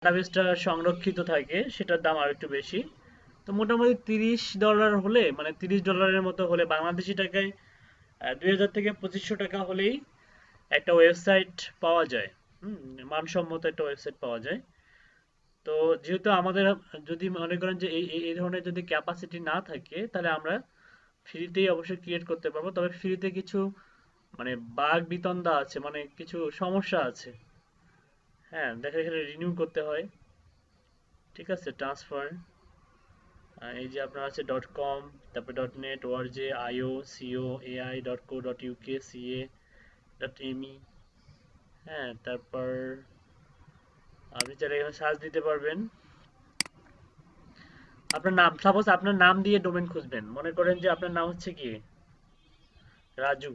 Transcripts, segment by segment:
ডাটাবেসটা সংরক্ষিত থাকে সেটার দাম আর একটু বেশি। তো মোটামুটি $30 হলে, মানে $30 মতো হলে বাংলাদেশি টাকায় 2000 থেকে 2500 টাকা হলেই একটা ওয়েবসাইট পাওয়া যায়। হুম, মানসম্মত একটা ওয়েবসাইট পাওয়া যায়। তো যেহেতু আমাদের যদি মনে করেন যে এই ধরনের যদি ক্যাপাসিটি না থাকে, তাহলে আমরা ফ্রিতেই অবশ্যই ক্রিয়েট করতে পারবো। তবে ফ্রিতে কিছু মানে বাগ বিতণ্ডা আছে, মানে কিছু সমস্যা আছে। হ্যাঁ, দেখা এখানে রিনিউ করতে হয়। ঠিক আছে, ট্রান্সফার এই যে আপনার আছে .com, তারপর .net, org, io, co, ai, .co, .uk, ca, .me। হ্যাঁ, তারপর আপনি চাইলে এখানে সার্চ দিতে পারবেন। আপনার নাম, সাপোজ আপনার নাম দিয়ে ডোমেন খুঁজবেন, মনে করেন যে আপনার নাম হচ্ছে কি রাজু।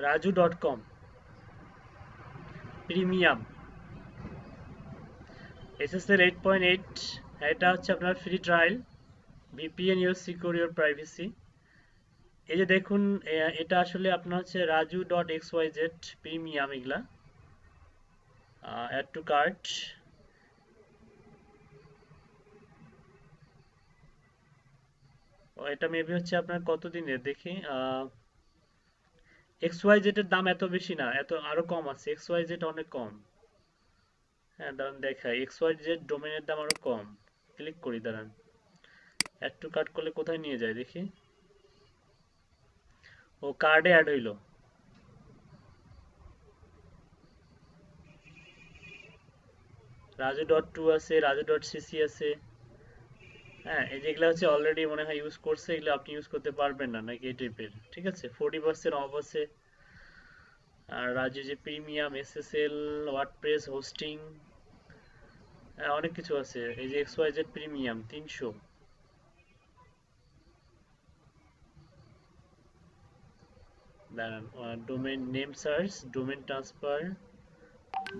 রাজু.com premium SSL 8.8। এটা হচ্ছে আপনার free trial. VPN use secure your privacy. এই যে দেখুন, এটা আসলে আপনার হচ্ছে raju.xyz প্রিমিয়াম। এগুলা অ্যাড টু কার্ট। এটা মেবি হচ্ছে আপনার কত দিনের দেখি। XYZ এর দাম এত বেশি না, এত আরো কম আছে। XYZ অনেক কম। হ্যাঁ, দাঁড়ান দেখাই, XYZ ডোমেনের দাম আরো কম। ক্লিক করি, দাঁড়ান। অ্যাড টু কার্ট করলে কোথায় নিয়ে যায় দেখি। ও কার্ডে অ্যাড হইলো। রাজু.টু আছে, রাজু.cc আছে। হ্যাঁ, এই যেগুলো হচ্ছে অলরেডি মনে হয় ইউজ করছে, এগুলো আপনি ইউজ করতে পারবেন না নাকি এই টাইপের। ঠিক আছে, 40% অফ আছে। আর রাজু যে প্রিমিয়াম, SSL, ওয়ার্ডপ্রেস হোস্টিং, অনেক কিছু আছে। এই যে XYZ প্রিমিয়াম 300। দাঁড়ান, domain name search, domain transfer,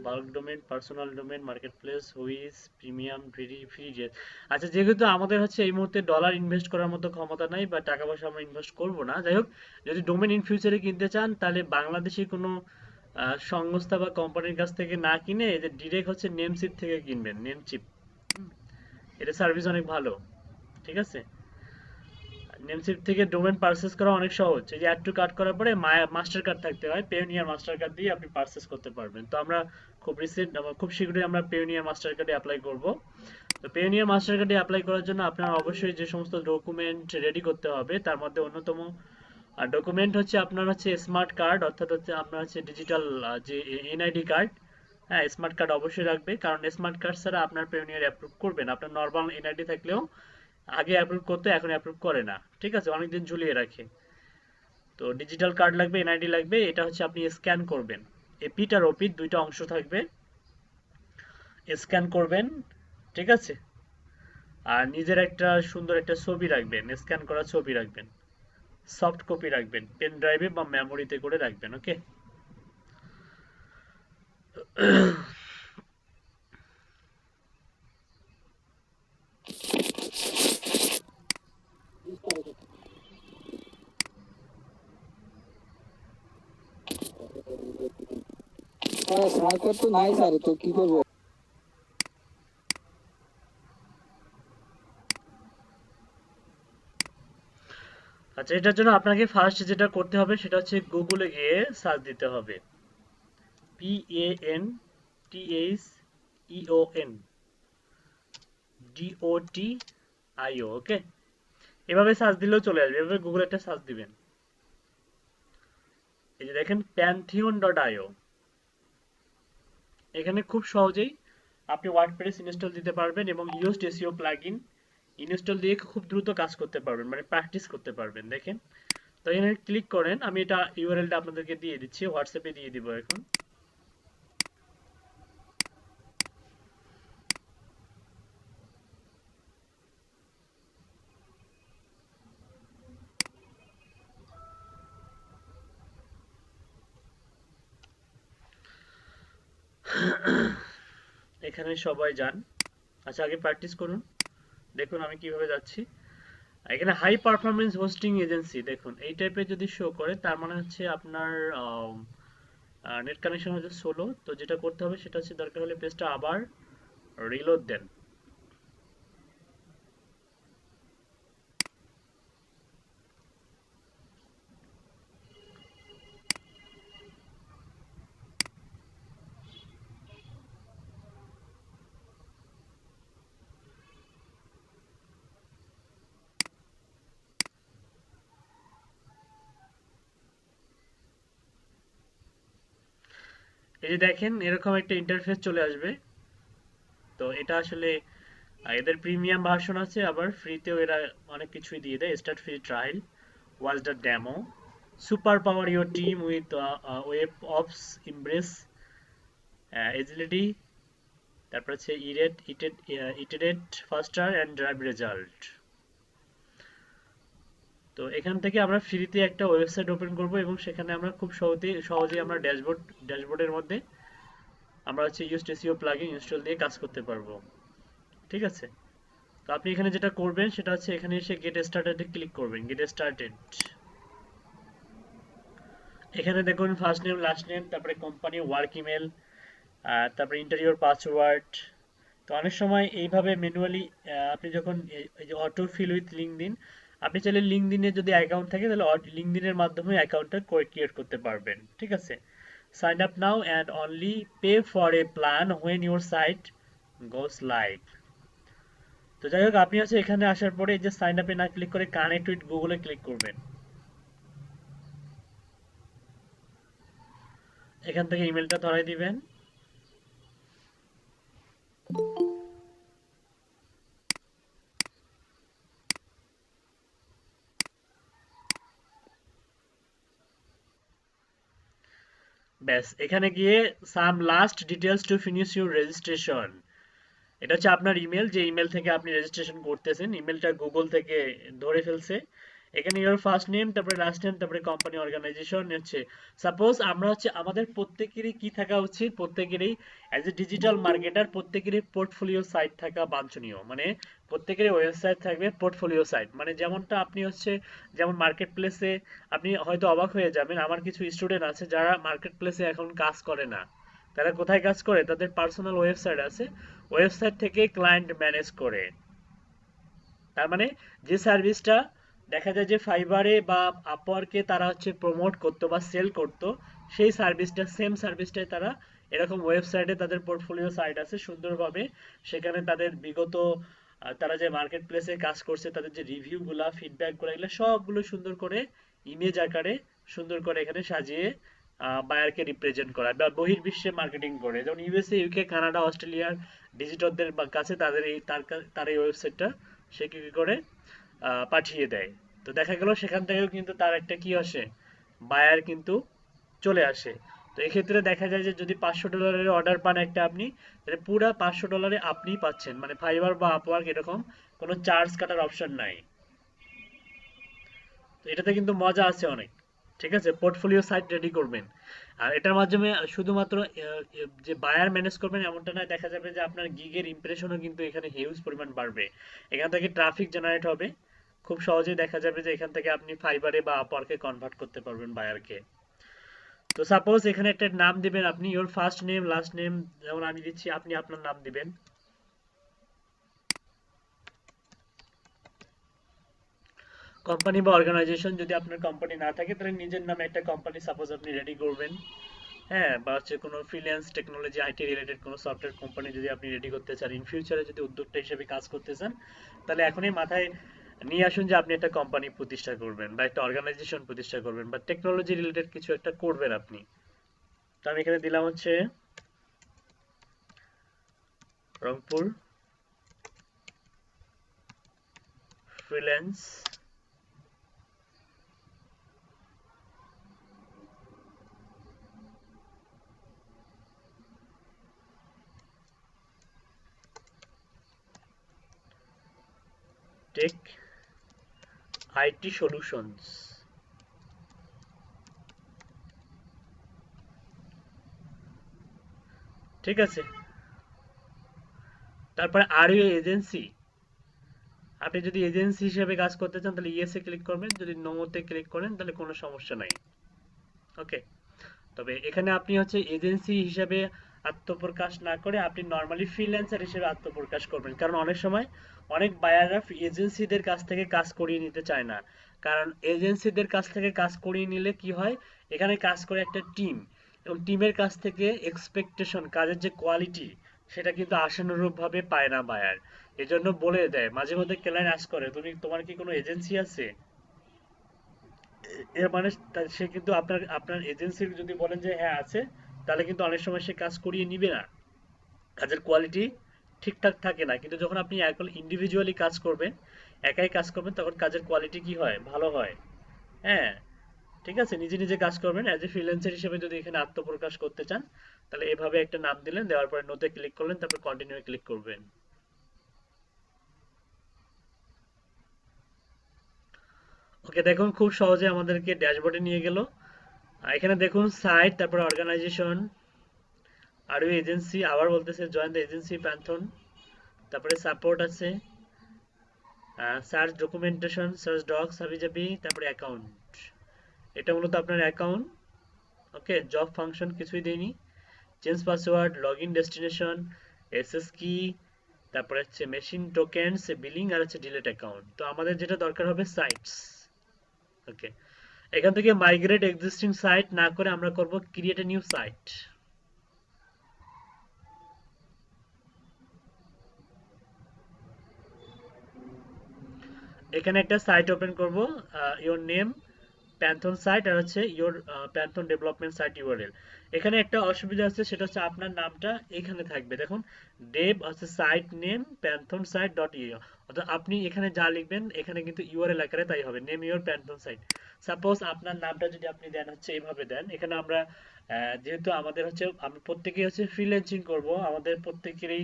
bulk domain, personal domain, market place, whois, premium, free, free jet. আচ্ছা, যেহেতু আমাদের হচ্ছে এই মুহূর্তে ডলার ইনভেস্ট করার মতো ক্ষমতা নাই বা টাকা পয়সা আমরা ইনভেস্ট করব না, যাই হোক, যদি ডোমেন ইন ফিউচারে কিনতে চান তাহলে বাংলাদেশি কোনো সংস্থা বা কোম্পানির কাছ থেকে না কিনে এই যে ডিরেক্ট হচ্ছে নেমচিপ থেকে কিনবেন। নেমচিপ, এটা সার্ভিস অনেক ভালো। ঠিক আছে, নেমচিপ থেকে ডোমেন পারচেজ করা অনেক সহজ। এই যে অ্যাড টু কার্ট করার পরে মাস্টার কার্ড থাকতে হয়, পেওনিয়ার মাস্টার কার্ড দিয়ে আপনি পারচেজ করতে পারবেন। তো আমরা খুব শীঘ্রই আমরা পেওনিয়ার মাস্টার কার্ডে অ্যাপ্লাই করব। তো পেওনিয়ার মাস্টার কার্ডে অ্যাপ্লাই করার জন্য আপনার অবশ্যই যে সমস্ত ডকুমেন্ট রেডি করতে হবে, তার মধ্যে অন্যতম ডকুমেন্ট হচ্ছে আপনার হচ্ছে স্মার্ট কার্ড, অর্থাৎ হচ্ছে আপনার হচ্ছে ডিজিটাল যে NID কার্ড। হ্যাঁ, স্মার্ট কার্ড অবশ্যই রাখবে, কারণ স্মার্ট কার্ড ছাড়া আপনার পেওনিয়ার অ্যাপ্রুভ করবে না। আপনার নর্মাল NID থাকলেও আগে অ্যাপ্রুভ করতে, এখন অ্যাপ্রুভ করে না। ঠিক আছে, অনেকদিন ঝুলিয়ে রাখে। তো ডিজিটাল কার্ড লাগবে, NID লাগবে। এটা হচ্ছে আপনি স্ক্যান করবেন। এপিট আর ওপিট দুইটা অংশ থাকবে, স্ক্যান করবেন। ঠিক আছে, আর নিজের একটা সুন্দর একটা ছবি রাখবেন, স্ক্যান করা ছবি রাখবেন। সফট কপি রাখবেন, পেন ড্রাইভে বা মেমোরিতে করে রাখবেন। ওকে। হ্যাঁ, স্নাইপার তো নাই স্যার, তো কি করবো? আচ্ছা, এটার জন্য আপনাকে ফার্স্ট যেটা করতে হবে সেটা হচ্ছে গুগলে গিয়ে সার্চ দিতে হবে PANTHEON ওকে। এভাবে সার্চ দিলেও চলে আসবে, এভাবে গুগলে একটা সার্চ দিবেন। এই যে দেখেন pantheon.io, এখানে খুব সহজেই আপনি ওয়ার্ডপ্রেস ইনস্টল দিতে পারবেন এবং ইউজড এসইও প্লাগইন ইনস্টল দিয়ে খুব দ্রুত কাজ করতে পারবেন, মানে প্র্যাকটিস করতে পারবেন। দেখেন, তো এখানে ক্লিক করেন। আমি এটা ইউআরএলটা আপনাদেরকে দিয়ে দিচ্ছি, হোয়াটসঅ্যাপে দিয়ে দিব এখন। এখানে সবাই যান। আচ্ছা, আগে প্র্যাকটিস করুন। দেখুন আমি কিভাবে যাচ্ছি। এখানে হাই পারফরমেন্স হোস্টিং এজেন্সি, দেখুন এই টাইপের যদি শো করে তার মানে হচ্ছে আপনার নেট কানেকশন হচ্ছে স্লো। তো যেটা করতে হবে সেটা হচ্ছে দরকার হলে পেজটা আবার রিলোড দেন। এই যে দেখেন এরকম একটা ইন্টারফেস চলে আসবে। তো এটা আসলে এদের প্রিমিয়াম ভার্সন আছে, আবার ফ্রিতেও এরা অনেক কিছুই দিয়ে দেয়। Start free trial, watch the demo, super power your team with web ops, embrace agility, তারপর হচ্ছে iterate faster and drive result. তো এখান থেকে আমরা ফ্রিতে একটা ওয়েবসাইট ওপেন করব এবং সেখানে আমরা খুব সহজেই আমরা ড্যাশবোর্ডের মধ্যে আমরা হচ্ছে ইউজড এসইও প্লাগইন ইনস্টল দিয়ে কাজ করতে পারবো। ঠিক আছে? তো আপনি এখানে যেটা করবেন সেটা হচ্ছে এখানে এসে গেট স্টার্টেডে ক্লিক করবেন। গেট স্টার্টেড, এখানে দেখুন ফার্স্ট নেম, লাস্ট নেম, তারপরে কোম্পানি, ওয়ার্ক ইমেল, তারপরে ইন্টারভিউর পাসওয়ার্ড। তো অনেক সময় এইভাবে ম্যানুয়ালি আপনি যখন এই যে অটো ফিল উইথ লিঙ্কডইন, আপনি চাইলে লিঙ্কডইনে যদি অ্যাকাউন্ট থাকে তাহলে লিঙ্কডইনের মাধ্যমে অ্যাকাউন্টটা ক্রিয়েট করতে পারবেন। ঠিক আছে? Sign up now and only pay for a plan when your site goes live. তো যাই হোক, আপনি হচ্ছে এখানে আসার পরে এই যে সাইন আপে না ক্লিক করে কানেক্ট উইথ গুগলে ক্লিক করবেন। এখান থেকে ইমেলটা ধরাই দিবেন। ব্যাস, এখানে গিয়ে some last details to finish your registration. এটা হচ্ছে আপনার ইমেল, যে ইমেল থেকে আপনি রেজিস্ট্রেশন করতেছেন। ইমেলটা গুগল থেকে ধরে ফেলছে। এখানে ইওর ফার্স্ট নেম, তারপরে লাস্ট নেম, তারপরে কোম্পানি, অর্গানাইজেশন হচ্ছে। সাপোজ আমরা হচ্ছে আমাদের প্রত্যেকেরই কি থাকা উচিত, প্রত্যেকেরই অ্যাজ এ ডিজিটাল মার্কেটার প্রত্যেকেরই পোর্টফোলিও সাইট থাকা বাঞ্ছনীয়। মানে প্রত্যেকেরই ওয়েবসাইট থাকবে, পোর্টফোলিও সাইট। মানে যেমনটা আপনি হচ্ছে, যেমন মার্কেট প্লেসে আপনি হয়তো অবাক হয়ে যাবেন, আমার কিছু স্টুডেন্ট আছে যারা মার্কেট প্লেসে এখন কাজ করে না। তারা কোথায় কাজ করে? তাদের পার্সোনাল ওয়েবসাইট আছে, ওয়েবসাইট থেকে ক্লায়েন্ট ম্যানেজ করে। তার মানে যে সার্ভিসটা দেখা যায় যে ফাইবারে বা আপওয়ার্কে তারা হচ্ছে প্রমোট করতো বা সেল করতো, সেই সার্ভিসটা, সেম সার্ভিসটাই তারা এরকম ওয়েবসাইটে, তাদের পোর্টফোলিও সাইট আছে সুন্দরভাবে, সেখানে তাদের বিগত তারা যে মার্কেট প্লেসে কাজ করছে তাদের যে রিভিউগুলা, ফিডব্যাকগুলো, এগুলো সবগুলো সুন্দর করে ইমেজ আকারে সুন্দর করে এখানে সাজিয়ে বায়ারকে রিপ্রেজেন্ট করা বা বহির্বিশ্বে মার্কেটিং করে। যেমন ইউএসএ, ইউকে, কানাডা, অস্ট্রেলিয়ার ডিজিটলদের কাছে তাদের এই তার এই ওয়েবসাইটটা সে কি করে পাঠিয়ে দেয়। তো দেখা গেল সেখান থেকেও কিন্তু তার একটা কি আসে, বায়ার কিন্তু চলে আসে। তো এক্ষেত্রে দেখা যায় যে যদি $500 অর্ডার পান একটা আপনি, তাহলে পুরো $500 আপনিই পাচ্ছেন। মানে ফাইবার বা আপওয়ার্ক এরকম কোনো চার্জ কাটার অপশন নাই। তো এটাতে কিন্তু মজা আছে অনেক। ঠিক আছে? পোর্টফোলিও সাইট রেডি করবেন। আর এটার মাধ্যমে শুধুমাত্র যে বায়ার ম্যানেজ করবেন এমনটা নয়, দেখা যাবে যে আপনার গিগের ইমপ্রেশনও কিন্তু এখানে হিউজ পরিমাণ বাড়বে। এখান থেকে ট্রাফিক জেনারেট হবে। খুব সহজেই দেখা যাবে যে এখান থেকে আপনি ফাইবারে বা আপওয়ার্কে কনভার্ট করতে পারবেন বায়ারকে। তো সাপোজ এখানে একটা নাম দিবেন আপনি, your first name, last name, যেমন আমি দিচ্ছি, আপনি আপনার নাম দিবেন। কোম্পানি বা অর্গানাইজেশন, যদি আপনার কোম্পানি না থাকে তাহলে নিজের নামে একটা কোম্পানি সাপোজ আপনি রেডি করবেন। হ্যাঁ, বা হচ্ছে কোনো ফ্রিল্যান্স টেকনোলজি আইটি রিলেটেড কোনো সফটওয়্যার কোম্পানি যদি আপনি রেডি করতে চান, ইন ফিউচারে যদি উদ্যোক্তা হিসেবে কাজ করতে চান, তাহলে এখনই মাথায় নিয়ে আসুন যে আপনি একটা কোম্পানি প্রতিষ্ঠা করবেন বা একটা অর্গানাইজেশন প্রতিষ্ঠা করবেন বা টেকনোলজি রিলেটেড কিছু একটা করবেন আপনি। তো আমি এখানে দিলাম হচ্ছে Rangpur freelance tech IT solutions. ঠিক আছে? তারপরে আর ইউ এজেন্সি, আপনি যদি এজেন্সি হিসেবে কাজ করতে চান তাহলে ইয়েসে ক্লিক করবেন, যদি নোতে ক্লিক করেন তাহলে কোনো সমস্যা নাই। ওকে, তবে এখানে আপনি হচ্ছে এজেন্সি হিসেবে আত্মপ্রকাশ না করে আপনি নর্মালি ফ্রিল্যান্সার হিসেবে আত্মপ্রকাশ করবেন, কারণ অনেক সময় অনেক বায়াররা এজেন্সিদের কাছ থেকে কাজ করিয়ে নিতে চায় না। কারণ এজেন্সিদের কাছ থেকে কাজ করিয়ে নিলে কি হয়, এখানে কাজ করে একটা টিম, এবং টিমের কাছ থেকে এক্সপেকটেশন কাজের যে কোয়ালিটি সেটা কিন্তু আশানুরূপভাবে পায় না বায়ার। এজন্য বলে দেয় মাঝে মধ্যে ক্লায়েন্ট আস করে, তোমার কি কোনো এজেন্সি আছে? এর মানে সে কিন্তু আপনার আপনার এজেন্সির যদি বলেন যে হ্যাঁ আছে, তাহলে কিন্তু অনেক সময় সে কাজ করিয়ে নিবে না, কাজের কোয়ালিটি ঠিকঠাক থাকে না। কিন্তু যখন আপনি একদম ইন্ডিভিজুয়ালি কাজ করবেন, একাই কাজ করবেন, তখন কাজের কোয়ালিটি কি হয়, ভালো হয়। হ্যাঁ, ঠিক আছে, নিজে নিজে কাজ করবেন অ্যাজ এ ফ্রিল্যান্সার হিসেবে। যদি এখানে আত্মপ্রকাশ করতে চান তাহলে এভাবে একটা নাম দিলেন, দেওয়ার পরে নোতে ক্লিক করলেন, তারপর কন্টিনিউ ক্লিক করবেন। ওকে, দেখুন খুব সহজে আমাদেরকে ড্যাশবোর্ডে নিয়ে গেল। এখানে দেখুন সাইট, তারপর অর্গানাইজেশন, আর ইউ এজেন্সি, আবার বলতেছে জয়েন দ্য এজেন্সি প্যান্থন, তারপরে সাপোর্ট আছে, সার্চ ডকুমেন্টেশন, সার্চ ডক্স, হাবিজাবি, তারপরে অ্যাকাউন্ট। এটা মূলত আপনার অ্যাকাউন্ট। ওকে, জব ফাংশন কিছুই দেয়নি। Change password, log in destination, SS কি, তারপরে হচ্ছে মেশিন টোকেনস, বিলিং, আর হচ্ছে ডিলেট অ্যাকাউন্ট। তো আমাদের যেটা দরকার হবে সাইটস। ওকে, এখান থেকে মাইগ্রেট এক্সিস্টিং সাইট না করে আমরা করব ক্রিয়েট এ নিউ সাইট। এখানে একটা সাইট ওপেন করব, ইওর নেম প্যান্থন সাইট, আর হচ্ছে your Pantheon development site URL. এখানে একটা অসুবিধা আছে, সেটা হচ্ছে আপনার নামটা এখানে থাকবে, দেখুন ডেভ হচ্ছে site name Pantheon site dot U, অর্থাৎ আপনি এখানে যা লিখবেন এখানে কিন্তু ইউআরএল আকারে তাই হবে, নেম ইউর প্যান্থন সাইট। সাপোজ আপনার নামটা যদি আপনি দেন হচ্ছে এইভাবে দেন, এখানে আমরা যেহেতু আমাদের হচ্ছে আমরা প্রত্যেকেই হচ্ছে ফ্রিল্যান্সিং করব, আমাদের প্রত্যেকেরই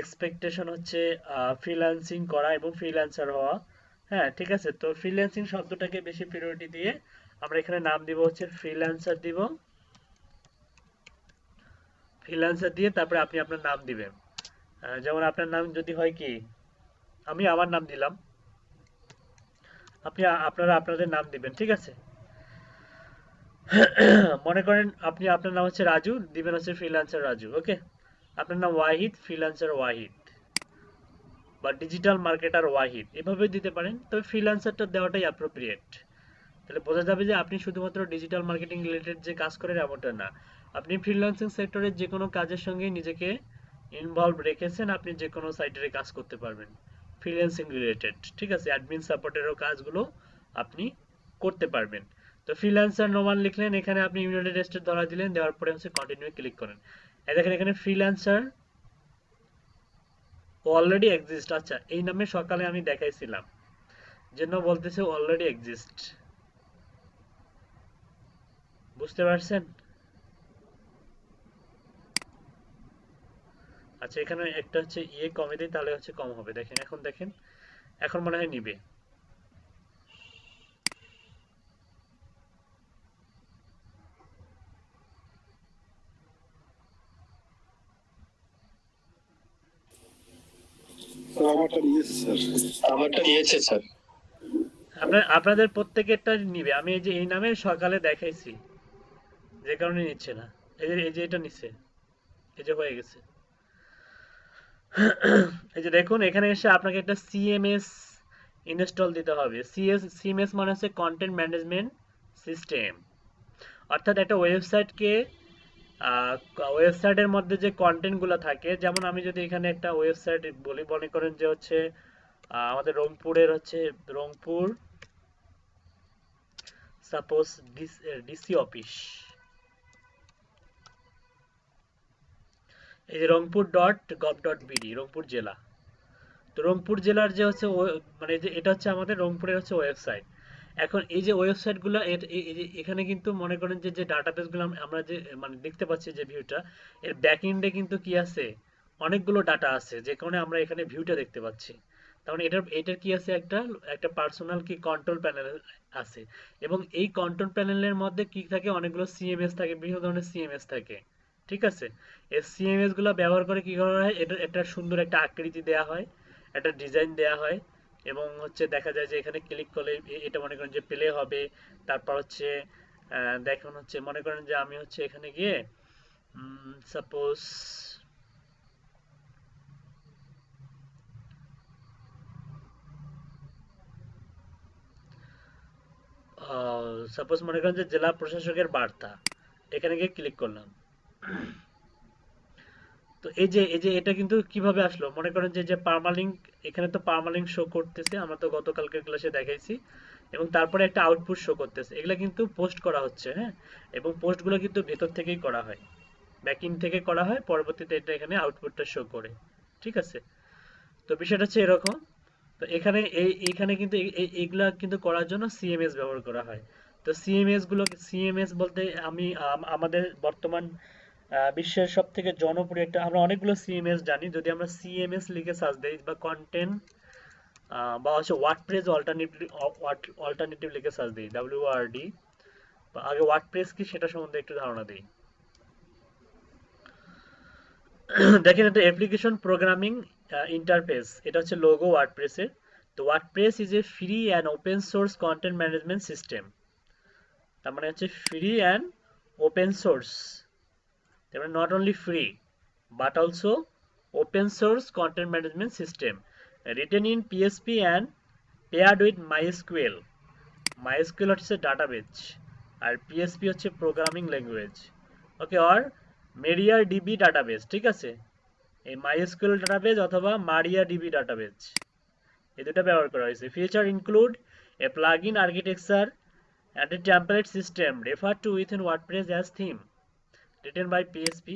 এক্সপেকটেশন হচ্ছে ফ্রিল্যান্সিং করা এবং ফ্রিল্যান্সার হওয়া। হ্যাঁ, ঠিক আছে, তো ফ্রিল্যান্সিং শব্দটাকে বেশি প্রায়োরিটি দিয়ে আমরা এখানে নাম দিব হচ্ছে ফ্রিল্যান্সার দিব। ফ্রিল্যান্সার দিয়ে তারপরে আপনি আপনার নাম দিবেন। যেমন আপনার নাম যদি হয় কি, আমি আমার নাম দিলাম, আপনারা আপনাদের নাম দিবেন, ঠিক আছে। মনে করেন আপনি আপনার নাম হচ্ছে রাজু, দিবেন হচ্ছে ফ্রিল্যান্সার রাজু। ওকে, আপনার নাম ওয়াহিদ, ফ্রিল্যান্সার ওয়াহিদ, বা ডিজিটাল মার্কেটার ওয়াহিদ, এভাবে দিতে পারেন, তবে ফ্রিল্যান্সারটা দেওয়াটাই অ্যাপ্রোপ্রিয়েট। তাহলে বোঝা যাবে যে আপনি শুধুমাত্র ডিজিটাল মার্কেটিং রিলেটেড যে কাজ করেন এমনটা না, আপনি ফ্রিল্যান্সিং সেক্টরের যে কোনো কাজের সঙ্গে নিজেকে ইনভলভ রেখেছেন, আপনি যে কোনো সাইটে কাজ করতে পারবেন ফ্রিল্যান্সিং রিলেটেড, ঠিক আছে, অ্যাডমিন সাপোর্টেরও কাজগুলো আপনি করতে পারবেন। তো ফ্রিল্যান্সার নোমান লিখলেন, এখানে আপনি ইউনাইটেড স্টেট ধরা দিলেন, দেওয়ার পরে হচ্ছে কন্টিনিউ ক্লিক করেন। এই দেখেন এখানে ফ্রিল্যান্সার অলরেডি এক্সিস্ট। আচ্ছা, এই নামে সকালে আমি দেখাইছিলাম, জন্য বলতেছে অলরেডি এক্সিস্ট। বুঝতে পারছেন? আচ্ছা, এখানে একটা হচ্ছে ইয়ে কমে দিই, তাহলে হচ্ছে কম হবে। দেখেন এখন, দেখেন এখন মনে হয় নিবে। স্যার আমারটা নিয়েছে স্যার। আমারটা নিয়েছে স্যার। আপনাদের প্রত্যেকেরটা নিবে। আমি এই যে এই নামে সকালে দেখাইছি, যে কারণে নিচ্ছে না। এই যে এটা নিচ্ছে, এই যে হয়ে গেছে। এই যে দেখুন, এখানে এসে আপনাকে একটা সিএমএস ইনস্টল দিতে হবে। সিএমএস মানে হচ্ছে কন্টেন্ট ম্যানেজমেন্ট সিস্টেম, অর্থাৎ একটা ওয়েবসাইটকে ওয়েবসাইটের মধ্যে যে কন্টেন্টগুলো থাকে, যেমন আমি যদি এখানে একটা ওয়েবসাইট বলি, মনে করেন যে হচ্ছে আমাদের রংপুরের হচ্ছে রংপুর সাপোজ ডিসি অফিস, এই যে Rangpur dot gov dot BD, Rangpur জেলা। তো রংপুর জেলার যে হচ্ছে মানে যে এটা হচ্ছে আমাদের রংপুরের হচ্ছে ওয়েবসাইট। এখন এই যে ওয়েবসাইটগুলো এখানে কিন্তু মনে করেন যে যে ডাটাবেসগুলো আমরা যে মানে দেখতে পাচ্ছি যে ভিউটা, এর ব্যাক এন্ডে কিন্তু কি আছে, অনেকগুলো ডাটা আছে, যে কারণে আমরা এখানে ভিউটা দেখতে পাচ্ছি। তার মানে এটার কি আছে, একটা একটা পার্সোনাল কি কন্ট্রোল প্যানেল আছে, এবং এই কন্ট্রোল প্যানেলের মধ্যে কি থাকে, অনেকগুলো সিএমএস থাকে, বিভিন্ন ধরনের সিএমএস থাকে, ঠিক আছে। এই সিএমএস গুলো ব্যবহার করে কি করা হয়, এটা একটা সুন্দর একটা আকৃতি দেয়া হয়, একটা ডিজাইন দেয়া হয়, এবং হচ্ছে দেখা যায় যে এখানে ক্লিক করলে এটা মনে করেন যে প্লে হবে। তারপর হচ্ছে দেখুন হচ্ছে মনে করেন যে আমি হচ্ছে এখানে গিয়ে সাপোজ মনে করেন যে জেলা প্রশাসকের বার্তা, এখানে গিয়ে ক্লিক করলাম। তো এই যে এটা কিন্তু কিভাবে আসলো মনে করেন যে পার্মালিঙ্ক, এখানে তো পার্মালিঙ্ক শো করতেছে, আমরা তো গতকালকের ক্লাসে দেখাইছি। এবং তারপরে একটা আউটপুট শো করতেছে, এগুলা কিন্তু পোস্ট করা হচ্ছে, হ্যাঁ। এবং পোস্টগুলো কিন্তু ভেতর থেকেই করা হয়, ব্যাকইন্ড থেকে করা হয়, পরবর্তীতে এটা এখানে আউটপুটটা শো করে। ঠিক আছে, তো বিষয়টা হচ্ছে এরকম। তো এখানে এইখানে কিন্তু এইগুলা কিন্তু করার জন্য সিএমএস ব্যবহার করা হয়। তো সিএমএস বলতে আমি আমাদের বর্তমান বিশ্বের সব থেকে জনপ্রিয় একটা, আমরা অনেকগুলো সিএমএস জানি। যদি আমরা সিএমএস লিখে সার্চ দিই বা কন্টেন্ট বা হচ্ছে ওয়ার্ডপ্রেস অল্টারনেটিভ লিখে সার্চ দিই, WRD, বা আগে ওয়ার্ডপ্রেস কি সেটা সম্বন্ধে একটু ধারণা দিই। দেখেন এটা অ্যাপ্লিকেশন প্রোগ্রামিং ইন্টারফেস, এটা হচ্ছে লোগো ওয়ার্ডপ্রেসের। তো WordPress is a free and open source content management system. তার মানে হচ্ছে ফ্রি অ্যান্ড ওপেন সোর্স, তার মানে not only free but also open source content management system written in PSP and paired with MySQL. MySQL হচ্ছে database আর PSP হচ্ছে programming language. Okay, or merrier DB database. ঠিক আছে, এই MySQL database অথবা মারিয়া DB database, এই দুটো ব্যবহার করা হয়েছে। Feature include A plugin architecture and a template system referred to within WordPress as theme written by PHP।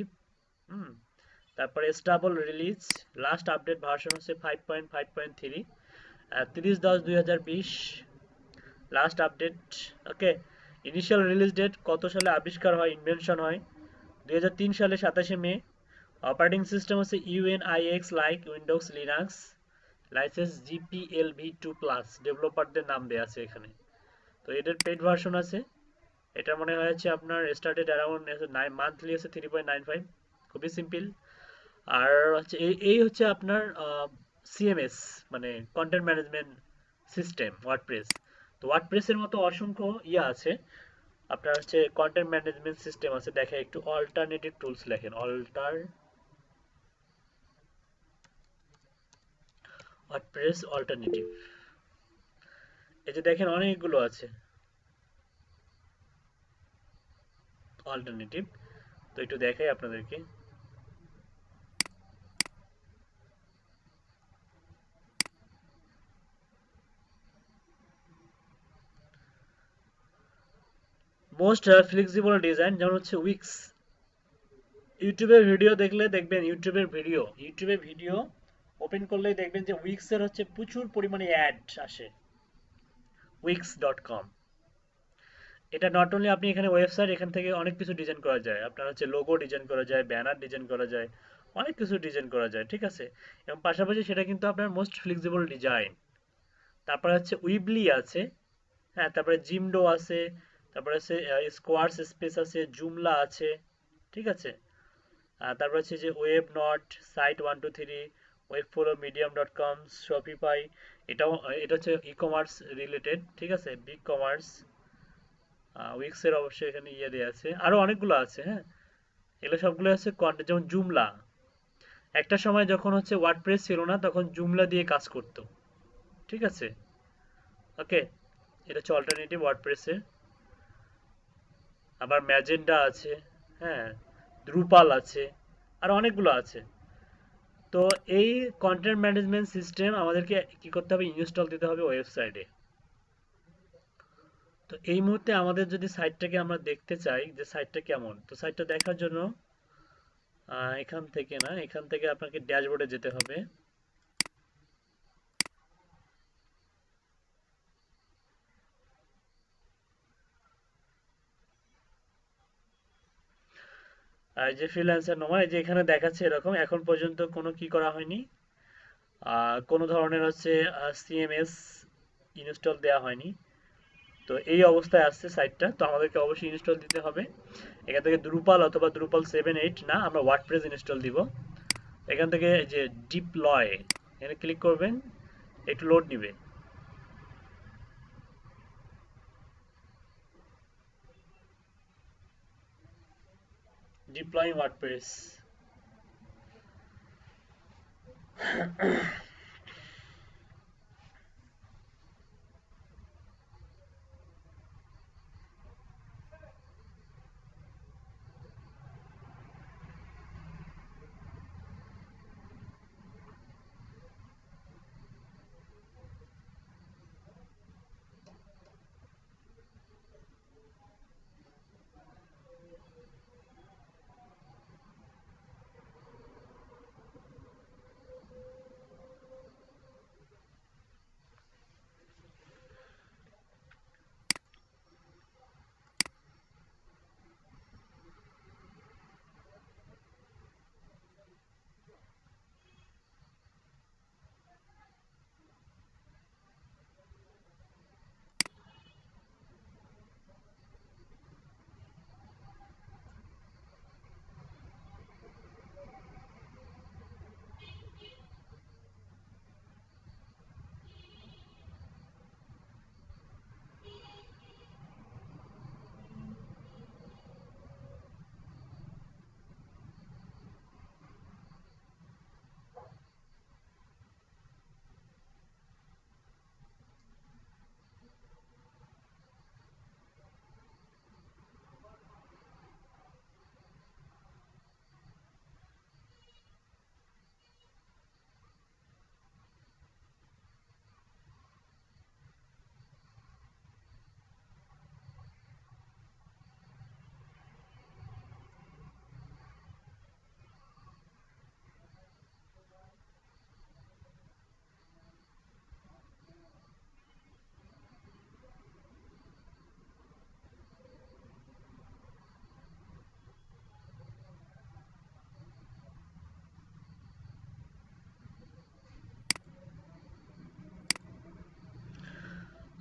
তারপরে stable release, last update version হচ্ছে 5.5.3, 30/10/2020 লাস্ট আপডেট। ওকে, ইনিশিয়াল রিলিজ ডেট কত সালে আবিষ্কার হয়, ইনভেনশন হয় 2003 সালে 27 মে। অপারেটিং সিস্টেম হচ্ছে UNIX like Windows Linux, licence GPLv2+, ডেভেলপারদের নাম দেয়া আছে এখানে। তো এটার পেড ভার্সন আছে, এটা মনে হয়েছে আপনার স্টার্টেড অ্যারাউন্ড মান্থলি আছে 3.95, খুবই সিম্পল। আর হচ্ছে এই হচ্ছে আপনার সিএমএস মানে কন্টেন্ট ম্যানেজমেন্ট সিস্টেম ওয়ার্ডপ্রেস। তো ওয়ার্ডপ্রেসের মতো অসংখ্য আছে আপনার হচ্ছে কন্টেন্ট ম্যানেজমেন্ট সিস্টেম আছে। দেখে একটু অল্টারনেটিভ টুলস লেখেন, ওয়ার্ডপ্রেস অল্টারনেটিভ, এই যে দেখেন অনেকগুলো আছে অল্টারনেটিভ। তো একটু দেখাই আপনাদেরকে। মোস্ট ফ্লেক্সিবল ডিজাইন যেমন হচ্ছে উইক্স। ইউটিউবের ভিডিও দেখলে দেখবেন, ইউটিউবের ভিডিও ওপেন করলেই দেখবেন যে উইক্সের হচ্ছে প্রচুর পরিমাণে অ্যাড আসে, wix.com। এটা নট অনলি আপনি এখানে ওয়েবসাইট, এখান থেকে অনেক কিছু ডিজাইন করা যায়, আপনার হচ্ছে লোগো ডিজাইন করা যায়, ব্যানার ডিজাইন করা যায়, অনেক কিছু ডিজাইন করা যায়। ঠিক আছে, এবং পাশাপাশি সেটা কিন্তু আপনার মোস্ট ফ্লেক্সিবল ডিজাইন। তারপরে হচ্ছে উইবলি আছে, হ্যাঁ, তারপরে জিমডো আছে, তারপরে আছে স্কোয়ারস স্পেস আছে, জুমলা আছে। ঠিক আছে, তারপর হচ্ছে যে Webnode, site 123, Webflow, medium.com, Shopify, এটা হচ্ছে ই কমার্স রিলেটেড। ঠিক আছে, বিগ কমার্স, উইক্সের অবশ্যই এখানে দেওয়া আছে, আরো অনেকগুলো আছে। হ্যাঁ, এগুলো সবগুলো আছে কন্টেন্ট। যেমন জুমলা, একটা সময় যখন হচ্ছে ওয়ার্ডপ্রেস ছিল না তখন জুমলা দিয়ে কাজ করতো। ঠিক আছে, ওকে, এটা হচ্ছে অল্টারনেটিভ ওয়ার্ডপ্রেসের। আবার ম্যাজেন্ডা আছে, হ্যাঁ, দ্রুপাল আছে, আর অনেকগুলো আছে। তো এই কন্টেন্ট ম্যানেজমেন্ট সিস্টেম আমাদেরকে কি করতে হবে, ইনস্টল দিতে হবে ওয়েবসাইটে। তো এই মুহূর্তে আমাদের যদি সাইটটাকে আমরা দেখতে চাই যে সাইটটা কেমন, তো সাইটটা দেখার জন্য এখান থেকে আপনাকে ড্যাশবোর্ডে যেতে হবে। আর যে ফ্রিল্যান্সার নোমা, এই যে এখানে দেখাচ্ছে এরকম, এখন পর্যন্ত কোনো কি করা হয়নি, কোনো ধরনের হচ্ছে সিএমএস ইনস্টল দেওয়া হয়নি। তো এই অবস্থায় আসছে সাইটটা, তো আমাদেরকে অবশ্যই ইনস্টল দিতে হবে। এখান থেকে দ্রুপাল অথবা দ্রুপাল 7-8 না, আমরা ওয়ার্ডপ্রেস ইনস্টল দিব। এখান থেকে যে ডিপ্লয় এখানে ক্লিক করবেন, একটু লোড নিবে। ডিপ্লয়িং ওয়ার্ডপ্রেস।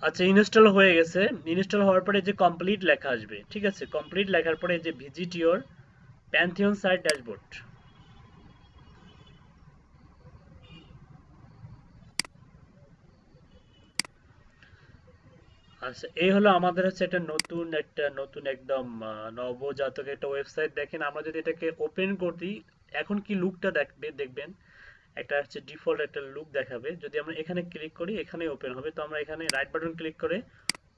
আচ্ছা, ইনস্টল হয়ে গেছে। ইনস্টল হওয়ার পরে যে কমপ্লিট লেখা আসবে, ঠিক আছে? কমপ্লিট লেখার পরে যে visit your Pantheon site dashboard. আচ্ছা, এই হলো আমাদের হচ্ছে একটা নতুন একদম নবজাতক একটা ওয়েবসাইট। দেখেন আমরা যদি এটাকে ওপেন করি, এখন কি লুকটা দেখবেন, একটা হচ্ছে ডিফল্ট একটা লুক দেখাবে। যদি আমরা এখানে ক্লিক করি, এখানে ওপেন হবে। তো আমরা এখানে রাইট বাটন ক্লিক করে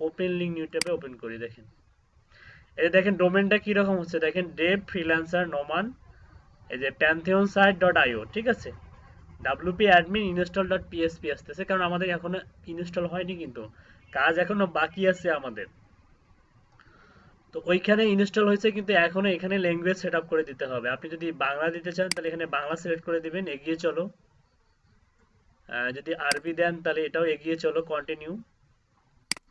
ওপেন লিঙ্ক নিউ ট্যাবে ওপেন করি। দেখেন এই দেখেন ডোমেনটা কি রকম হচ্ছে, দেখেন ডেভ ফ্রিল্যান্সার নোমান, এই যে pantheonsite.io, ঠিক আছে? wp admin install.php আসতেছে, কারণ আমাদের এখনো ইনস্টল হয়নি, কিন্তু কাজ এখনো বাকি আছে আমাদের। তো ওইখানে ইনস্টল হয়েছে, কিন্তু এখনো এখানে ল্যাঙ্গুয়েজ সেট আপ করে দিতে হবে। আপনি যদি বাংলা দিতে চান তাহলে এখানে বাংলা সিলেক্ট করে দিবেন, এগিয়ে চলো। যদি আরবি দেন তাহলে এটাও এগিয়ে চলো, কন্টিনিউ।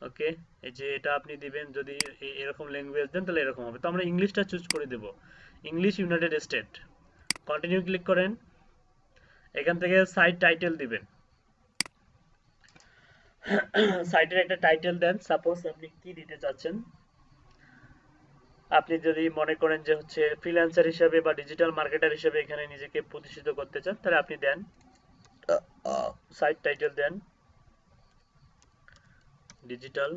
ওকে, এই যে এটা আপনি দিবেন। যদি এরকম ল্যাঙ্গুয়েজ দেন তাহলে এরকম হবে। তো আমরা ইংলিশটা চুজ করে দেব, English United State. Continue click করেন। এখান থেকে সাইট টাইটেল দিবেন। সাইটের একটা টাইটেল দেন, সাপোজ আপনি কি দিতে চাচ্ছেন। আপনি যদি মনে করেন যে হচ্ছে ফ্রিল্যান্সার হিসেবে বা ডিজিটাল মার্কেটার হিসেবে এখানে নিজেকে প্রতিষ্ঠিত করতে চান, তাহলে আপনি দেন, সাইট টাইটেল দেন ডিজিটাল।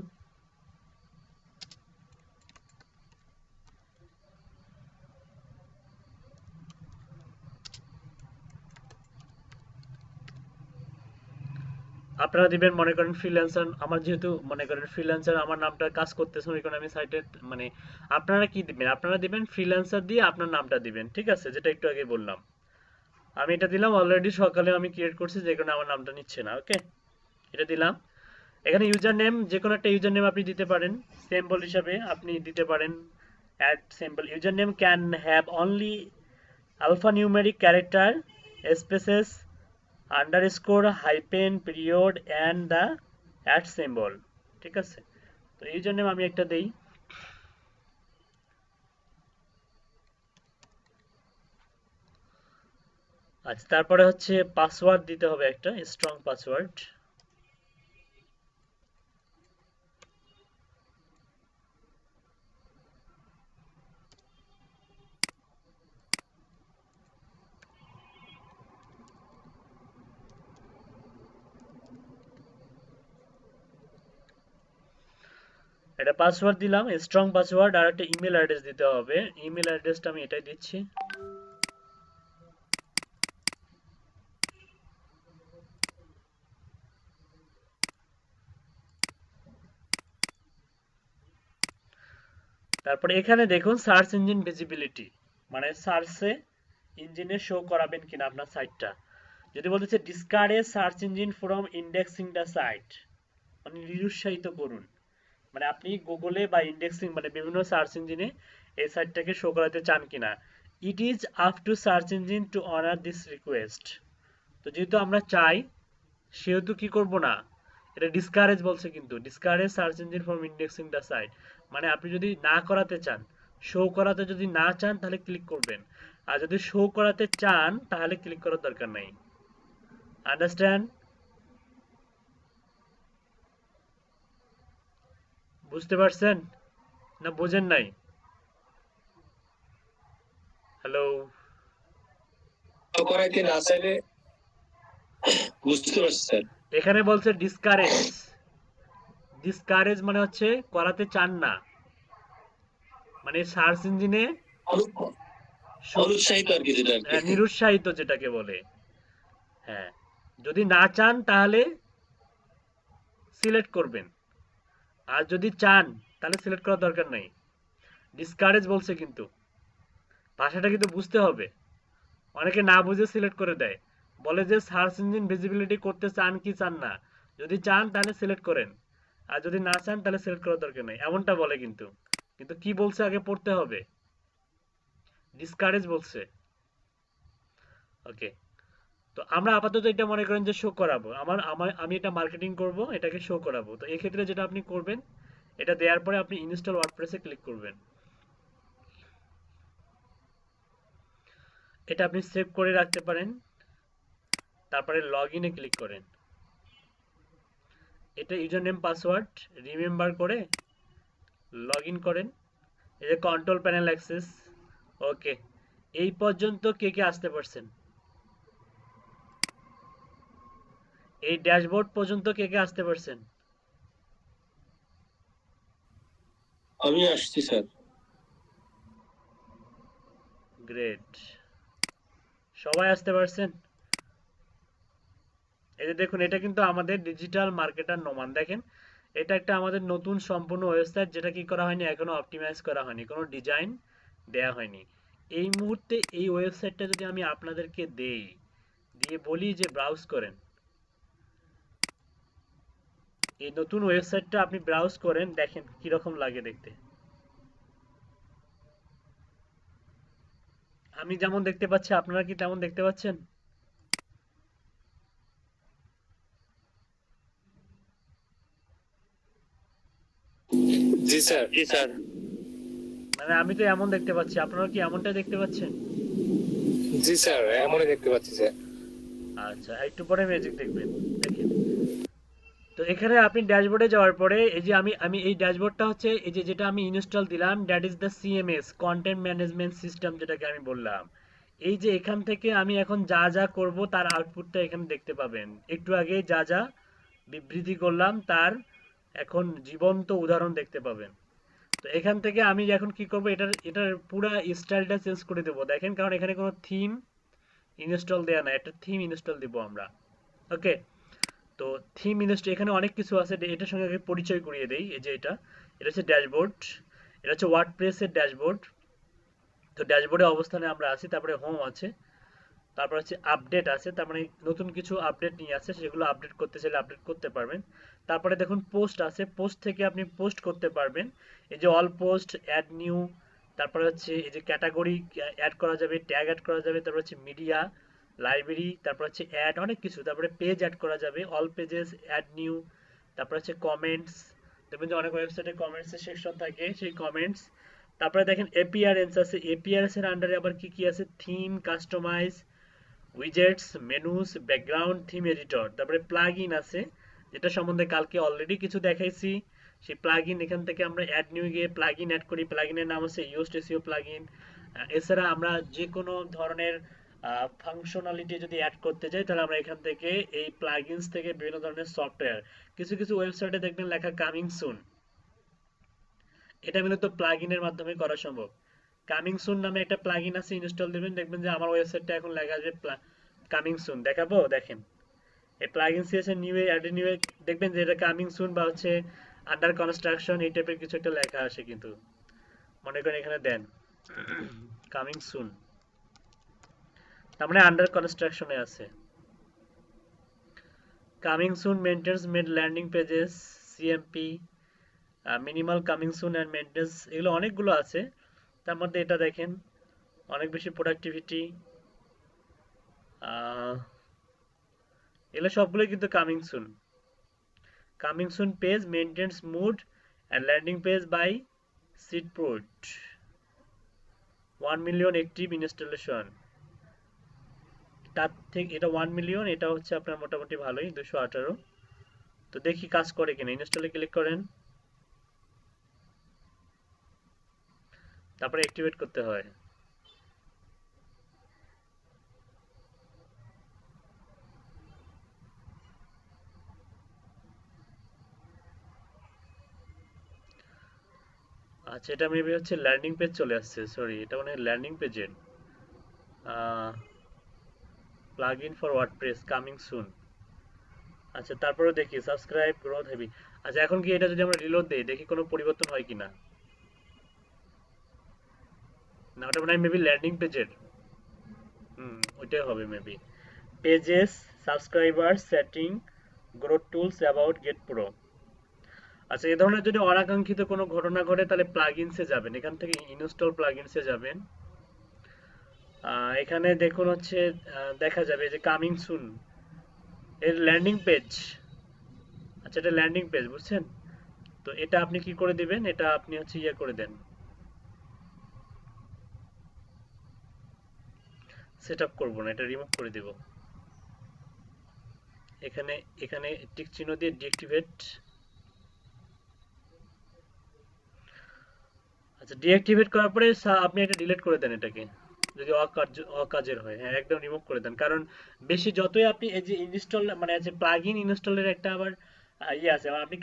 আপনারা দিবেন মনে করেন ফ্রিল্যান্সার। আমার যেহেতু মনে করেন ফ্রিল্যান্সার আমার নামটা কাজ করতেছে, ওই কারণে আমি সাইটে মানে আপনারা কি দিবেন, আপনারা দিবেন ফ্রিল্যান্সার দিয়ে আপনার নামটা দিবেন, ঠিক আছে? যেটা একটু আগে বললাম। আমি এটা দিলাম, অলরেডি সকালে আমি ক্রিয়েট করছি, যে কারণে আমার নামটা নিচ্ছে না। ওকে, এটা দিলাম। এখানে ইউজার নেম, যে কোনো একটা ইউজার নেম আপনি দিতে পারেন। সিম্বল হিসাবে আপনি দিতে পারেন add symbol. User name can have only alphanumeric character, spaces, underscore, hyphen, period and the at symbol, ঠিক আছে? তো ইউজার নেম আমি একটা দেই। আচ্ছা, তারপরে হচ্ছে পাসওয়ার্ড দিতে হবে, একটা স্ট্রং পাসওয়ার্ড। এটা পাসওয়ার্ড দিলাম, স্ট্রং পাসওয়ার্ড, আর একটা ইমেল অ্যাড্রেস দিতে হবে। ইমেল অ্যাড্রেসটা আমি এটাই দিচ্ছি। তারপরে এখানে দেখুন সার্চ ইঞ্জিন ভিজিবিলিটি, মানে সার্চে ইঞ্জিনে শো করাবেন কিনা আপনার সাইটটা। যদি বলতেছে discourage search engine from indexing the site, মানে নিরুৎসাহিত করুন, মানে আপনি গুগলে বা ইন্ডেক্সিং মানে বিভিন্ন সার্চ ইঞ্জিনে এই সাইটটাকে শো করাতে চান কিনা। It is up to search engine two honour this request. তো যেহেতু আমরা চাই সেহেতু কি করব না, এটা ডিসকারেজ বলছে, কিন্তু discourage search engine from indexing the site, মানে আপনি যদি না করাতে চান, শো করাতে যদি না চান তাহলে ক্লিক করবেন, আর যদি শো করাতে চান তাহলে ক্লিক করার দরকার নাই। আন্ডারস্ট্যান্ড? বুঝতে পারছেন না বোঝেন নাই? হ্যালো? করাইতে না চাইলে বুঝতে পারছি স্যার। এখানে বলছে ডিসকারেজ, ডিসকারেজ মানে হচ্ছে করাতে চান না, মানে সার্চ ইঞ্জিনে অনুৎসাহিত আর কি, যেটা আর কি। নিরুৎসাহিত যেটাকে বলে। হ্যাঁ, যদি না চান তাহলে সিলেক্ট করবেন, আর যদি চান তাহলে সিলেক্ট করার দরকার নাই। ডিসকারেজ বলছে, কিন্তু ভাষাটা কিন্তু বুঝতে হবে। অনেকে না বুঝে সিলেক্ট করে দেয়, বলে যে সার্চ ইঞ্জিন ভিজিবিলিটি করতে চান কি চান না, যদি চান তাহলে সিলেক্ট করেন, আর যদি না চান তাহলে সিলেক্ট করার দরকার নাই, এমনটা বলে। কিন্তু কিন্তু কি বলছে আগে পড়তে হবে, ডিসকারেজ বলছে। ওকে, তো আমরা আপাতত এটা মনে করেন যে শো করাবো, আমি এটা মার্কেটিং করব, এটাকে শো করাবো। তো এই ক্ষেত্রে যেটা আপনি করবেন, এটা দেওয়ার পরে আপনি ইনস্টল ওয়ার্ডপ্রেসে ক্লিক করবেন। এটা আপনি সেভ করে রাখতে পারেন, তারপরে লগ ইনে ক্লিক করেন। এটা ইউজার নেম পাসওয়ার্ড রিমেম্বার করে লগ ইন করেন। এই যে কন্ট্রোল প্যানেল অ্যাক্সেস। ওকে, এই পর্যন্ত কে কে আসতে পারছেন? এই ড্যাশবোর্ড পর্যন্ত কে কে আসতে পারছেন? আমি আসছি স্যার। গ্রেট, সবাই আসতে পারছেন। এই যে দেখুন, এটা কিন্তু আমাদের ডিজিটাল মার্কেটার নোমান। দেখেন, এটা একটা আমাদের নতুন সম্পূর্ণ ওয়েবসাইট, যেটা কি করা হয়নি এখনো, অপটিমাইজ করা হয়নি, কোনো ডিজাইন দেয়া হয়নি। এই মুহূর্তে এই ওয়েবসাইটটা যদি আমি আপনাদেরকে দেই, দিয়ে বলি যে ব্রাউজ করেন, এই নতুন ওয়েবসাইটটা আপনি ব্রাউজ করেন, দেখেন কিরকম লাগে দেখতে। আমি যেমন দেখতে পাচ্ছি আপনারা কি তেমন দেখতে পাচ্ছেন? জি স্যার। জি স্যার। মানে আমি তো এমন দেখতে পাচ্ছি, আপনারা কি এমনটা দেখতে পাচ্ছেন? জি স্যার, এমনই দেখতে পাচ্ছি স্যার। আচ্ছা, একটু পরে ম্যাজিক দেখবেন, দেখেন। তো এখানে আপনি ড্যাশবোর্ডে যাওয়ার পরে এই যে আমি আমি এই ড্যাশবোর্ডটা হচ্ছে এই যে যেটা আমি ইনস্টল দিলাম, that is the CMS content management system, যেটাকে আমি বললাম। এই যে এখান থেকে আমি এখন যা যা করব তার আউটপুটটা এখানে দেখতে পাবেন। একটু আগে যা যা বিবৃতি করলাম তার এখন জীবন্ত উদাহরণ দেখতে পাবেন। তো এখান থেকে আমি এখন কি করব, এটার পুরো স্টাইলটা চেঞ্জ করে দেবো, দেখেন, কারণ এখানে কোনো থিম ইনস্টল দেয়া নাই, একটা থিম ইনস্টল দিব আমরা। ওকে, তো থিম ইনস্টল এখানে অনেক কিছু আছে, এটার সঙ্গে আগে পরিচয় করিয়ে দেই। এই যে এটা এটা হচ্ছে ড্যাশবোর্ড, এটা হচ্ছে ওয়ার্ডপ্রেসের ড্যাশবোর্ড। তো ড্যাশবোর্ডের অবস্থানে আমরা আছি, তারপরে হোম আছে, তারপর হচ্ছে আপডেট আছে, তার মানে নতুন কিছু আপডেট নিয়ে আসছে, সেগুলো আপডেট করতে চাইলে আপডেট করতে পারবেন। তারপরে দেখুন পোস্ট আছে, পোস্ট থেকে আপনি পোস্ট করতে পারবেন, এই যে অল পোস্ট, অ্যাড নিউ, তারপরে হচ্ছে এই যে ক্যাটাগরি অ্যাড করা যাবে, ট্যাগ অ্যাড করা যাবে, তারপর হচ্ছে মিডিয়া, লাইব্রেরি, তারপর হচ্ছে অ্যাড, অনেক কিছু, তারপরে পেজ অ্যাড করা যাবে, অল পেজেস, অ্যাড নিউ, তারপর হচ্ছে কমেন্টস, দেখবেন যে অনেক ওয়েবসাইটে কমেন্টসের সেকশন থাকে, সেই কমেন্টস। তারপরে দেখেন এপিআরএন্স আছে, এপিআরএস এর আন্ডারে আবার কি কি আছে, theme, customize, widgets, menus, background, theme editor, তারপরে প্লাগইন আছে, যেটা সম্বন্ধে কালকে অলরেডি কিছু দেখাইছি। সেই প্লাগইন এখান থেকে আমরা অ্যাড নিউ গিয়ে প্লাগইন অ্যাড করি, প্লাগইনের নাম হচ্ছে ইউস্ট এসইও প্লাগইন। এছাড়া আমরা যে কোনো ধরনের ফাংশনালিটি যদি অ্যাড করতে চাই, তাহলে আমরা এখান থেকে এই প্লাগইনস থেকে বিভিন্ন ধরনের সফটওয়্যার, কিছু কিছু ওয়েবসাইটে দেখবেন লেখা কামিং সুন, এটা মূলত প্লাগইনের মাধ্যমে করা সম্ভব। কামিং সুন নামে একটা প্লাগইন আছে, ইনস্টল দিবেন, দেখবেন যে আমার ওয়েবসাইটটা এখন লেখা আসবে কামিং সুন। দেখাবো, দেখেন এই plugin CSS new add new, দেখবেন যে এটা কামিং সুন বা হচ্ছে আন্ডার কনস্ট্রাকশন এই টাইপের কিছু একটা লেখা আসে, কিন্তু মনে করেন এখানে দেন কামিং সুন, তার মানে আন্ডার কনস্ট্রাকশনে আছে। Coming soon maintenance made landing pages, CMP, minimal coming soon and maintenance, এগুলো অনেকগুলো আছে। তার মধ্যে এটা দেখেন অনেক বেশি প্রোডাক্টিভিটি, এগুলো সবগুলোই কিন্তু coming soon. Coming soon page maintenance mode and landing page by SeedProd, 1 million active installation. তার থেকে এটা 1 মিলিয়ন, এটা হচ্ছে আপনার মোটামুটি ভালোই 218। তো দেখি কাজ করে কিনা, ইনস্টলে ক্লিক করেন, তারপরে অ্যাক্টিভেট করতে হয়। আচ্ছা, এটা মেবি হচ্ছে ল্যান্ডিং পেজ চলে আসছে, সরি এটা মানে ল্যান্ডিং পেজের plug in for WordPress coming soon. আচ্ছা, তারপরে দেখি সাবস্ক্রাইব গ্রোথ হেভি। আচ্ছা, এখন কি এটা যদি আমরা রিলোড দেই, দেখি কোনো পরিবর্তন হয় কিনা। না, ওটা মানে মেবি ল্যান্ডিং পেজের, ওইটাই হবে maybe. Pages, subscriber, setting, growth tools, about, get pro. আচ্ছা, এই ধরনের যদি অনাকাঙ্ক্ষিত কোনো ঘটনা ঘটে তাহলে প্লাগইনসে যাবেন, এখান থেকে ইনস্টল প্লাগইনসে যাবেন। এখানে দেখুন হচ্ছে দেখা যাবে যে কামিং সুন এর ল্যান্ডিং পেজ। আচ্ছা, এটা ল্যান্ডিং পেজ, বুঝছেন? তো এটা আপনি কি করে দিবেন, এটা আপনি হচ্ছে ইয়ে করে দেন, সেট আপ করবো না, এটা রিমুভ করে দিব। এখানে এখানে টিক চিহ্ন দিয়ে ডিঅ্যাক্টিভেট। আচ্ছা, ডিঅ্যাক্টিভেট করার পরে আপনি এটা ডিলিট করে দেন এটাকে, যদি অকাজের হয়। হ্যাঁ, একদম রিমুভ করে দেন, কারণ বেশি যতই আপনি এই যে ইনস্টল মানে আছে প্লাগইন ইনস্টলের একটা আবার ইয়ে আছে, আবার আপনি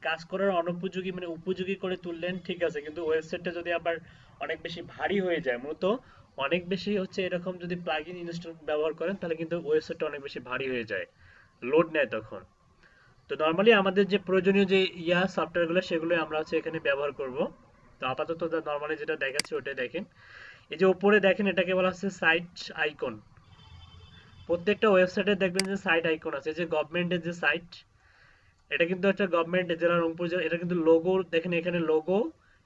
কাজ করার অনুপযোগী মানে উপযোগী করে তুললেন, ঠিক আছে, কিন্তু ওয়েবসাইটটা যদি আবার অনেক বেশি ভারী হয়ে যায়, মূলত অনেক বেশি হচ্ছে এরকম যদি প্লাগইন ইনস্টল ব্যবহার করেন তাহলে কিন্তু ওয়েবসাইটটা অনেক বেশি ভারী হয়ে যায়, লোড নেয় তখন। তো নর্মালি আমাদের যে প্রয়োজনীয় যে সফটওয়্যারগুলো সেগুলো আমরা হচ্ছে এখানে ব্যবহার করব। তো আপাতত নর্মালি যেটা দেখাচ্ছে ওটাই দেখেন। এই যে উপরে দেখেন এটাকে বলা হচ্ছে সাইট আইকন। প্রত্যেকটা ওয়েবসাইটে দেখবেন যে সাইট আইকন আছে, যে গভর্নমেন্টের যে সাইট, এটা কিন্তু একটা গভর্নমেন্ট জেলা রংপুর জেলা, এটা কিন্তু লোগো দেখেন, এখানে লোগো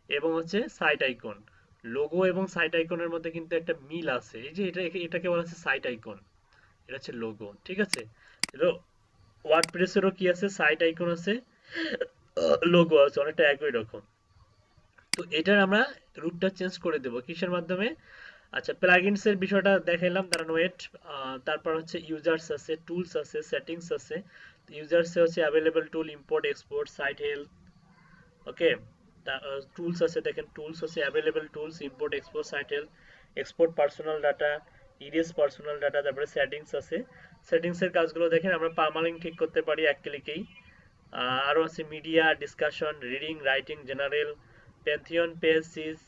এবং হচ্ছে সাইট আইকন, লোগো এবং সাইট আইকনের মধ্যে কিন্তু একটা মিল আছে। এই যে এটাকে বলা হচ্ছে সাইট আইকন, এটা হচ্ছে লোগো, ঠিক আছে। ওয়ার্ডপ্রেসেরও কি আছে, সাইট আইকন আছে, লোগো আছে, অনেকটা একই রকম। তো এটার আমরা রূপটা চেঞ্জ করে দেব কিসের মাধ্যমে। আচ্ছা, প্লাগইনস এর বিষয়টা দেখাইলাম, দাঁড়ান ওয়েট। তারপর হচ্ছে ইউজার্স আছে, টুলস আছে, সেটিংস আছে। ইউজার্স এ হচ্ছে available tool, import, export, site health, okay. Tools আছে, দেখেন টুলস আছে, available tools, import, export, site health, export personal data, erase personal data. তারপরে সেটিংস আছে, সেটিংস এর কাজগুলো দেখেন আমরা পার্মালিঙ্ক ঠিক করতে পারি এক ক্লিকেই। আরো আছে media, discussion, reading, writing, general, Pantheon, page, সিজ,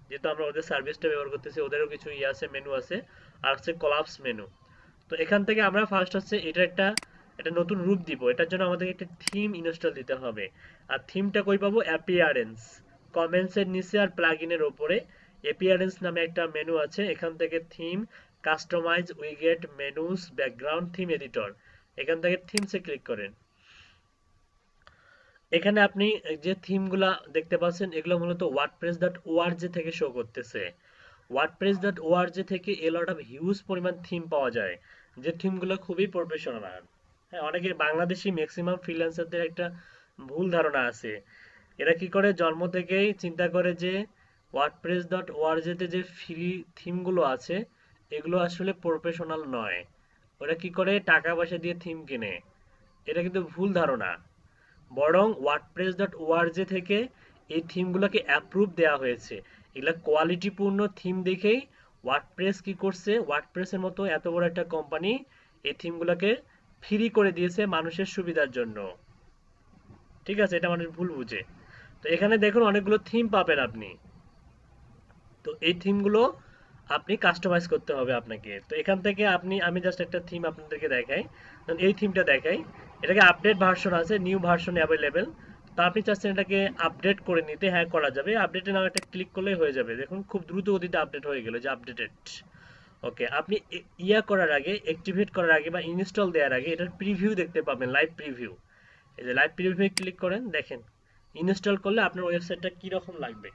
যেহেতু আমরা ওদের সার্ভিসটা ব্যবহার করতেছি ওদেরও কিছু আছে, মেনু আছে। আর হচ্ছে কলাপস মেনু। তো এখান থেকে আমরা ফার্স্ট হচ্ছে এটা নতুন রূপ দিব, এটার জন্য আমাদের একটা থিম ইনস্টল দিতে হবে। আর থিমটা কই পাবো, অ্যাপিয়ারেন্স, কমেন্টস এর নিচে আর প্লাগইনের উপরে অ্যাপিয়ারেন্স নামে একটা মেনু আছে, এখান থেকে theme, customize, widget, menus, background, theme editor, এখান থেকে থিমসে ক্লিক করেন। এখানে আপনি যে থিমগুলা দেখতে পাচ্ছেন এগুলো মূলত wordpress.org থেকে শো করতেছে। wordpress.org থেকে এ লট অফ হিউজ পরিমাণ থিম পাওয়া যায়, যে থিমগুলো খুবই প্রফেশনাল। হ্যাঁ, অনেকে বাংলাদেশি ম্যাক্সিমাম ফ্রিল্যান্সারদের একটা ভুল ধারণা আছে, এরা কি করে জন্ম থেকেই চিন্তা করে যে wordpress.org তে যে ফ্রি থিমগুলো আছে এগুলো আসলে প্রফেশনাল নয়, ওরা কি করে টাকা পয়সা দিয়ে থিম কিনে, এটা কিন্তু ভুল ধারণা। বরং wordpress.org থেকে এই থিমগুলোকে অ্যাপ্রুভ দেওয়া হয়েছে, এগুলা কোয়ালিটিপূর্ণ থিম দেখেই ওয়ার্ডপ্রেস কি করছে, ওয়ার্ডপ্রেসের মতো এত বড় একটা কোম্পানি এই থিমগুলোকে ফ্রি করে দিয়েছে মানুষের সুবিধার জন্য, ঠিক আছে, এটা মানুষ ভুল বুঝে। তো এখানে দেখুন অনেকগুলো থিম পাবেন আপনি। তো এই থিমগুলো আপনি কাস্টমাইজ করতে হবে আপনাকে। তো এখান থেকে আমি জাস্ট একটা থিম আপনাদেরকে দেখাই। এই থিমটা দেখাই, এটাকে আপডেট ভার্সন আছে, নিউ ভার্সন অ্যাভেলেবেল। তো আপনি চাচ্ছেন এটাকে আপডেট করে নিতে, হ্যাঁ করা যাবে। আপডেটে নাও একটা ক্লিক করলেই হয়ে যাবে। দেখুন খুব দ্রুত গতিতে আপডেট হয়ে গেল, যে আপডেটেড। ওকে, আপনি ইয়া করার আগে, অ্যাক্টিভেট করার আগে বা ইনস্টল দেওয়ার আগে এটার প্রিভিউ দেখতে পাবেন, লাইভ প্রিভিউ। এই যে লাইভ প্রিভিউ ক্লিক করেন, দেখেন ইনস্টল করলে আপনার ওয়েবসাইটটা কিরকম লাগবে।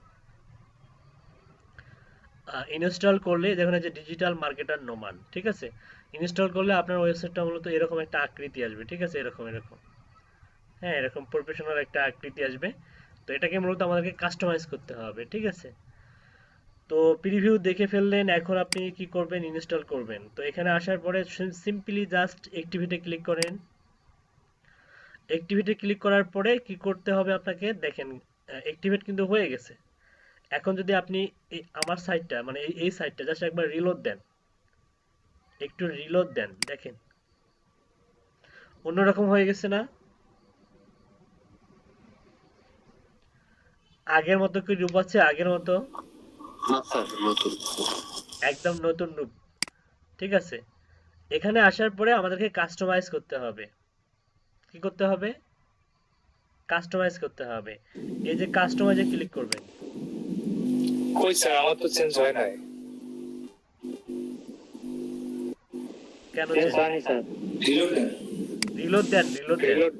ইনস্টল করলে দেখুন এই যে ডিজিটাল মার্কেটার নোমান, ঠিক আছে। ইনস্টল করলে আপনার ওয়েবসাইটটা মূলত এরকম একটা আকৃতি আসবে, ঠিক আছে, এরকম এরকম, হ্যাঁ এরকম প্রফেশনাল একটা আকৃতি আসবে। তো এটাকে মূলত আমাদেরকে কাস্টমাইজ করতে হবে, ঠিক আছে। তো প্রিভিউ দেখে ফেললেন, এখন আপনি কি করবেন, ইনস্টল করবেন। তো এখানে আসার পরে সিম্পলি জাস্ট অ্যাক্টিভিটি ক্লিক করেন। অ্যাক্টিভিটি ক্লিক করার পরে কি করতে হবে আপনাকে, দেখেন অ্যাক্টিভেট কিন্তু হয়ে গেছে। এখন যদি আপনি আমার সাইটটা মানে এই সাইটটা জাস্ট একবার রিলোড দেন, একটু রিলোড দেন, দেখেন অন্যরকম হয়ে গেছে না? আগের মতো কি রূপ আছে, আগের মতো? না স্যার, নতুন। একদম নতুন রূপ, ঠিক আছে। এখানে আসার পরে আমাদেরকে কাস্টমাইজ করতে হবে। কি করতে হবে? কাস্টমাইজ করতে হবে। এই যে কাস্টমাইজে ক্লিক করবেন। কই স্যার, আমার তো চেঞ্জ হয় নাই। কেন চেঞ্জ হয়নি স্যার। রিলোড দেন। রিলোড দেন, রিলোড দেন। রিলোড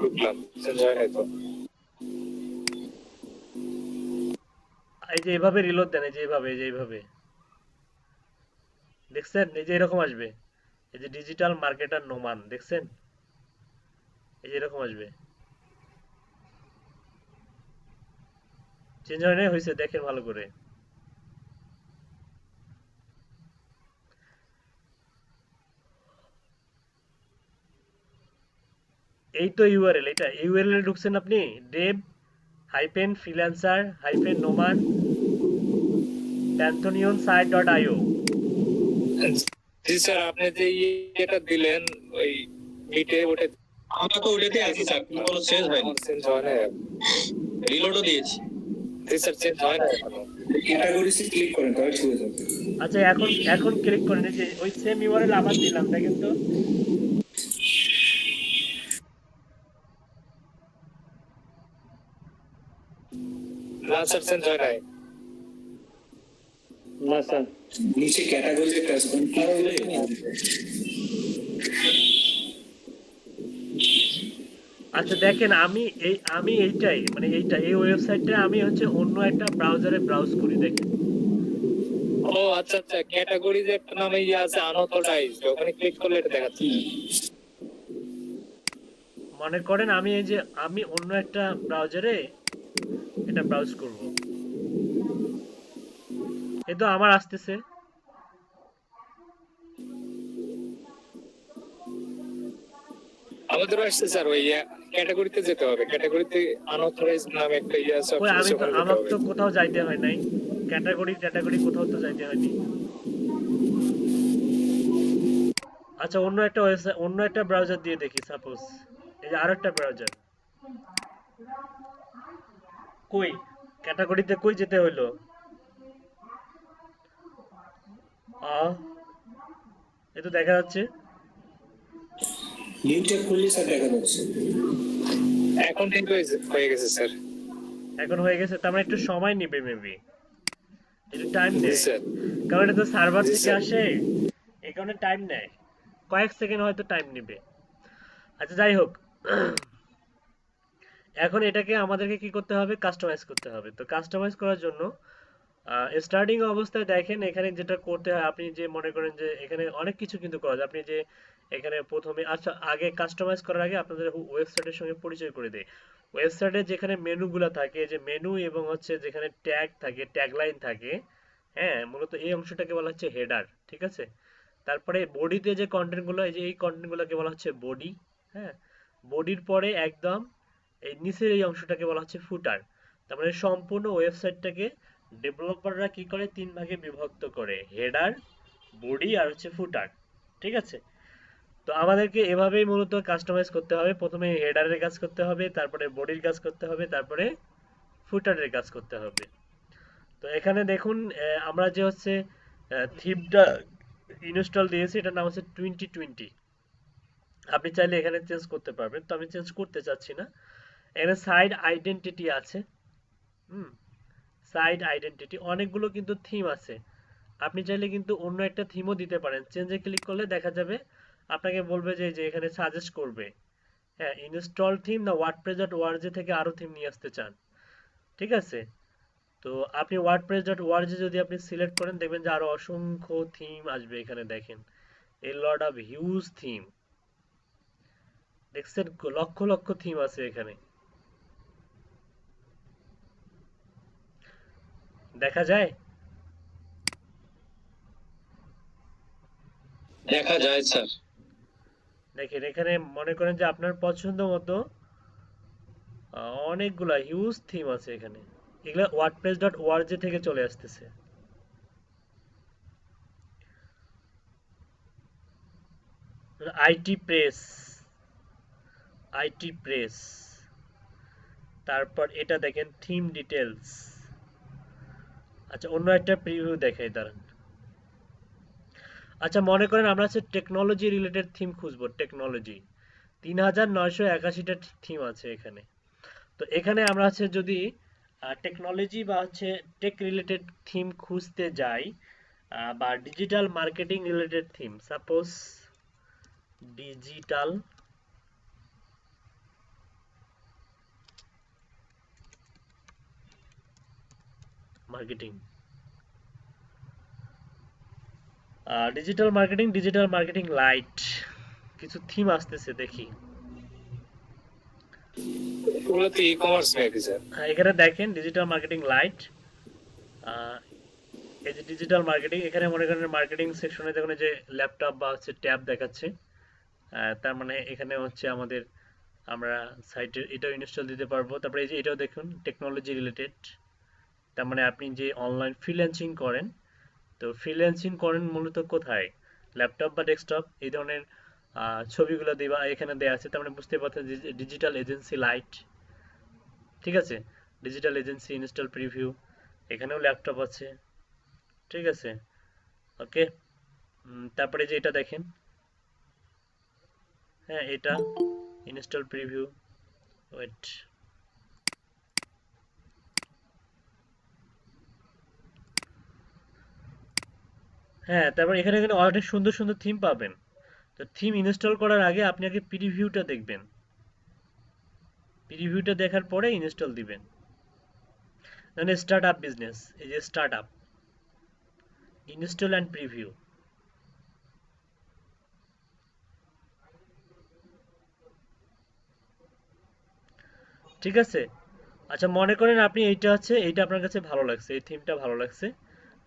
ঢুকলাম, চেঞ্জ হয় নাই তো। এই যে এভাবে রিলোড দেন, এই যে এইভাবে, এই যে এইভাবে, দেখছেন এই যে এরকম আসবে। এই যে ডিজিটাল মার্কেটার নোমান, দেখছেন এই যে এরকম আসবে। চেঞ্জ হয় নাই, হয়েছে, দেখেন ভালো করে। এই তো ইউআরএল, এটা ইউআরএল এ ঢুকছেন আপনি, dev hyphen freelancer hyphen Noman Pantheon site dot IO. জি স্যার, আপনি যে এটা দিলেন ওই মিটে, ওটা আমরা তো ওটাতে আছি স্যার, কিন্তু কোনো চেঞ্জ হয়নি। চেঞ্জ হয় না, রিলোডও দিয়েছি। জি স্যার, চেঞ্জ হয় না এখনো। ক্যাটাগরিতে ক্লিক করেন, তাহলে ঠিক হয়ে যাবে। আচ্ছা, এখন এখন ক্লিক করেন, এই যে ওই সেম ইউআরএল আবার দিলাম, দেখেন তো। না স্যার, চেঞ্জ হয় নাই। না স্যার, নিচে ক্যাটাগরিতে টাচ করুন, আচ্ছা দেখেন, আমি এইটাই মানে এই ওয়েবসাইটটা আমি হচ্ছে অন্য একটা ব্রাউজারে ব্রাউজ করি, দেখেন। ও আচ্ছা আচ্ছা, ক্যাটাগরি যে একটা নামে ইয়ে আছে আনঅথরাইজড, ওখানে ক্লিক করলে এটা দেখাচ্ছে। মনে করেন আমি অন্য একটা ব্রাউজারে এটা ব্রাউজ করব, এ তো আমার আসতেছে। আমাদেরও আসছে স্যার, ওই ক্যাটাগরিতে যেতে হবে। ক্যাটাগরিতে আনঅথরাইজড নামে একটা ইয়ে আছে, কই, অপশন আছে, আমি তো ওখানে যেতে আমার হবে। তো কোথাও যাইতে হয় নাই, ক্যাটাগরি কোথাও তো যাইতে হয়নি। আচ্ছা, অন্য একটা ওয়েবসাইট, অন্য একটা ব্রাউজার দিয়ে দেখি, সাপোজ এই যে আরো একটা ব্রাউজার। কই ক্যাটাগরিতে কই যেতে হইলো? এ তো দেখা যাচ্ছে। নিউ ট্যাব খুললে স্যার দেখা যাচ্ছে। এখন ঠিক হয়ে গেছে স্যার। এখন হয়ে গেছে, তার মানে একটু সময় নিবে মেবি, একটু টাইম জি নেয়, স্যার। কারণ এটা তো সার্ভার জি থেকে স্যার। আসে, এই কারণে টাইম নেয়, কয়েক সেকেন্ড হয়তো টাইম নিবে। আচ্ছা যাই হোক, এখন এটাকে আমাদেরকে কি করতে হবে, কাস্টমাইজ করতে হবে। তো কাস্টমাইজ করার জন্য স্টার্টিং অবস্থায় দেখেন এখানে যেটা করতে হয়, আপনি যে মনে করেন যে এখানে অনেক কিছু কিন্তু করা যায়। আপনি যে এখানে প্রথমে, আচ্ছা আগে কাস্টমাইজ করার আগে আপনাদের ওয়েবসাইটের সঙ্গে পরিচয় করে দেই। ওয়েবসাইটে যেখানে মেনুগুলো থাকে, যে মেনু এবং হচ্ছে যেখানে ট্যাগ থাকে, ট্যাগলাইন থাকে, হ্যাঁ মূলত এই অংশটাকে বলা হচ্ছে হেডার, ঠিক আছে। তারপরে বডিতে যে কন্টেন্টগুলো, এই যে এই কন্টেন্টগুলোকে বলা হচ্ছে বডি, হ্যাঁ। বডির পরে একদম এই নিচের এই অংশটাকে বলা হচ্ছে ফুটার। তার মানে সম্পূর্ণ ওয়েবসাইটটাকে ডেভেলপাররা কি করে, তিন ভাগে বিভক্ত করে, হেডার, বডি আর হচ্ছে ফুটার, ঠিক আছে। তো আমাদেরকে এভাবেই মূলত কাস্টমাইজ করতে হবে। প্রথমে হেডারের কাজ করতে হবে, তারপরে বডির কাজ করতে হবে, তারপরে ফুটারের কাজ করতে হবে। তো এখানে দেখুন আমরা যে হচ্ছে থিমটা ইনস্টল দিয়েছি, এটার নাম হচ্ছে 2020। আপনি চাইলে এখানে চেঞ্জ করতে পারবেন, তো আমি চেঞ্জ করতে চাচ্ছি না। এখানে সাইড আইডেন্টিটি আছে। হুম, সাইড আইডেন্টিটি অনেকগুলো কিন্তু থিম আছে। আপনি চাইলে কিন্তু অন্য একটা থিমও দিতে পারেন। চেঞ্জে ক্লিক করলে দেখা যাবে আপনাকে বলবে যে যে এখানে সাজেস্ট করবে। হ্যাঁ, ইনস্টল থিম না wordpress.org থেকে আরো থিম নিয়ে আসতে চান, ঠিক আছে? তো আপনি wordpress.org যদি আপনি সিলেক্ট করেন দেখবেন যে আরো অসংখ্য থিম আসবে। এখানে দেখেন a lot of huge theme, দেখছেন লক্ষ লক্ষ থিম আছে এখানে, দেখা যায়। দেখা যায় স্যার। দেখেন এখানে মনে করেন যে আপনার পছন্দ মতো অনেকগুলা হিউজ থিম আছে এখানে। এগুলা wordpress.org থেকে চলে আসতেছে। আইটি প্রেস, আইটি প্রেস, তারপর এটা দেখেন থিম ডিটেলস। আচ্ছা, অন্য একটা প্রিভিউ দেখাই, দাঁড়ান। আচ্ছা, মনে করেন আমরা হচ্ছে টেকনোলজি রিলেটেড থিম খুঁজবো। টেকনোলজি 3981টা থিম আছে এখানে। তো এখানে আমরা হচ্ছে যদি টেকনোলজি বা হচ্ছে টেক রিলেটেড থিম খুঁজতে যাই, বা digital marketing related theme, suppose digital marketing, digital marketing light, কিছু থিম আসতেছে দেখি। এগুলো তো ই কমার্স মেবি স্যার। এখানে দেখেন ডিজিটাল মার্কেটিং লাইট। এই যে ডিজিটাল মার্কেটিং, এখানে মনে করেন মার্কেটিং সেকশনে দেখুন এই যে ল্যাপটপ বা হচ্ছে ট্যাব দেখাচ্ছে। তার মানে এখানে হচ্ছে আমাদের আমরা সাইটের এটাও ইনস্টল দিতে পারবো। তারপরে এই যে এটাও দেখুন টেকনোলজি রিলেটেড, তার মানে আপনি যে অনলাইন ফ্রিল্যান্সিং করেন, তো ফ্রিল্যান্সিং করেন মূলত কোথায়, ল্যাপটপ বা ডেস্কটপ, এই ধরনের ছবিগুলো দেওয়া এখানে দেওয়া আছে। তার মানে বুঝতে পারছেন ডিজিটাল এজেন্সি লাইট, ঠিক আছে? ডিজিটাল এজেন্সি ইনস্টল প্রিভিউ, এখানেও ল্যাপটপ আছে, ঠিক আছে? ওকে, তারপরে যে এটা দেখেন, হ্যাঁ এটা ইনস্টল প্রিভিউ, ওয়েট, হ্যাঁ তারপর এখানে এখানে অনেক সুন্দর সুন্দর থিম পাবেন। তো থিম ইনস্টল করার আগে আপনি আগে প্রিভিউটা দেখবেন, প্রিভিউটা দেখার পরে ইনস্টল দিবেন। মানে স্টার্ট আপ বিজনেস, এই যে start up, install and preview, ঠিক আছে? আচ্ছা, মনে করেন আপনি এইটা আছে, এইটা আপনার কাছে ভালো লাগছে, এই থিমটা ভালো লাগছে,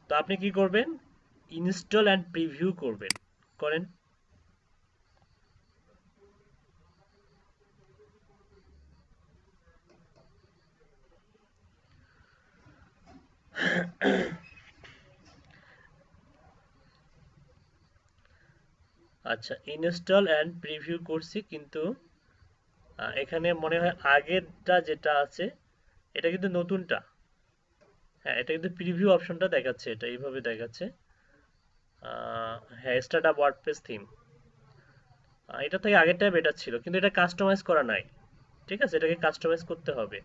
তো আপনি কি করবেন, ইনস্টল অ্যান্ড প্রিভিউ করবেন, করেন। আচ্ছা, ইনস্টল অ্যান্ড প্রিভিউ করছি, কিন্তু এখানে মনে হয় আগেরটা যেটা আছে এটা কিন্তু নতুনটা। হ্যাঁ, এটা কিন্তু প্রিভিউ অপশনটা দেখাচ্ছে, এটা এইভাবে দেখাচ্ছে। হ্যাঁ, স্টার্ট আপ ওয়ার্ডপ্রেস থিম, এটা থেকে আগেরটা বেটার ছিল, কিন্তু এটা কাস্টমাইজ করা নাই, ঠিক আছে? এটাকে কাস্টমাইজ করতে হবে।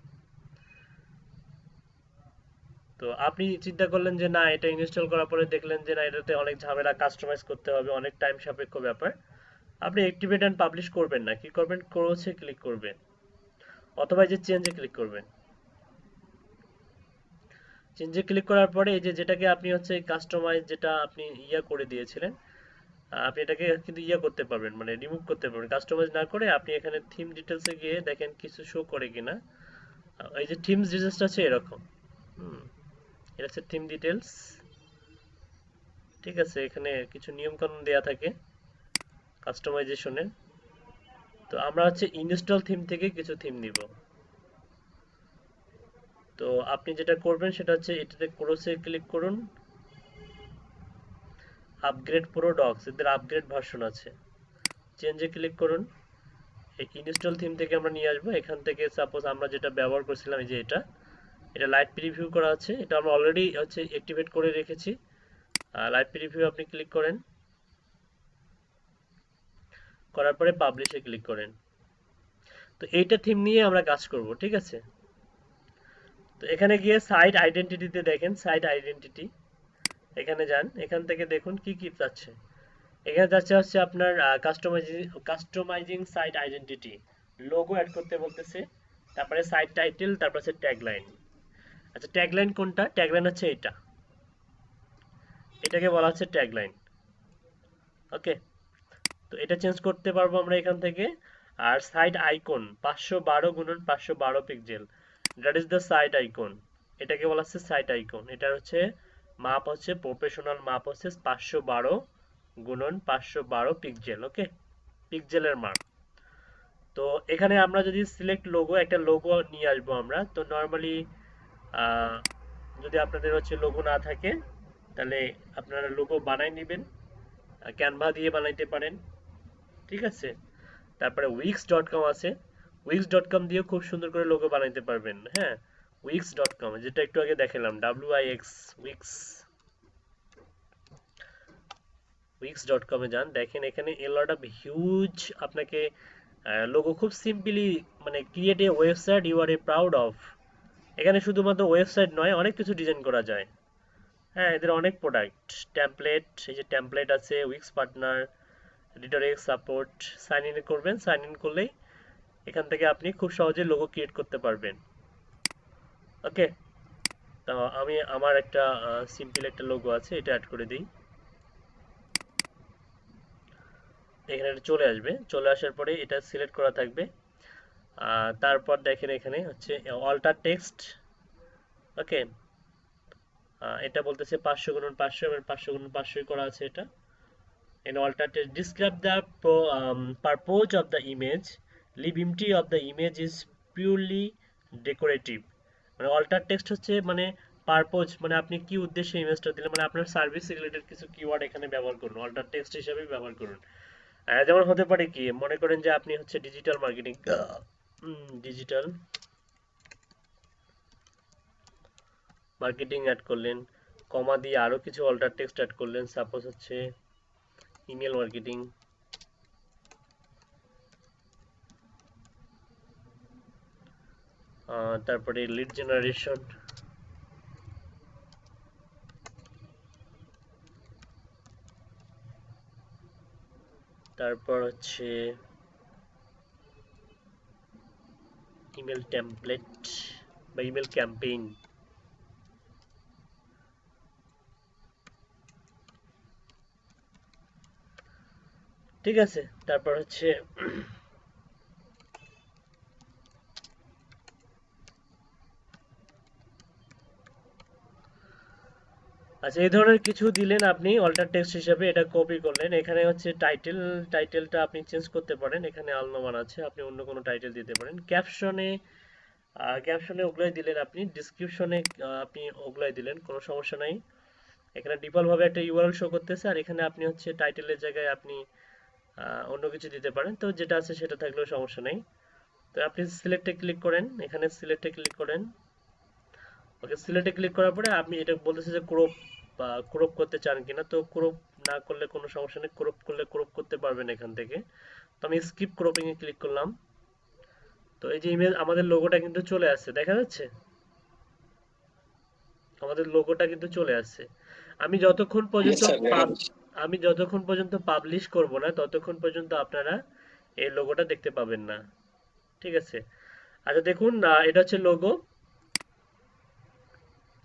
তো আপনি চিন্তা করলেন যে না, এটা ইনস্টল করার পরে দেখলেন যে না, এটাতে অনেক ঝামেলা, কাস্টমাইজ করতে হবে, অনেক টাইম সাপেক্ষ ব্যাপার। আপনি অ্যাক্টিভেট অ্যান্ড পাবলিশ করবেন না, কি করবেন, ক্রোসে ক্লিক করবেন, অথবা এই যে চেঞ্জে ক্লিক করবেন। চেঞ্জে ক্লিক করার পরে এই যে যেটাকে আপনি হচ্ছে কাস্টমাইজ, যেটা আপনি ইয়া করে দিয়েছিলেন, আপনি এটাকে কিন্তু ইয়া করতে পারবেন, মানে রিমুভ করতে পারবেন। কাস্টমাইজ না করে আপনি এখানে থিম ডিটেলসে গিয়ে দেখেন কিছু শো করে কিনা। এই যে থিমস ডিটেলসটা আছে এরকম, হুম, এটা হচ্ছে থিম ডিটেলস, ঠিক আছে? এখানে কিছু নিয়ম কানুন দেয়া থাকে কাস্টমাইজেশনের। তো আমরা হচ্ছে ইনস্টল থিম থেকে কিছু থিম নিব। তো আপনি যেটা করবেন সেটা হচ্ছে এটাতে ক্রসে ক্লিক করুন, আপগ্রেড প্রো ডক্স, এদের আপগ্রেড ভার্সন আছে, চেঞ্জে ক্লিক করুন। এই ইনস্টল থিম থেকে আমরা নিয়ে আসবো, এখান থেকে সাপোজ আমরা যেটা ব্যবহার করছিলাম এই যে এটা, এটা লাইট প্রিভিউ করা আছে, এটা আমরা অলরেডি হচ্ছে অ্যাক্টিভেট করে রেখেছি। লাইট প্রিভিউ আপনি ক্লিক করেন, করার পরে পাবলিশে ক্লিক করেন। তো এইটা থিম নিয়ে আমরা কাজ করব, ঠিক আছে। তো এখানে গিয়ে সাইট আইডেন্টিটিতে দেখেন, সাইট আইডেন্টিটি এখানে যান, এখান থেকে দেখুন কি কি চাচ্ছে। এখানে যাচ্ছে হচ্ছে আপনার customizing site identity, logo add করতে বলতেছে, তারপরে সাইট টাইটেল, তারপর হচ্ছে ট্যাগলাইন। আচ্ছা ট্যাগলাইন কোনটা? ট্যাগলাইন হচ্ছে এটা, এটাকে বলা হচ্ছে ট্যাগলাইন। ওকে, তো এটা চেঞ্জ করতে পারবো আমরা এখান থেকে। আর site icon 512 × 512 pixel, that is the site icon, এটাকে বলা হচ্ছে সাইট আইকন। এটার হচ্ছে মাপ হচ্ছে প্রফেশনাল মাপ হচ্ছে 512 × 512 পিক্সেল। ওকে, পিক্সেলের মাপ। তো এখানে আমরা যদি সিলেক্ট লোগো, একটা লোগো নিয়ে আসবো আমরা। তো নর্মালি যদি আপনাদের হচ্ছে লোগো না থাকে তাহলে আপনারা লোগো বানাই নেবেন, ক্যানভা দিয়ে বানাইতে পারেন, ঠিক আছে। তারপরে wix.com আছে, wix.com দিয়েও খুব সুন্দর করে লোগো বানাইতে পারবেন। হ্যাঁ, wix.com যেটা একটু আগে দেখালাম, WIX, উইক্স, wix.com এ যান, দেখেন এখানে এ লট অফ হিউজ আপনাকে লোগো খুব সিম্পলি মানে create a website you are a proud of. এখানে শুধুমাত্র ওয়েবসাইট নয়, অনেক কিছু ডিজাইন করা যায়। হ্যাঁ, এদের অনেক প্রোডাক্ট, টেমপ্লেট, এই যে টেমপ্লেট আছে, Wix partner, editor X support. Sign in করবেন, সাইন ইন করলেই এখান থেকে আপনি খুব সহজে লোগো ক্রিয়েট করতে পারবেন। ওকে, তো আমি আমার একটা সিম্পল একটা লোগো আছে, এটা অ্যাড করে দিই। এখানে এটা চলে আসবে, চলে আসার পরে এটা সিলেক্ট করা থাকবে। তারপর দেখেন এখানে হচ্ছে অল্টার টেক্সট। ওকে, এটা বলতেছে 500 × 500 এবং 500 × 500 করা আছে এটা। In alter text, describe the purpose of the image. Leave empty of the image is purely decorative. মানে অল্টার টেক্সট হচ্ছে মানে পারপোজ, মানে আপনি কি উদ্দেশ্যে ইমেজটা দিলেন, মানে আপনার সার্ভিস রিলেটেড কিছু কিওয়ার্ড এখানে ব্যবহার করুন, অল্টার টেক্সট হিসেবে ব্যবহার করুন। যেমন হতে পারে কি, মনে করেন যে আপনি হচ্ছে digital marketing, digital marketing add করলেন, কমা দিয়ে আরো কিছু অল্টার টেক্সট অ্যাড করলেন, সাপোজ হচ্ছে ইমেল মার্কেটিং, তারপরে লিড জেনারেশন, তারপর হচ্ছে ইমেল টেমপ্লেট বা ইমেল ক্যাম্পেইন, ঠিক আছে। তারপর হচ্ছে আচ্ছা এই ধরনের কিছু দিলেন আপনি অল্টার টেক্সট হিসেবে, এটা কপি করলেন। এখানে হচ্ছে টাইটেল, টাইটেলটা আপনি চেঞ্জ করতে পারেন, এখানে আলনোমান আছে, আপনি অন্য কোনো টাইটেল দিতে পারেন। ক্যাপশনে, ক্যাপশনে ওগুলাই দিলেন আপনি, ডিসক্রিপশনে আপনি ওগুলাই দিলেন, কোনো সমস্যা নাই। এখানে ডিফল্ট ভাবে একটা ইউআরএল শো করতেছে, আর এখানে আপনি হচ্ছে টাইটেলের জায়গায় আপনি অন্য কিছু দিতে পারেন, তো যেটা আছে সেটা থাকলেও সমস্যা নেই। তো আপনি সিলেক্টে ক্লিক করেন, এখানে সিলেক্টে ক্লিক করেন। ওকে, সিলেক্টে ক্লিক করার পরে আপনি এটা বলতেছে যে ক্রপ বা ক্রপ করতে চান কিনা, তো ক্রপ না করলে কোনো সমস্যা নেই, ক্রপ করলে ক্রপ করতে পারবেন এখান থেকে। তো আমি স্কিপ ক্রপিং এ ক্লিক করলাম। তো এই যে ইমেজ, আমাদের লোগোটা কিন্তু চলে আসছে, দেখা যাচ্ছে আমাদের লোগোটা কিন্তু চলে আসছে। আমি যতক্ষণ পর্যন্ত আমি যতক্ষণ পর্যন্ত পাবলিশ করব না ততক্ষণ পর্যন্ত আপনারা এই লোগোটা দেখতে পাবেন না, ঠিক আছে। আচ্ছা দেখুন, এটা হচ্ছে লোগো।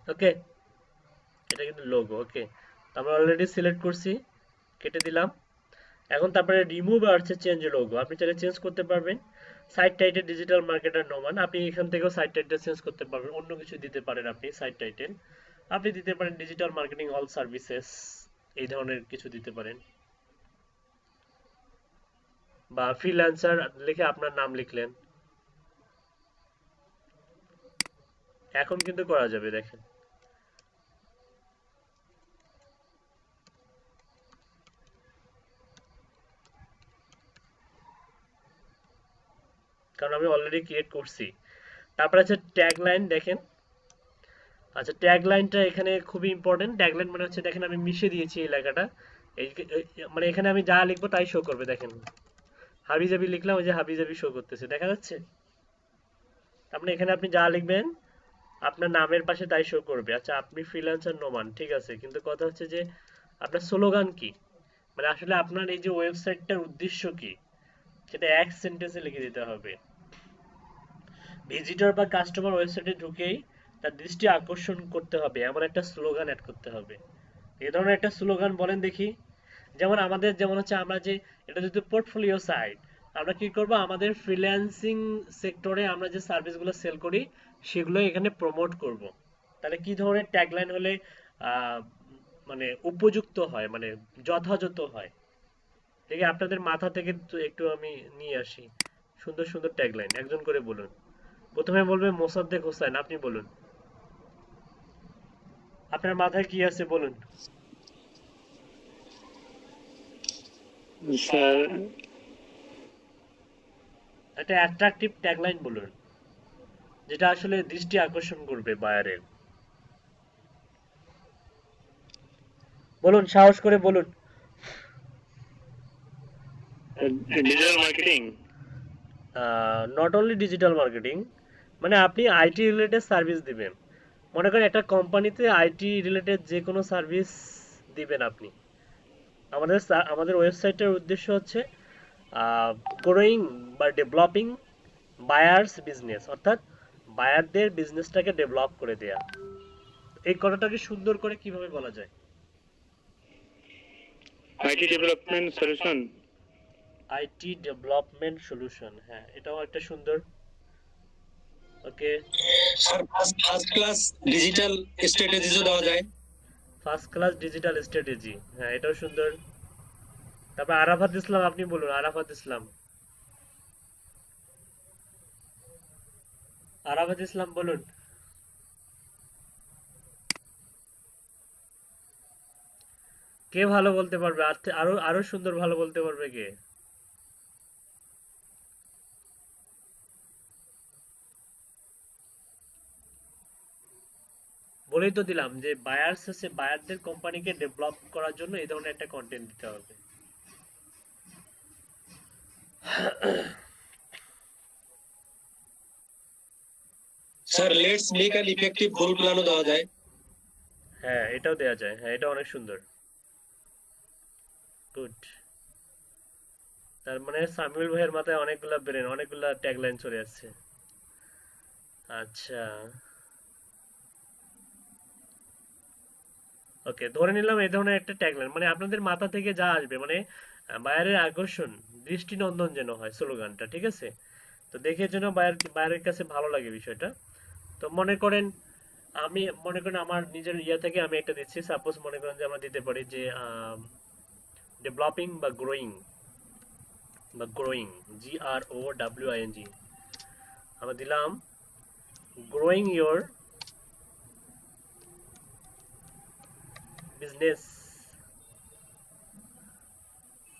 ওকে, এটা কিন্তু লোগো। ওকে, আমরা অলরেডি সিলেক্ট করছি, কেটে দিলাম। এখন তারপরে রিমুভ আর হচ্ছে চেঞ্জ লোগো, আপনি চাইলে চেঞ্জ করতে পারবেন। Site title digital marketer Noman, আপনি এখান থেকেও সাইট টাইটেল চেঞ্জ করতে পারবেন, অন্য কিছু দিতে পারেন আপনি। সাইট টাইটেল আপনি দিতে পারেন ডিজিটাল মার্কেটিং অল সার্ভিসেস, এই ধরনের কিছু দিতে পারেন, বা ফ্রিল্যান্সার লিখে আপনার নাম লিখলেন, এখন কিন্তু করা যাবে দেখেন। কারণ আমি অলরেডি ক্রিয়েট করছি। তারপর আছে ট্যাগ লাইন, দেখেন আচ্ছা, ট্যাগলাইনটা এখানে খুবই ইম্পর্টেন্ট। ট্যাগলাইন মানে হচ্ছে, দেখেন আমি মিশে দিয়েছি এই লেখাটা। মানে এখানে আমি যা লিখবো তাই শো করবে। দেখেন হাবিজাবি লিখলাম, ওই যে হাবিজাবি শো করতেছে, দেখা যাচ্ছে? তার মানে এখানে আপনি যা লিখবেন আপনার নামের পাশে তাই শো করবে। আচ্ছা, আপনি ফ্রিল্যান্সার নোমান, ঠিক আছে, কিন্তু কথা হচ্ছে যে আপনার স্লোগান কি? মানে আসলে আপনার এই যে ওয়েবসাইটটার উদ্দেশ্য কি, সেটা এক সেন্টেন্সে লিখে দিতে হবে। ভিজিটর বা কাস্টমার ওয়েবসাইটে ঢুকেই তার দৃষ্টি আকর্ষণ করতে হবে, এমন একটা স্লোগান অ্যাড করতে হবে। এই ধরনের একটা স্লোগান বলেন দেখি। যেমন আমাদের, যেমন হচ্ছে আমরা যে, এটা যদি পোর্টফোলিও সাইট, আমরা কি করব, আমাদের ফ্রিল্যান্সিং সেক্টরে আমরা যে সার্ভিসগুলো সেল করি সেগুলো এখানে প্রমোট করব। তাহলে কি ধরনের ট্যাগলাইন হলে আহ, মানে উপযুক্ত হয়, মানে যথাযথ হয়? ঠিক আছে, আপনাদের মাথা থেকে তো একটু আমি নিয়ে আসি সুন্দর সুন্দর ট্যাগলাইন, একজন করে বলুন। প্রথমে বলবে মোসাদ্দেক হোসেন, আপনি বলুন, আপনার মাথায় কি আছে বলুন। স্যার একটা অ্যাট্রাকটিভ ট্যাগলাইন বলুন, যেটা আসলে দৃষ্টি আকর্ষণ করবে বায়ারের। বলুন, সাহস করে বলুন। Digital marketing. Not only digital marketing, মানে আপনি আইটি রিলেটেড সার্ভিস দিবেন। মনে করেন একটা কোম্পানিতে আইটি রিলেটেড যে কোনো সার্ভিস দিবেন আপনি। আমাদের ওয়েবসাইটের উদ্দেশ্য হচ্ছে গ্রোয়িং বা ডেভেলপিং বায়ার্স বিজনেস, অর্থাৎ বায়ারদের বিজনেসটাকে ডেভেলপ করে দেয়া। এই কথাটাকে সুন্দর করে কিভাবে বলা যায়? IT development solution. IT development solution, হ্যাঁ, এটাও একটা সুন্দর। ওকে, স্যার ফার্স্ট ক্লাস ডিজিটাল স্ট্র্যাটেজিও দেওয়া যায়। ফার্স্ট ক্লাস ডিজিটাল স্ট্র্যাটেজি, হ্যাঁ, এটাও সুন্দর। তারপর আরাফাত ইসলাম, আপনি বলুন, আরাফাত ইসলাম, আরাফাত ইসলাম বলুন। কে ভালো বলতে পারবে? আরো আরো সুন্দর ভালো বলতে পারবে কে? বলেই তো দিলাম যে বায়ার্স আছে, বায়ারদের কোম্পানিকে ডেভেলপ করার জন্য এই ধরনের একটা কন্টেন্ট দিতে হবে। Sir let's make an effective goal প্ল্যানও দেওয়া যায়। হ্যাঁ, এটাও দেয়া যায়, হ্যাঁ, এটা অনেক সুন্দর। গুড। তার মানে সামিউল ভাইয়ের মাথায় অনেকগুলা ব্রেন, অনেকগুলা ট্যাগলাইন চলে আসছে। আচ্ছা, ওকে, ধরে নিলাম এই ধরনের একটা ট্যাগলাইন, মানে আপনাদের মাথা থেকে যা আসবে, মানে বায়ারের আকর্ষণ, দৃষ্টিনন্দন যেন হয় স্লোগানটা, ঠিক আছে? তো দেখে যেন বায়ারের কাছে ভালো লাগে বিষয়টা। তো মনে করেন, আমি মনে করেন আমার নিজের ইয়া থেকে আমি একটা দিচ্ছি। সাপোজ মনে করেন যে আমরা দিতে পারি যে ডেভেলপিং বা গ্রোয়িং, GROWING, আমরা দিলাম growing your business.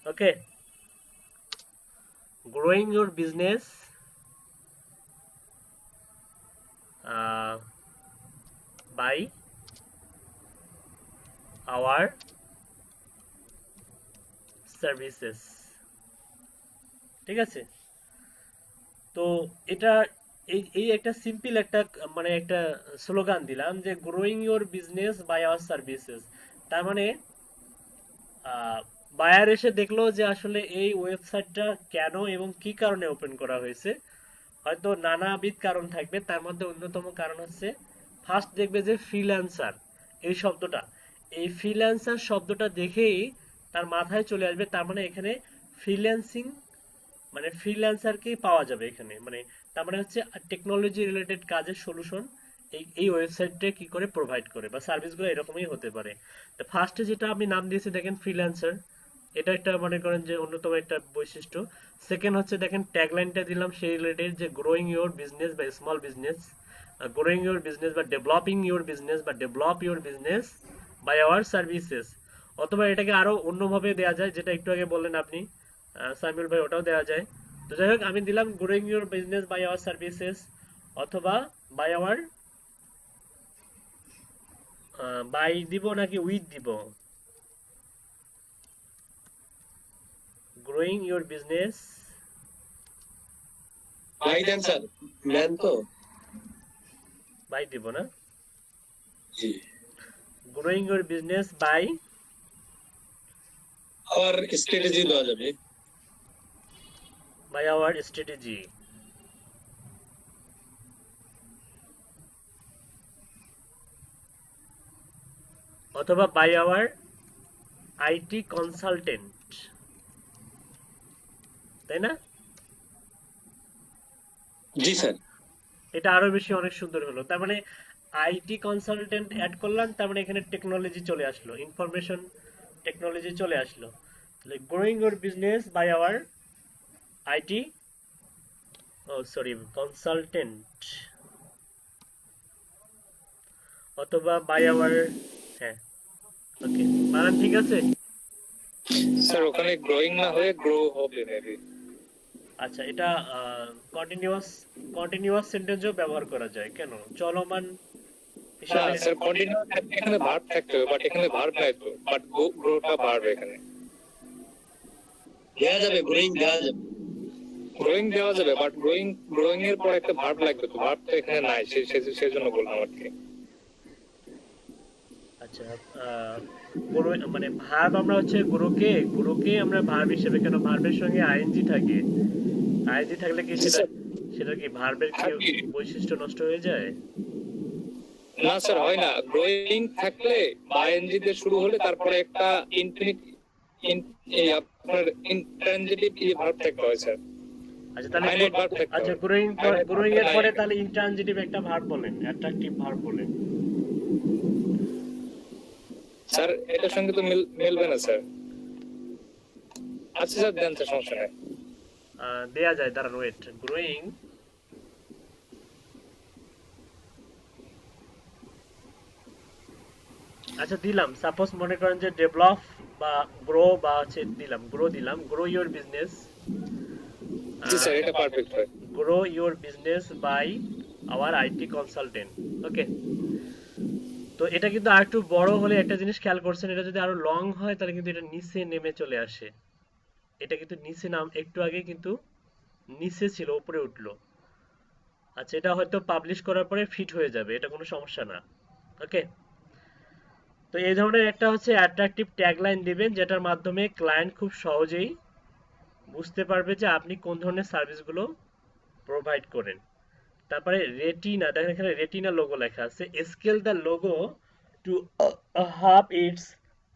Okay, growing your business by our services, ঠিক আছে? তো এটা, এই একটা সিম্পল একটা, মানে একটা স্লোগান দিলাম যে growing your business by our services. তার মানে বায়ার এসে দেখলো যে আসলে এই ওয়েবসাইটটা কেন এবং কি কারণে ওপেন করা হয়েছে। হয়তো নানাবিধ কারণ থাকবে, তার মধ্যে অন্যতম কারণ হচ্ছে, ফার্স্ট দেখবে যে ফ্রিল্যান্সার, এই শব্দটা, এই ফ্রিল্যান্সার শব্দটা দেখেই তার মাথায় চলে আসবে, তার মানে এখানে ফ্রিল্যান্সিং, মানে ফ্রিল্যান্সারকেই পাওয়া যাবে এখানে, মানে তার মানে হচ্ছে টেকনোলজি রিলেটেড কাজের সলিউশন এই ওয়েবসাইটে কি করে প্রোভাইড করে, বা সার্ভিসগুলো এরকমই হতে পারে। তো ফার্স্টে যেটা আমি নাম দিয়েছি দেখেন ফ্রিল্যান্সার, এটা একটা মনে করেন যে অন্যতম একটা বৈশিষ্ট্য। সেকেন্ড হচ্ছে দেখেন ট্যাগলাইনটা দিলাম সেই রিলেটেড, যে গ্রোয়িং ইওর বিজনেস বা small business, growing your business বা ডেভেলপিং ইওর বিজনেস বা develop your business by our services. অথবা এটাকে আরো অন্যভাবে দেওয়া যায়, যেটা একটু আগে বললেন আপনি সামিউল ভাই, ওটাও দেওয়া যায়। তো যাই হোক, আমি দিলাম growing your business by our services, অথবা বাই আওয়ার বাই দিব নাকি উইথ দিব? গ্রোয়িং ইওর বিজনেস বাই দেন স্যার, ম্যান তো। বাই দিব না? জি। গ্রোয়িং ইওর বিজনেস বাই আর স্ট্র্যাটেজি দেওয়া যাবে। আওয়ার স্ট্র্যাটেজি, অথবা বাই আওয়ার আইটি কনসালটেন্ট, তাই না? জি স্যার। এটা আরো বেশি অনেক সুন্দর হলো। তার মানে আইটি কনসালটেন্ট অ্যাড করলাম, তার মানে এখানে টেকনোলজি চলে আসলো, ইনফরমেশন টেকনোলজি চলে আসলো। তাহলে growing your business by our IT, oh sorry, consultant, অথবা বাই আওয়ার, হ্যাঁ ওকে, বানান ঠিক আছে? স্যার ওখানে গ্রোয়িং না হয়ে গ্রো হবে মেবি। আচ্ছা, এটা কন্টিনিউয়াস কন্টিনিউয়াস সেন্টেন্সও ব্যবহার করা যায়, কেন? চলমান না হিসাবে। স্যার, কন্টিনিউ এখানে ভার্ব থাকতে হবে, বাট এখানে ভার্ব নাই তো, বাট গ্রোটা ভার্ব এখানে দেওয়া যাবে, গ্রোয়িং দেওয়া যাবে। গ্রোয়িং দেওয়া যাবে, বাট গ্রোয়িং এর পর একটা ভার্ব লাগবে, তো ভার্ব তো এখানে নাই, সেই জন্য বললাম আর কি। আচ্ছা, গ্রো মানে ভার্ব আমরা হচ্ছে গ্রোকে আমরা ভার্ব হিসেবে, কেন ভার্বের সঙ্গে আইএনজি থাকে, আইএনজি থাকলে কি জি সেটা স্যার। সেটা কি ভার্বের কি বৈশিষ্ট্য নষ্ট হয়ে যায়? না স্যার, হয় না। গ্রোয়িং থাকলে আইএনজি দিয়ে শুরু হলে তারপরে একটা ইনফিনিট আপনার ইন্ট্রানজিটিভ ভার্ব থাকতে হয় স্যার। আচ্ছা তাহলে ফাইনাইট ভার্ব থাকতে আচ্ছা, হয়। গ্রোয়িং এর পরে তাহলে ইন্ট্রানজিটিভ একটা ভার্ব বলেন, অ্যাট্রাকটিভ ভার্ব বলেন। স্যার এটার সঙ্গে তো মিলবে না স্যার। আচ্ছা স্যার, দেন স্যার, সমস্যা নাই। দেয়া যায়, দাঁড়ান ওয়েট, গ্রোয়িং আচ্ছা দিলাম, সাপোজ মনে করেন যে ডেভেলপ বা গ্রো বা হচ্ছে দিলাম, গ্রো ইওর বিজনেস, জি স্যার, এটা পারফেক্ট হয়। Grow your business by our IT consultant. Okay, তো এটা কিন্তু আর একটু বড় হলে একটা জিনিস খেয়াল করছেন, এটা যদি আরো লং হয় তাহলে কিন্তু এটা নিচে নেমে চলে আসে। এটা কিন্তু নিচে নাম, একটু আগে কিন্তু নিচে ছিল, উপরে উঠলো। আচ্ছা, এটা হয়তো পাবলিশ করার পরে ফিট হয়ে যাবে, এটা কোনো সমস্যা না। ওকে, তো এই ধরনের একটা হচ্ছে অ্যাট্রাকটিভ ট্যাগলাইন দিবেন, যেটার মাধ্যমে ক্লায়েন্ট খুব সহজেই বুঝতে পারবে যে আপনি কোন ধরনের সার্ভিসগুলো প্রোভাইড করেন। তারপরে রেটিনা, দেখেন এখানে রেটিনা লোগো লেখা আছে, scale the logo to half its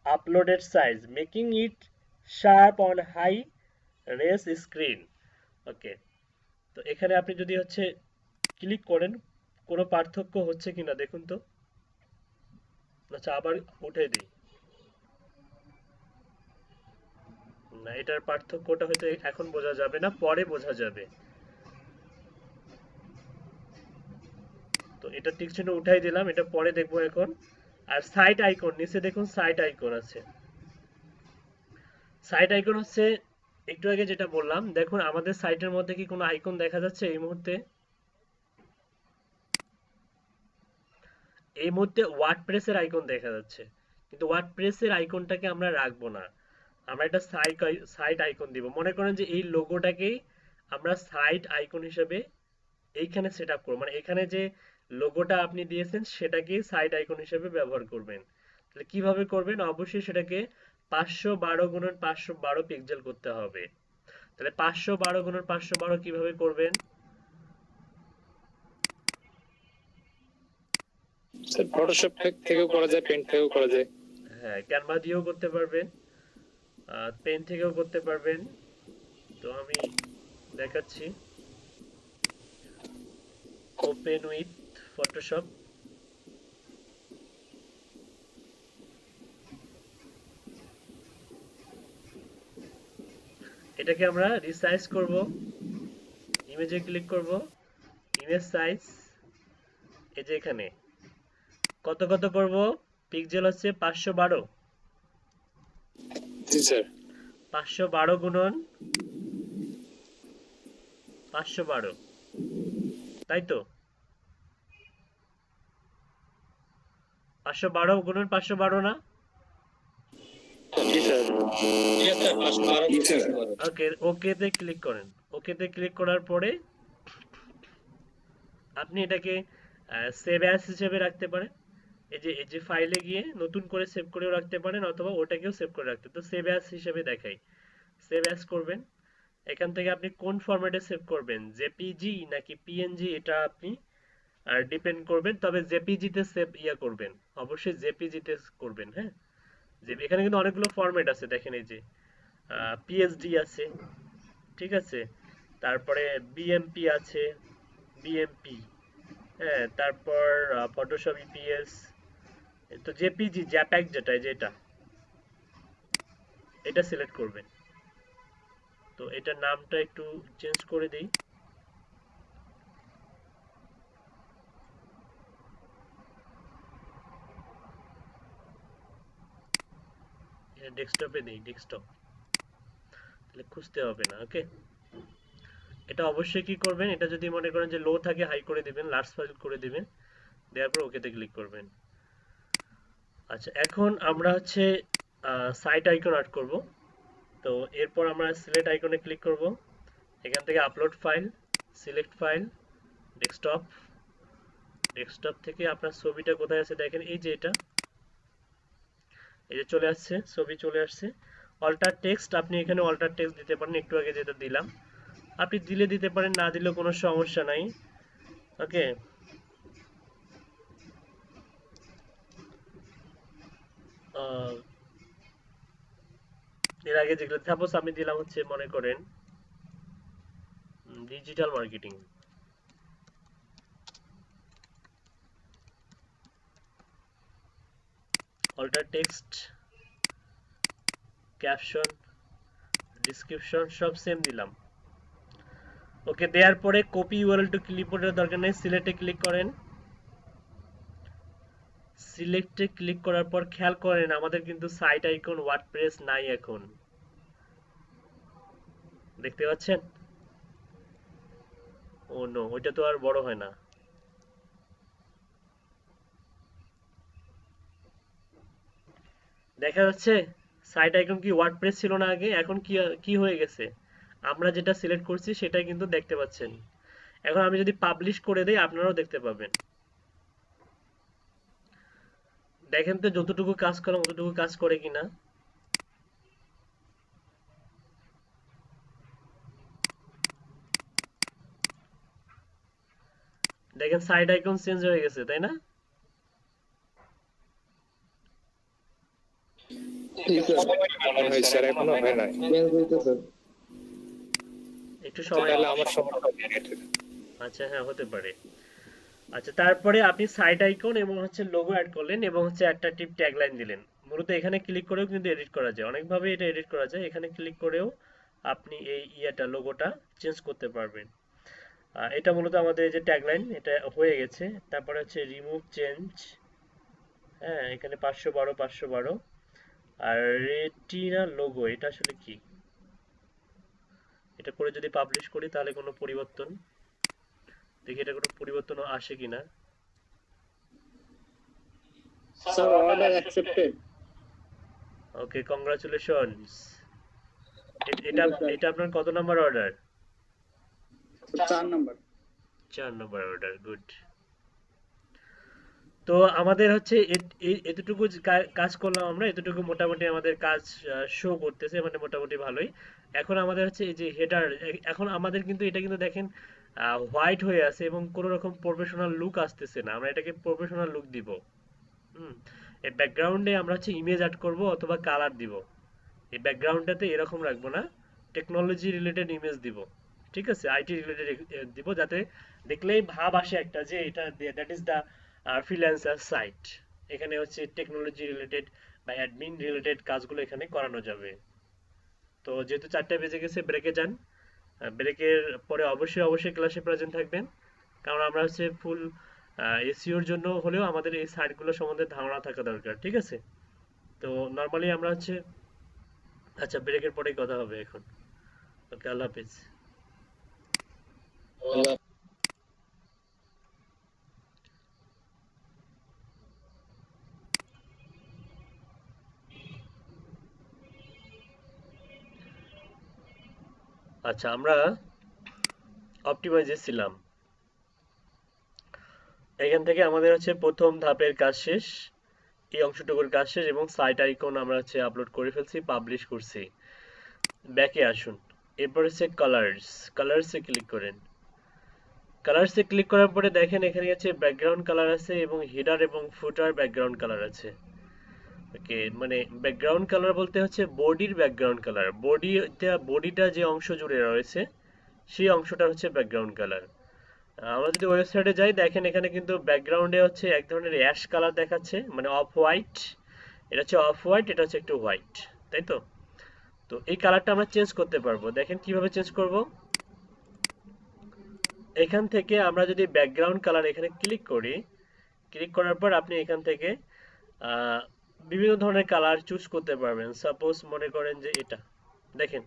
uploaded size, making it sharp on high res screen. Okay, তো এখানে আপনি যদি হচ্ছে ক্লিক করেন, কোনো পার্থক্য হচ্ছে কিনা দেখুন তো। আচ্ছা, আবার উঠে দিই, না এটার পার্থক্যটা হয়তো এখন বোঝা যাবে না, পরে বোঝা যাবে। তো এটা টিক চিহ্ন উঠাই দিলাম, এটা পরে দেখবো এখন। আর সাইট আইকন, নিচে দেখুন সাইট আইকন আছে। সাইট আইকন হচ্ছে একটু আগে যেটা বললাম, দেখুন আমাদের সাইটের মধ্যে কি কোনো আইকন দেখা যাচ্ছে এই মুহূর্তে? এই মুহূর্তে ওয়ার্ডপ্রেসের আইকন দেখা যাচ্ছে, কিন্তু ওয়ার্ডপ্রেসের আইকনটাকে আমরা রাখবো না, আমরা একটা সাইট আইকন দিব। মনে করেন যে এই লোগোটাকেই আমরা সাইট আইকন হিসেবে এইখানে সেট আপ করবো, মানে এখানে যে লোগোটা আপনি দিয়েছেন সেটাকেই সাইট আইকন হিসেবে ব্যবহার করবেন। তাহলে কিভাবে করবেন? অবশ্যই সেটাকে 512 x 512 পিক্সেল করতে হবে। তাহলে 512 x 512 কিভাবে করবেন? স্যার ফটোশপ থেকেও করা যায়, পেন্ট থেকেও করা যায়। হ্যাঁ, ক্যানভা দিয়েও করতে পারবেন, পেন থেকেও করতে পারবেন। তো আমি দেখাচ্ছি, ওপেন উইথ ফটোশপ। এটাকে আমরা রিসাইজ করব, ইমেজে ক্লিক করব, ইমেজ সাইজ, এই যে এখানে কত কত করব, পিক্সেল হচ্ছে 512, জি স্যার। 512 গুণন 512, তাই তো? 512 গুণন 512 না? জি স্যার। জি স্যার, 512 জি স্যার। ওকে, ওকেতে ক্লিক করেন। ওকেতে ক্লিক করার পরে আপনি এটাকে সেভ অ্যাজ হিসেবে রাখতে পারেন। এই যে ফাইলে গিয়ে নতুন করে সেভ করেও রাখতে পারেন, অথবা ওটাকেও সেভ করে রাখতে, তো সেভ অ্যাজ হিসেবে দেখাই। সেভ অ্যাজ করবেন। এখান থেকে আপনি কোন ফরম্যাটে সেভ করবেন, জেপিজি নাকি পিএনজি, এটা আপনি ডিপেন্ড করবেন। তবে জেপিজি তে সেভ করবেন, অবশ্যই জেপিজি তে করবেন। হ্যাঁ, যে এখানে কিন্তু অনেকগুলো ফরম্যাট আছে, দেখেন এই যে পিএসডি আছে, ঠিক আছে, তারপরে বিএমপি আছে, বিএমপি, হ্যাঁ, তারপর ফটোশপ ইপিএস, তো জেপিজি জ্যাপ্যাক যেটা, এই যে এটা সিলেক্ট করবেন। তো এটার নামটা একটু চেঞ্জ করে দিই। এটা ডেস্কটপে দিই, ডেস্কটপ, তাহলে খুঁজতে হবে না। ওকে, এটা অবশ্যই কি করবেন, এটা যদি মনে করেন যে লো থাকে হাই করে দিবেন, লার্জ ফাইল করে দিবেন, দেওয়ার পর ওকেতে ক্লিক করবেন। আচ্ছা, এখন আমরা হচ্ছে সাইট আইকন অ্যাড করব। তো এরপর আমরা সিলেক্ট আইকনে ক্লিক করব। এখান থেকে upload file, select file, desktop. Desktop থেকে আপনার ছবিটা কোথায় আছে দেখেন, এই যে এটা, এই যে চলে আসছে, ছবি চলে আসছে। অল্টার টেক্সট, আপনি এখানে অল্টার টেক্সট দিতে পারেন, একটু আগে যেটা দিলাম আপনি দিলে দিতে পারেন, না দিলেও কোনো সমস্যা নাই। ওকে, এর আগে যেগুলো সাপোজ আমি দিলাম হচ্ছে মনে করেন digital marketing, alter text, caption, description সব সেম দিলাম। ওকে, দেওয়ার পরে কপি ইউআরএল টু ক্লিপবোর্ডের দরকার নেই, সিলেক্টে ক্লিক করেন। সিলেক্টে ক্লিক করার পর খেয়াল করেন আমাদের কিন্তু সাইট আইকন ওয়ার্ডপ্রেস নাই এখন, দেখতে পাচ্ছেন? ও নো, ওইটা তো আর বড় হয় না। দেখা যাচ্ছে সাইট আইকন কি ওয়ার্ডপ্রেস ছিল না আগে, এখন কি কি হয়ে গেছে, আমরা যেটা সিলেক্ট করছি সেটাই কিন্তু দেখতে পাচ্ছেন। এখন আমি যদি পাবলিশ করে দেই আপনারাও দেখতে পাবেন। দেখেন তো যতটুকু কাজ করলাম ততটুকু কাজ করে কিনা। দেখেন সাইড আইকন চেঞ্জ হয়ে গেছে, তাই না? জি স্যার। মনে হয় স্যার, এখনো হয় নাই। চেঞ্জ হইতেছে। একটু সময়, তাহলে আমার সমস্যা হবে। আচ্ছা হ্যাঁ হতে পারে। আচ্ছা, তারপরে আপনি সাইট আইকন এবং হচ্ছে লোগো অ্যাড করলেন এবং হচ্ছে অ্যাট্রাকটিভ ট্যাগলাইন দিলেন। মূলত এখানে ক্লিক করেও কিন্তু এডিট করা যায়, অনেকভাবে এটা এডিট করা যায়। এখানে ক্লিক করেও আপনি এই লোগোটা চেঞ্জ করতে পারবেন। এটা মূলত আমাদের এই যে ট্যাগলাইন, এটা হয়ে গেছে। তারপরে হচ্ছে রিমুভ চেঞ্জ, হ্যাঁ, এখানে 512 512। আর রেটিনা লোগো, এটা আসলে কি, এটা করে যদি পাবলিশ করি তাহলে কোনো পরিবর্তন, দেখি এটা কোনো পরিবর্তন আসে কিনা। Sir order accepted. Okay, congratulations. এটা এটা আপনার কত number order? 4 number. 4 number order, good. তো আমাদের হচ্ছে এতটুকু কাজ করলাম আমরা, এতটুকু মোটামুটি আমাদের কাজ শো করতেছে, মানে মোটামুটি ভালোই। এখন আমাদের হচ্ছে এই যে হেডার, এখন আমাদের কিন্তু এটা কিন্তু দেখেন হোয়াইট হয়ে আছে এবং কোনো রকম প্রফেশনাল লুক আসতেছে না, আমরা এটাকে প্রফেশনাল লুক দিব। হুম, এই ব্যাকগ্রাউন্ডে আমরা হচ্ছে ইমেজ অ্যাড করব অথবা কালার দিব। এই ব্যাকগ্রাউন্ডটাতে এরকম রাখবো না, টেকনোলজি রিলেটেড ইমেজ দিব, ঠিক আছে, আইটি রিলেটেড দিব, যাতে দেখলেই ভাব আসে একটা যে এটা that is the freelancer site. এখানে হচ্ছে টেকনোলজি রিলেটেড বা অ্যাডমিন রিলেটেড কাজগুলো এখানে করানো যাবে। তো যেহেতু 4টা বেজে গেছে, ব্রেকে যান। ব্রেকের পরে অবশ্যই অবশ্যই ক্লাসে প্রেজেন্ট থাকবেন, কারণ আমরা হচ্ছে ফুল এসইওর জন্য হলেও আমাদের এই সাইটগুলো সম্বন্ধে ধারণা থাকা দরকার, ঠিক আছে? তো নর্মালি আমরা হচ্ছে, আচ্ছা ব্রেকের পরেই কথা হবে এখন। ওকে, আল্লাহ হাফেজ। আচ্ছা, আমরা অপটিমাইজে ছিলাম। এখান থেকে আমাদের হচ্ছে প্রথম ধাপের কাজ শেষ, এই অংশটুকুর কাজ শেষ, এবং সাইট আইকন আমরা হচ্ছে আপলোড করে ফেলছি, পাবলিশ করছি। ব্যাকে আসুন। এরপর হচ্ছে কালার্স, কালার্সে ক্লিক করেন। কালার্সে ক্লিক করার পরে দেখেন এখানে আছে ব্যাকগ্রাউন্ড কালার আছে এবং হেডার এবং ফুটার ব্যাকগ্রাউন্ড কালার আছে। ওকে, মানে ব্যাকগ্রাউন্ড কালার বলতে হচ্ছে বডির ব্যাকগ্রাউন্ড কালার, বডিটা যে অংশ জুড়ে রয়েছে সেই অংশটা হচ্ছে ব্যাকগ্রাউন্ড কালার। আমরা যদি ওয়েবসাইটে যাই দেখেন এখানে কিন্তু ব্যাকগ্রাউন্ডে হচ্ছে এক ধরনের অ্যাশ কালার দেখাচ্ছে, মানে অফ হোয়াইট। এটা হচ্ছে অফ হোয়াইট, এটা হচ্ছে একটু হোয়াইট, তাই তো? তো এই কালারটা আমরা চেঞ্জ করতে পারবো। দেখেন কিভাবে চেঞ্জ করব। এখান থেকে আমরা যদি ব্যাকগ্রাউন্ড কালার এখানে ক্লিক করি, ক্লিক করার পর আপনি এখান থেকে আহ, বিভিন্ন ধরনের কালার চুজ করতে পারবেন। সাপোজ মনে করেন যে এটা, দেখেন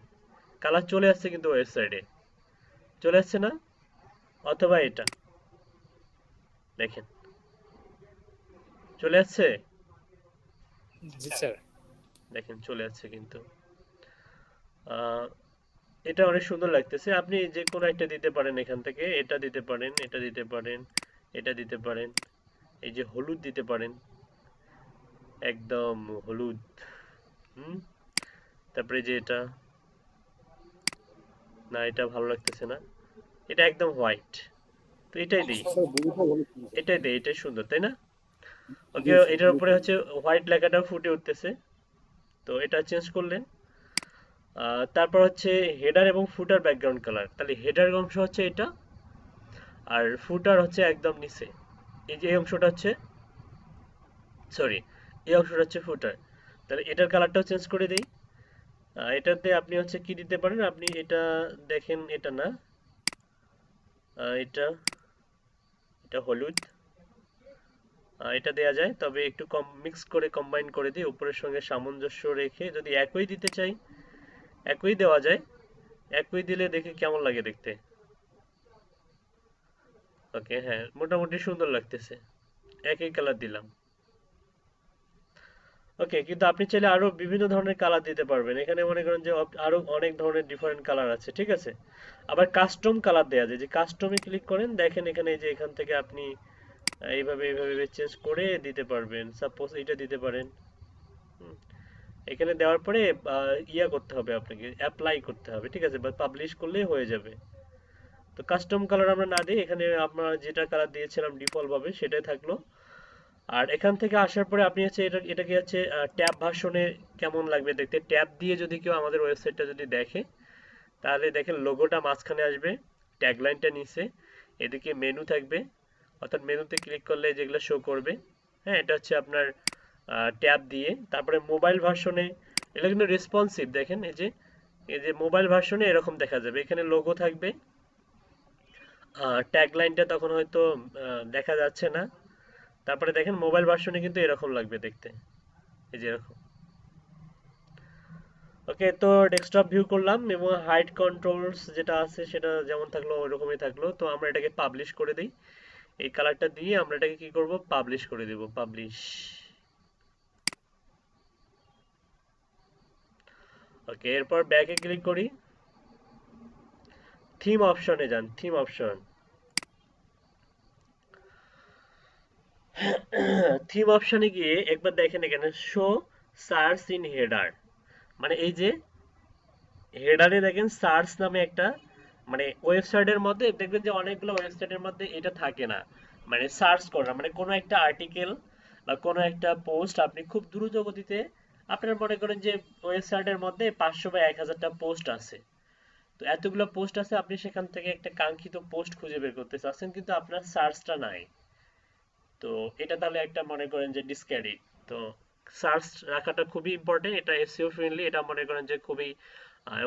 কালার চলে আসছে কিন্তু ওয়েবসাইটে চলে আসছে না, অথবা এটা দেখেন চলে আসছে, জি স্যার। দেখেন চলে আসছে কিন্তু আহ, এটা অনেক সুন্দর লাগতেছে। আপনি যে কোনো একটা দিতে পারেন, এখান থেকে এটা দিতে পারেন, এটা দিতে পারেন, এটা দিতে পারেন, এই যে হলুদ দিতে পারেন, একদম হলুদ। হুম, তারপরে যে এটা, না এটা ভালো লাগতেছে না, এটা একদম হোয়াইট, তো এটাই দিই, স্যার বুঝতে বলেছেন। এটাই দিই, এটাই সুন্দর তাই না? ওকে, জি স্যার, এটার উপরে বুঝতে। হচ্ছে হোয়াইট লেখাটা ফুটে উঠতেছে, তো এটা চেঞ্জ করলেন। তারপর হচ্ছে হেডার এবং ফুটার ব্যাকগ্রাউন্ড কালার, তাহলে হেডার অংশ হচ্ছে এটা, আর ফুটার হচ্ছে একদম নিচে, এই যে এই অংশটা হচ্ছে, সরি, এই অংশটা হচ্ছে ফুটার। তাহলে এটার কালারটাও চেঞ্জ করে দিই। এটাতে আপনি হচ্ছে কি দিতে পারেন, আপনি এটা দেখেন, এটা না, এটা, এটা হলুদ, এটা দেয়া যায়, তবে একটু কম মিক্স করে কম্বাইন করে দিই, উপরের সঙ্গে সামঞ্জস্য রেখে যদি একই দিতে চাই একই দেওয়া যায়, একই দিলে দেখি কেমন লাগে দেখতে। ওকে, হ্যাঁ মোটামুটি সুন্দর লাগতেছে, একই কালার দিলাম। ওকে, কিন্তু আপনি চাইলে আরো বিভিন্ন ধরনের কালার দিতে পারবেন। এখানে মনে করেন যে আরো অনেক ধরনের ডিফারেন্ট কালার আছে, ঠিক আছে? আবার কাস্টম কালার দেওয়া যায়, যে কাস্টমে ক্লিক করেন, দেখেন এখানে এই যে এখান থেকে আপনি এইভাবে এইভাবে চেঞ্জ করে দিতে পারবেন। সাপোজ এটা দিতে পারেন। হুম, এখানে দেওয়ার পরে ইয়া করতে হবে, আপনাকে অ্যাপ্লাই করতে হবে, ঠিক আছে? বা পাবলিশ করলেই হয়ে যাবে। তো কাস্টম কালার আমরা না দিই, এখানে আমরা যেটা কালার দিয়েছিলাম ডিফল্ট ভাবে সেটাই থাকলো। আর এখান থেকে আসার পরে আপনি হচ্ছে এটাকে হচ্ছে ট্যাব ভার্সনে কেমন লাগবে দেখতে, ট্যাব দিয়ে যদি কেউ আমাদের ওয়েবসাইটটা যদি দেখে, তাহলে দেখেন লোগোটা মাঝখানে আসবে, ট্যাগলাইনটা নিচে, এদিকে মেনু থাকবে, অর্থাৎ মেনুতে ক্লিক করলে যেগুলো শো করবে। হ্যাঁ, এটা হচ্ছে আপনার ট্যাব দিয়ে। তারপরে মোবাইল ভার্সনে এটা কিন্তু রেসপন্সিভ, দেখেন এই যে মোবাইল ভার্সনে এরকম দেখা যাবে, এখানে লোগো থাকবে, ট্যাগলাইনটা তখন হয়তো দেখা যাচ্ছে না। তারপরে দেখেন মোবাইল ভার্সনে কিন্তু এরকম লাগবে দেখতে, এই যে এরকম। ওকে, তো ডেস্কটপ ভিউ করলাম এবং হাইড কন্ট্রোলস যেটা আছে সেটা যেমন থাকলো ওইরকমই থাকলো। তো আমরা এটাকে পাবলিশ করে দিই, এই কালারটা দিয়ে আমরা এটাকে কি করব, পাবলিশ করে দিব, পাবলিশ। ওকে, এরপর ব্যাকে ক্লিক করি, থিম অপশনে যান, থিম অপশন। থিম অপশনে গিয়ে একবার দেখেন এখানে শো সার্চ ইন হেডার, মানে এই যে হেডারে দেখেন সার্চ নামে একটা, মানে ওয়েবসাইটের মধ্যে দেখবেন যে অনেকগুলো ওয়েবসাইটের মধ্যে এটা থাকে না, মানে সার্চ করা, মানে কোনো একটা আর্টিকেল বা কোনো একটা পোস্ট আপনি খুব দ্রুত গতিতে, আপনার মনে করেন যে ওয়েবসাইটের মধ্যে 500 বা 1000টা পোস্ট আছে, তো এতগুলো পোস্ট আছে, আপনি সেখান থেকে একটা কাঙ্ক্ষিত পোস্ট খুঁজে বের করতে চাচ্ছেন কিন্তু আপনার সার্চটা নাই, তো এটা তাহলে একটা মনে করেন যে ডিসক্রেডিট। তো সার্চ রাখাটা খুবই ইম্পর্টেন্ট, এটা এসইও ফ্রেন্ডলি, এটা মনে করেন যে খুবই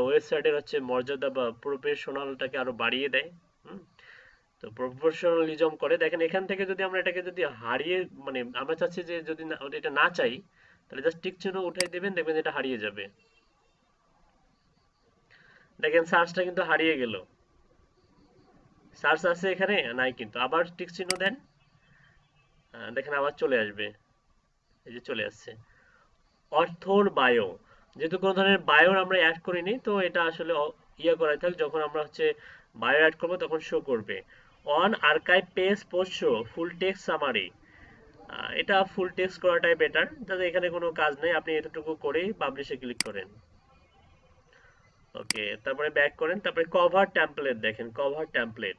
ওয়েবসাইটের হচ্ছে মর্যাদা বা প্রফেশনালটাকে আরো বাড়িয়ে দেয়। হুম, তো প্রফেশনালিজম করে। দেখেন এখান থেকে যদি আমরা এটাকে যদি হারিয়ে, মানে আমরা চাচ্ছি যে যদি এটা না চাই, তাহলে জাস্ট টিক চিহ্ন উঠাই দেবেন, দেখবেন এটা হারিয়ে যাবে। দেখেন সার্চটা কিন্তু হারিয়ে গেল, সার্চ আছে এখানে নাই, কিন্তু আবার টিক চিহ্ন দেন, দেখেন আবার চলে আসবে, এই যে চলে আসছে। অর্থর বায়ো, যেহেতু কোনো ধরনের বায়োর আমরা অ্যাড করিনি, তো এটা আসলে ইয়ে করা থাক, যখন আমরা হচ্ছে বায়ো অ্যাড করবো তখন শো করবে। On archive page post show full text summary, এটা ফুল টেক্সট করাটাই বেটার, যাতে এখানে কোনো কাজ নেই, আপনি এতটুকু করেই পাবলিশে ক্লিক করেন। ওকে, তারপরে ব্যাক করেন, তারপরে কভার টেমপ্লেট দেখেন, কভার টেমপ্লেট।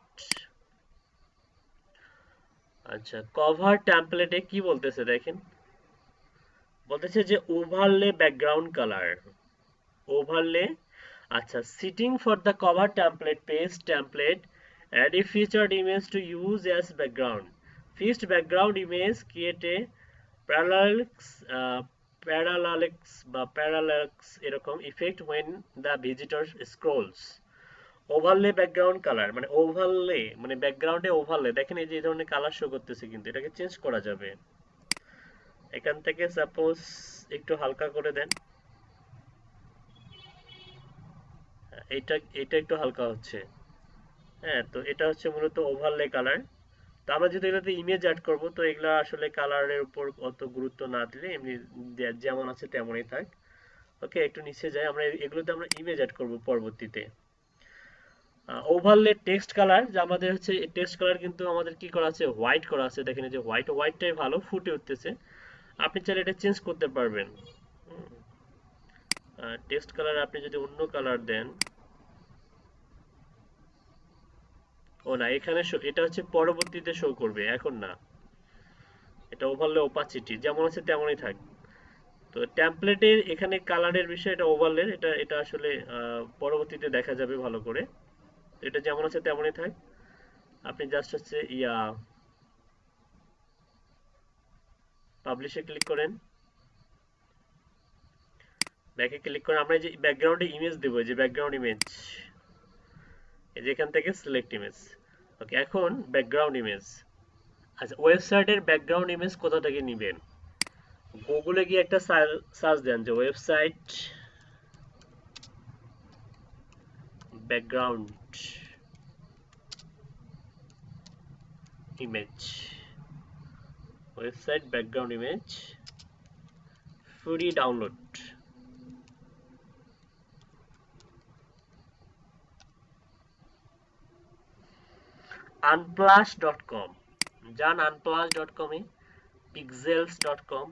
আচ্ছা, কভার টেমপ্লেটে কি বলতেছে দেখেন, বলতেছে যে ওভারলে ব্যাকগ্রাউন্ড কালার, ওভারলে। আচ্ছা, setting for the cover template page template add a featured image to use as background, fixed background image create a parallax, parallax এরকম effect when the visitor scrolls। Overlay background colour মানে overlay মানে ব্যাকগ্রাউন্ডে overlay দেখেন, এই যে এই ধরনের colour show করতেছে, কিন্তু এটাকে চেঞ্জ করা যাবে। এখান থেকে সাপোজ একটু হালকা করে দেন, এটা এটা একটু হালকা হচ্ছে। হ্যাঁ, তো এটা হচ্ছে মূলত ওভারলে কালার। তো আমরা যদি এগুলোতে ইমেজ অ্যাড করব, তো এগুলা আসলে কালারের উপর অত গুরুত্ব না দিলে এমনি যেমন আছে তেমনই থাক। ওকে, একটু নিচে যাই, আমরা এগুলোতে আমরা ইমেজ অ্যাড করব পরবর্তীতে। ওভারলে টেক্সট কালার, যে আমাদের হচ্ছে টেক্সট কালার কিন্তু আমাদের কি করা আছে, হোয়াইট করা আছে, দেখেন এই যে হোয়াইট, হোয়াইটটাই ভালো ফুটে উঠতেছে। আপনি চাইলে এটা চেঞ্জ করতে পারবেন। টেক্সট কালার আপনি যদি অন্য কালার দেন, ও না, এখানে এটা হচ্ছে পরবর্তীতে শো করবে, এখন না। এটা ওভারলে ওপাসিটি যেমন আছে তেমনই থাক। তো টেমপ্লেটের এখানে কালারের বিষয়, এটা ওভারলে, এটা এটা আসলে পরবর্তীতে দেখা যাবে ভালো করে। এটা যেমন আছে তেমনই থাক। আপনি জাস্ট হচ্ছে পাবলিশে ক্লিক করেন, ব্যাকে ক্লিক করেন, আমরা যে ব্যাকগ্রাউন্ডে ইমেজ দেবো, যে ব্যাকগ্রাউন্ড ইমেজ, এই যে এখান থেকে সিলেক্ট ইমেজ। ওকে, এখন ব্যাকগ্রাউন্ড ইমেজ। আচ্ছা, ওয়েবসাইটের ব্যাকগ্রাউন্ড ইমেজ কোথা থেকে নেবেন, গুগলে গিয়ে একটা সার্চ দেন যে website background image, website background image free download. unplus.com, যান unplus.com এ, pixels.com,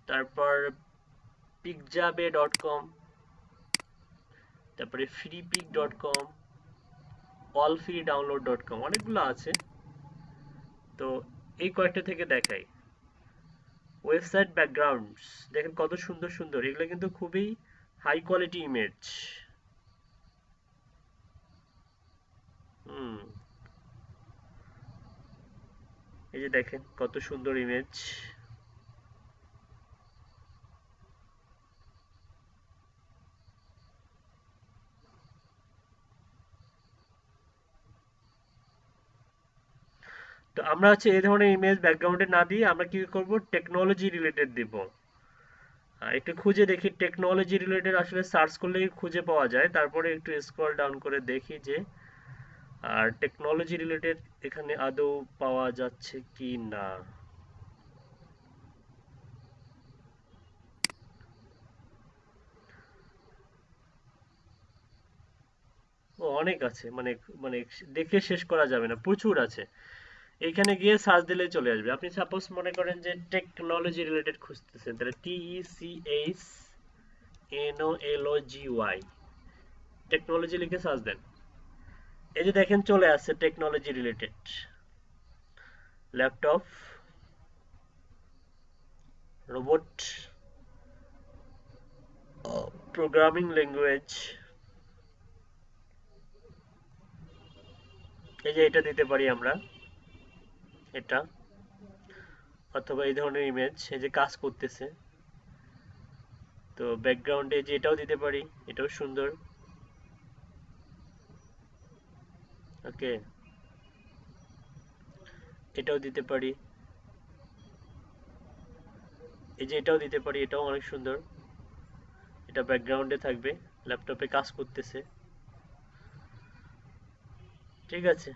তারপর pixabay.com, তারপরে freepik.com, allfreedownload.com, অনেকগুলো আছে। তো এই কয়েকটা থেকে দেখাই। ওয়েবসাইট ব্যাকগ্রাউন্ডস দেখেন কত সুন্দর সুন্দর, এগুলো কিন্তু খুবই হাই কোয়ালিটি ইমেজ। হুম, এই যে দেখেন কত সুন্দর ইমেজ। তো আমরা হচ্ছে এই ধরনের ইমেজ ব্যাকগ্রাউন্ডে না দিয়ে আমরা কি করব, টেকনোলজি রিলেটেড দিব। একটু খুঁজে দেখি টেকনোলজি রিলেটেড, আসলে সার্চ করলেই খুঁজে পাওয়া যায়। তারপরে একটু স্ক্রল ডাউন করে দেখি যে আর টেকনোলজি রিলেটেড এখানে আদৌ পাওয়া যাচ্ছে কি না। ও অনেক আছে, মানে মানে দেখে শেষ করা যাবে না, প্রচুর আছে। এইখানে গিয়ে সার্চ দিলেই চলে আসবে। আপনি সাপোজ মনে করেন যে টেকনোলজি রিলেটেড খুঁজতেছেন, তাহলে TECHNOLOGY টেকনোলজি লিখে সার্চ দেন, এই যে দেখেন চলে আসছে technology related. Laptop, robot, programming language, এই যে এটা দিতে পারি আমরা, এটা, অথবা এই ধরনের ইমেজ, এই যে কাজ করতেছে। তো ব্যাকগ্রাউন্ডে যে এটাও দিতে পারি, এটাও সুন্দর। ওকে, এটাও দিতে পারি, এই যে এটাও দিতে পারি, এটাও অনেক সুন্দর। এটা ব্যাকগ্রাউন্ডে থাকবে, ল্যাপটপে কাজ করতেছে। ঠিক আছে,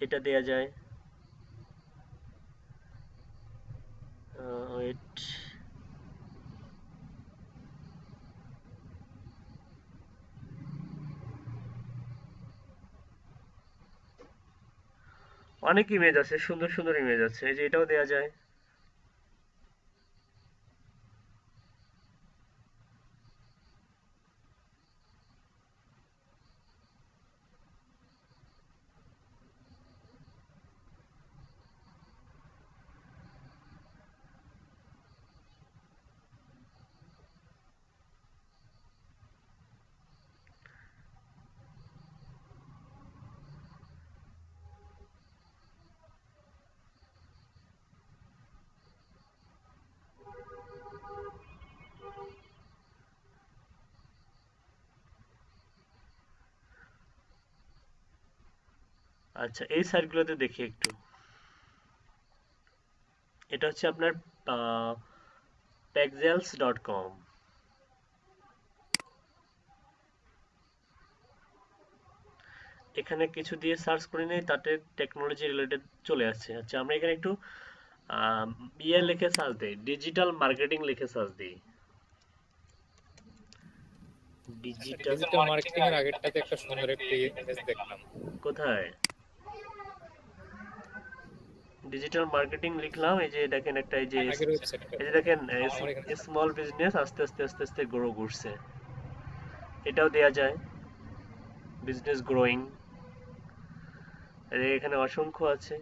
এটা দেয়া যায়। ওয়েট, অনেক ইমেজ আছে, সুন্দর সুন্দর ইমেজ আছে, এই যে এটাও দেয়া যায়। আচ্ছা, এই সাইটগুলোতে দেখি একটু। এটা হচ্ছে আপনার pexels.com। এখানে কিছু দিয়ে সার্চ করে নেই, তাতে টেকনোলজি রিলেটেড চলে আসছে। আচ্ছা, আমরা এখানে একটু ইয়ে লিখে সার্চ দিই, ডিজিটাল মার্কেটিং লিখে সার্চ দিই। ডিজিটাল ডিজিটাল মার্কেটিং এর আগেরটাতে একটা সুন্দর একটা ইমেজ দেখলাম। কোথায়? ডিজিটাল মার্কেটিং লিখলাম, এই যে দেখেন একটা, এই যে আগের ওয়েবসাইটটা এই যে দেখেন আমার এখানে স্মল বিজনেস আস্তে আস্তে আস্তে আস্তে গ্রো করছে, এটাও দেয়া যায়, বিজনেস গ্রোয়িং। এখানে অসংখ্য আছে।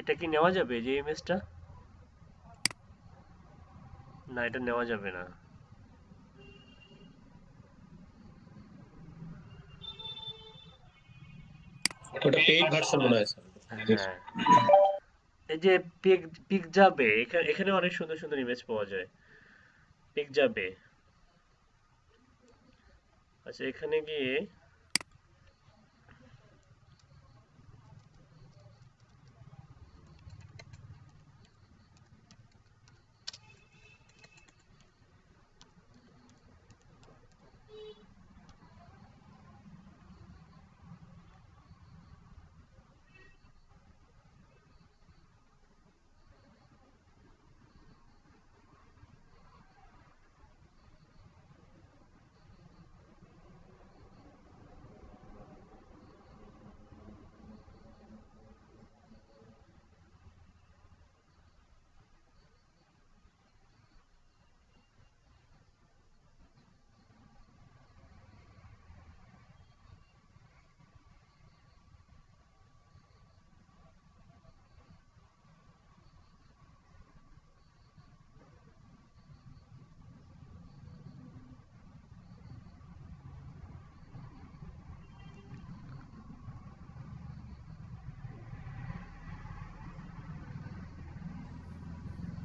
এটা কি নেওয়া যাবে, যে ইমেজটা? না, এটা নেওয়া যাবে না। ওটা পেইড ভার্সন মনে হয় স্যার। হ্যাঁ, এই যে পিক পিক যাবে, এখানে অনেক সুন্দর সুন্দর ইমেজ পাওয়া যায়, পিক যাবে। আচ্ছা, এখানে গিয়ে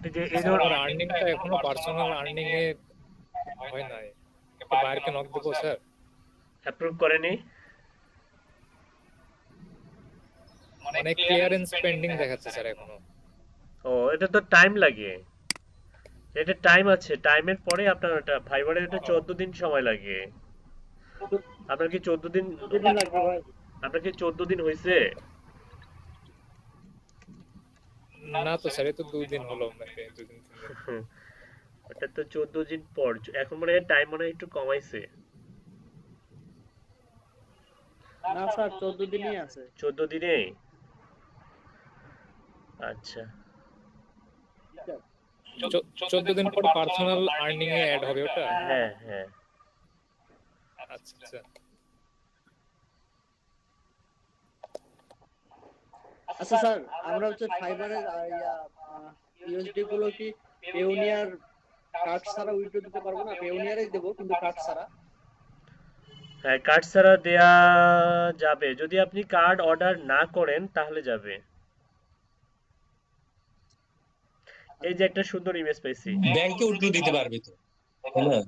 এই যে এই ধর আমার আর্নিংটা এখনো পার্সোনাল আর্নিং এ হয় নাই। একটু বাইরকে নক দেবো স্যার? অ্যাপ্রুভ করেনি। মানে ক্লিয়ারেন্স পেন্ডিং দেখাচ্ছে স্যার এখনো। ও, এটা তো টাইম লাগে, এটা টাইম আছে, টাইমের পরে আপনার ওটা ফাইবারে এটা 14 দিন সময় লাগে। আপনার কি 14 দিন, কতদিন লাগবে ভাই? আপনার কি 14 দিন হয়েছে? না তো স্যার, এই তো 2 দিন হলো, নাকি 2 দিন 3 দিন। ওটা তো 14 দিন পর, এখন মনে হয় টাইম মনে হয় একটু কমাইছে। না স্যার, 14 দিনই আছে। 14 দিনে? আচ্ছা। 14 দিন পর পার্সোনাল আর্নিং এ অ্যাড হবে ওটা? হ্যাঁ হ্যাঁ। আচ্ছা আচ্ছা। আচ্ছা স্যার, আমরা হচ্ছে ফাইবারের ইউএসডি গুলো কি পেওনিয়ার কার্ড ছাড়া উইথড্র দিতে পারবো না? পেওনিয়ারই দেবো, কিন্তু কার্ড ছাড়া। হ্যাঁ, কার্ড ছাড়া দেয়া যাবে, যদি আপনি কার্ড অর্ডার না করেন তাহলে যাবে। এই যে একটা সুন্দর ইমেজ পাইছি। ব্যাংকে উইথড্র দিতে পারবে তো, তাই না?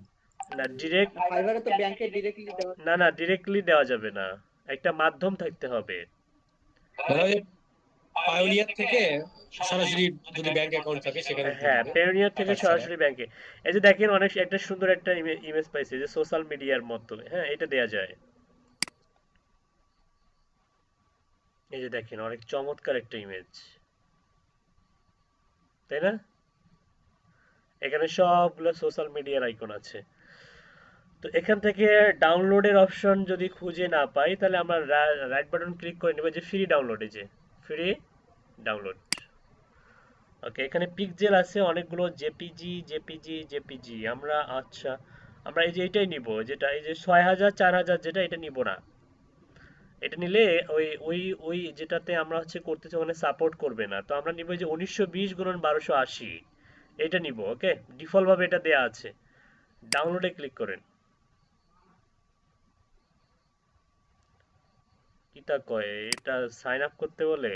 না ডিরেক্ট, ফাইবারে তো ব্যাংকে ডিরেক্টলি দেওয়া। না ডিরেক্টলি দেওয়া যাবে না, একটা মাধ্যম থাকতে হবে। মানে ওই পায়োনিয়ার থেকে সরাসরি যদি ব্যাংক অ্যাকাউন্ট থাকে সেখানে দিয়ে হ্যাঁ, দিবে, পেওনিয়ার থেকে টাকা ছাড়া। সরাসরি ব্যাংকে। এই যে দেখেন অনেক একটা সুন্দর একটা ইমেজ পাইছে যে সোশ্যাল মিডিয়ার মাধ্যমে, হ্যাঁ এটা দেয়া যায়। এই যে দেখেন অনেক চমৎকার একটা ইমেজ, তাই না? এখানে সবগুলো সোশ্যাল মিডিয়ার আইকন আছে। তো এখান থেকে ডাউনলোডের অপশন যদি খুঁজে না পাই তাহলে আমরা রাইট বাটন ক্লিক করে নেব যে ফ্রি ডাউনলোড, এই যে ফ্রি ডাউনলোড। ওকে, এখানে পিক্সেল আছে অনেকগুলো, জেপিজি জেপিজি জেপিজি। আমরা আচ্ছা আমরা এই যে এটাই নিব, যেটা এই যে 6000 4000 যেটা, এটা নিব না। এটা নিলে ওই ওই ওই যেটাতে আমরা হচ্ছে করতেছি ওখানে সাপোর্ট করবে না। তো আমরা নিব এই যে 1920 গুণন 1280, এটা নিব। ওকে, ডিফল্ট ভাবে এটা দেয়া আছে। ডাউনলোডে ক্লিক করেন। কি তা কয়, এটা সাইন আপ করতে বলে?